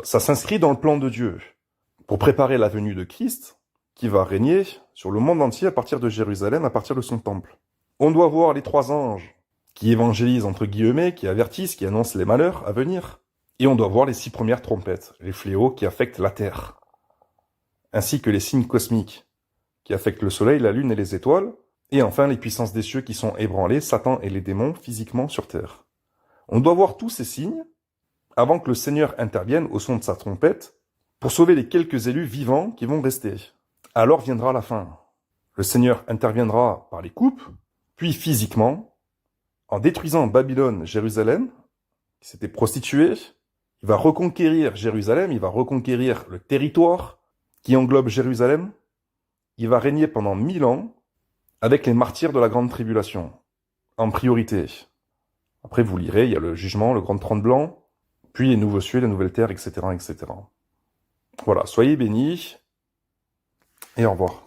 Ça s'inscrit dans le plan de Dieu, pour préparer la venue de Christ, qui va régner sur le monde entier à partir de Jérusalem, à partir de son temple. On doit voir les 3 anges, qui évangélisent entre guillemets, qui avertissent, qui annoncent les malheurs à venir. Et on doit voir les 6 premières trompettes, les fléaux qui affectent la terre, ainsi que les signes cosmiques, qui affectent le soleil, la lune et les étoiles, et enfin les puissances des cieux qui sont ébranlées, Satan et les démons physiquement sur terre. On doit voir tous ces signes avant que le Seigneur intervienne au son de sa trompette pour sauver les quelques élus vivants qui vont rester. Alors viendra la fin. Le Seigneur interviendra par les coupes, puis physiquement, en détruisant Babylone, Jérusalem, qui s'était prostituée. Il va reconquérir Jérusalem, il va reconquérir le territoire qui englobe Jérusalem. Il va régner pendant 1000 ans avec les martyrs de la grande tribulation, en priorité. Après, vous lirez, il y a le jugement, le grand trône blanc, puis les nouveaux cieux, les nouvelles terres, etc., etc. Voilà, soyez bénis, et au revoir.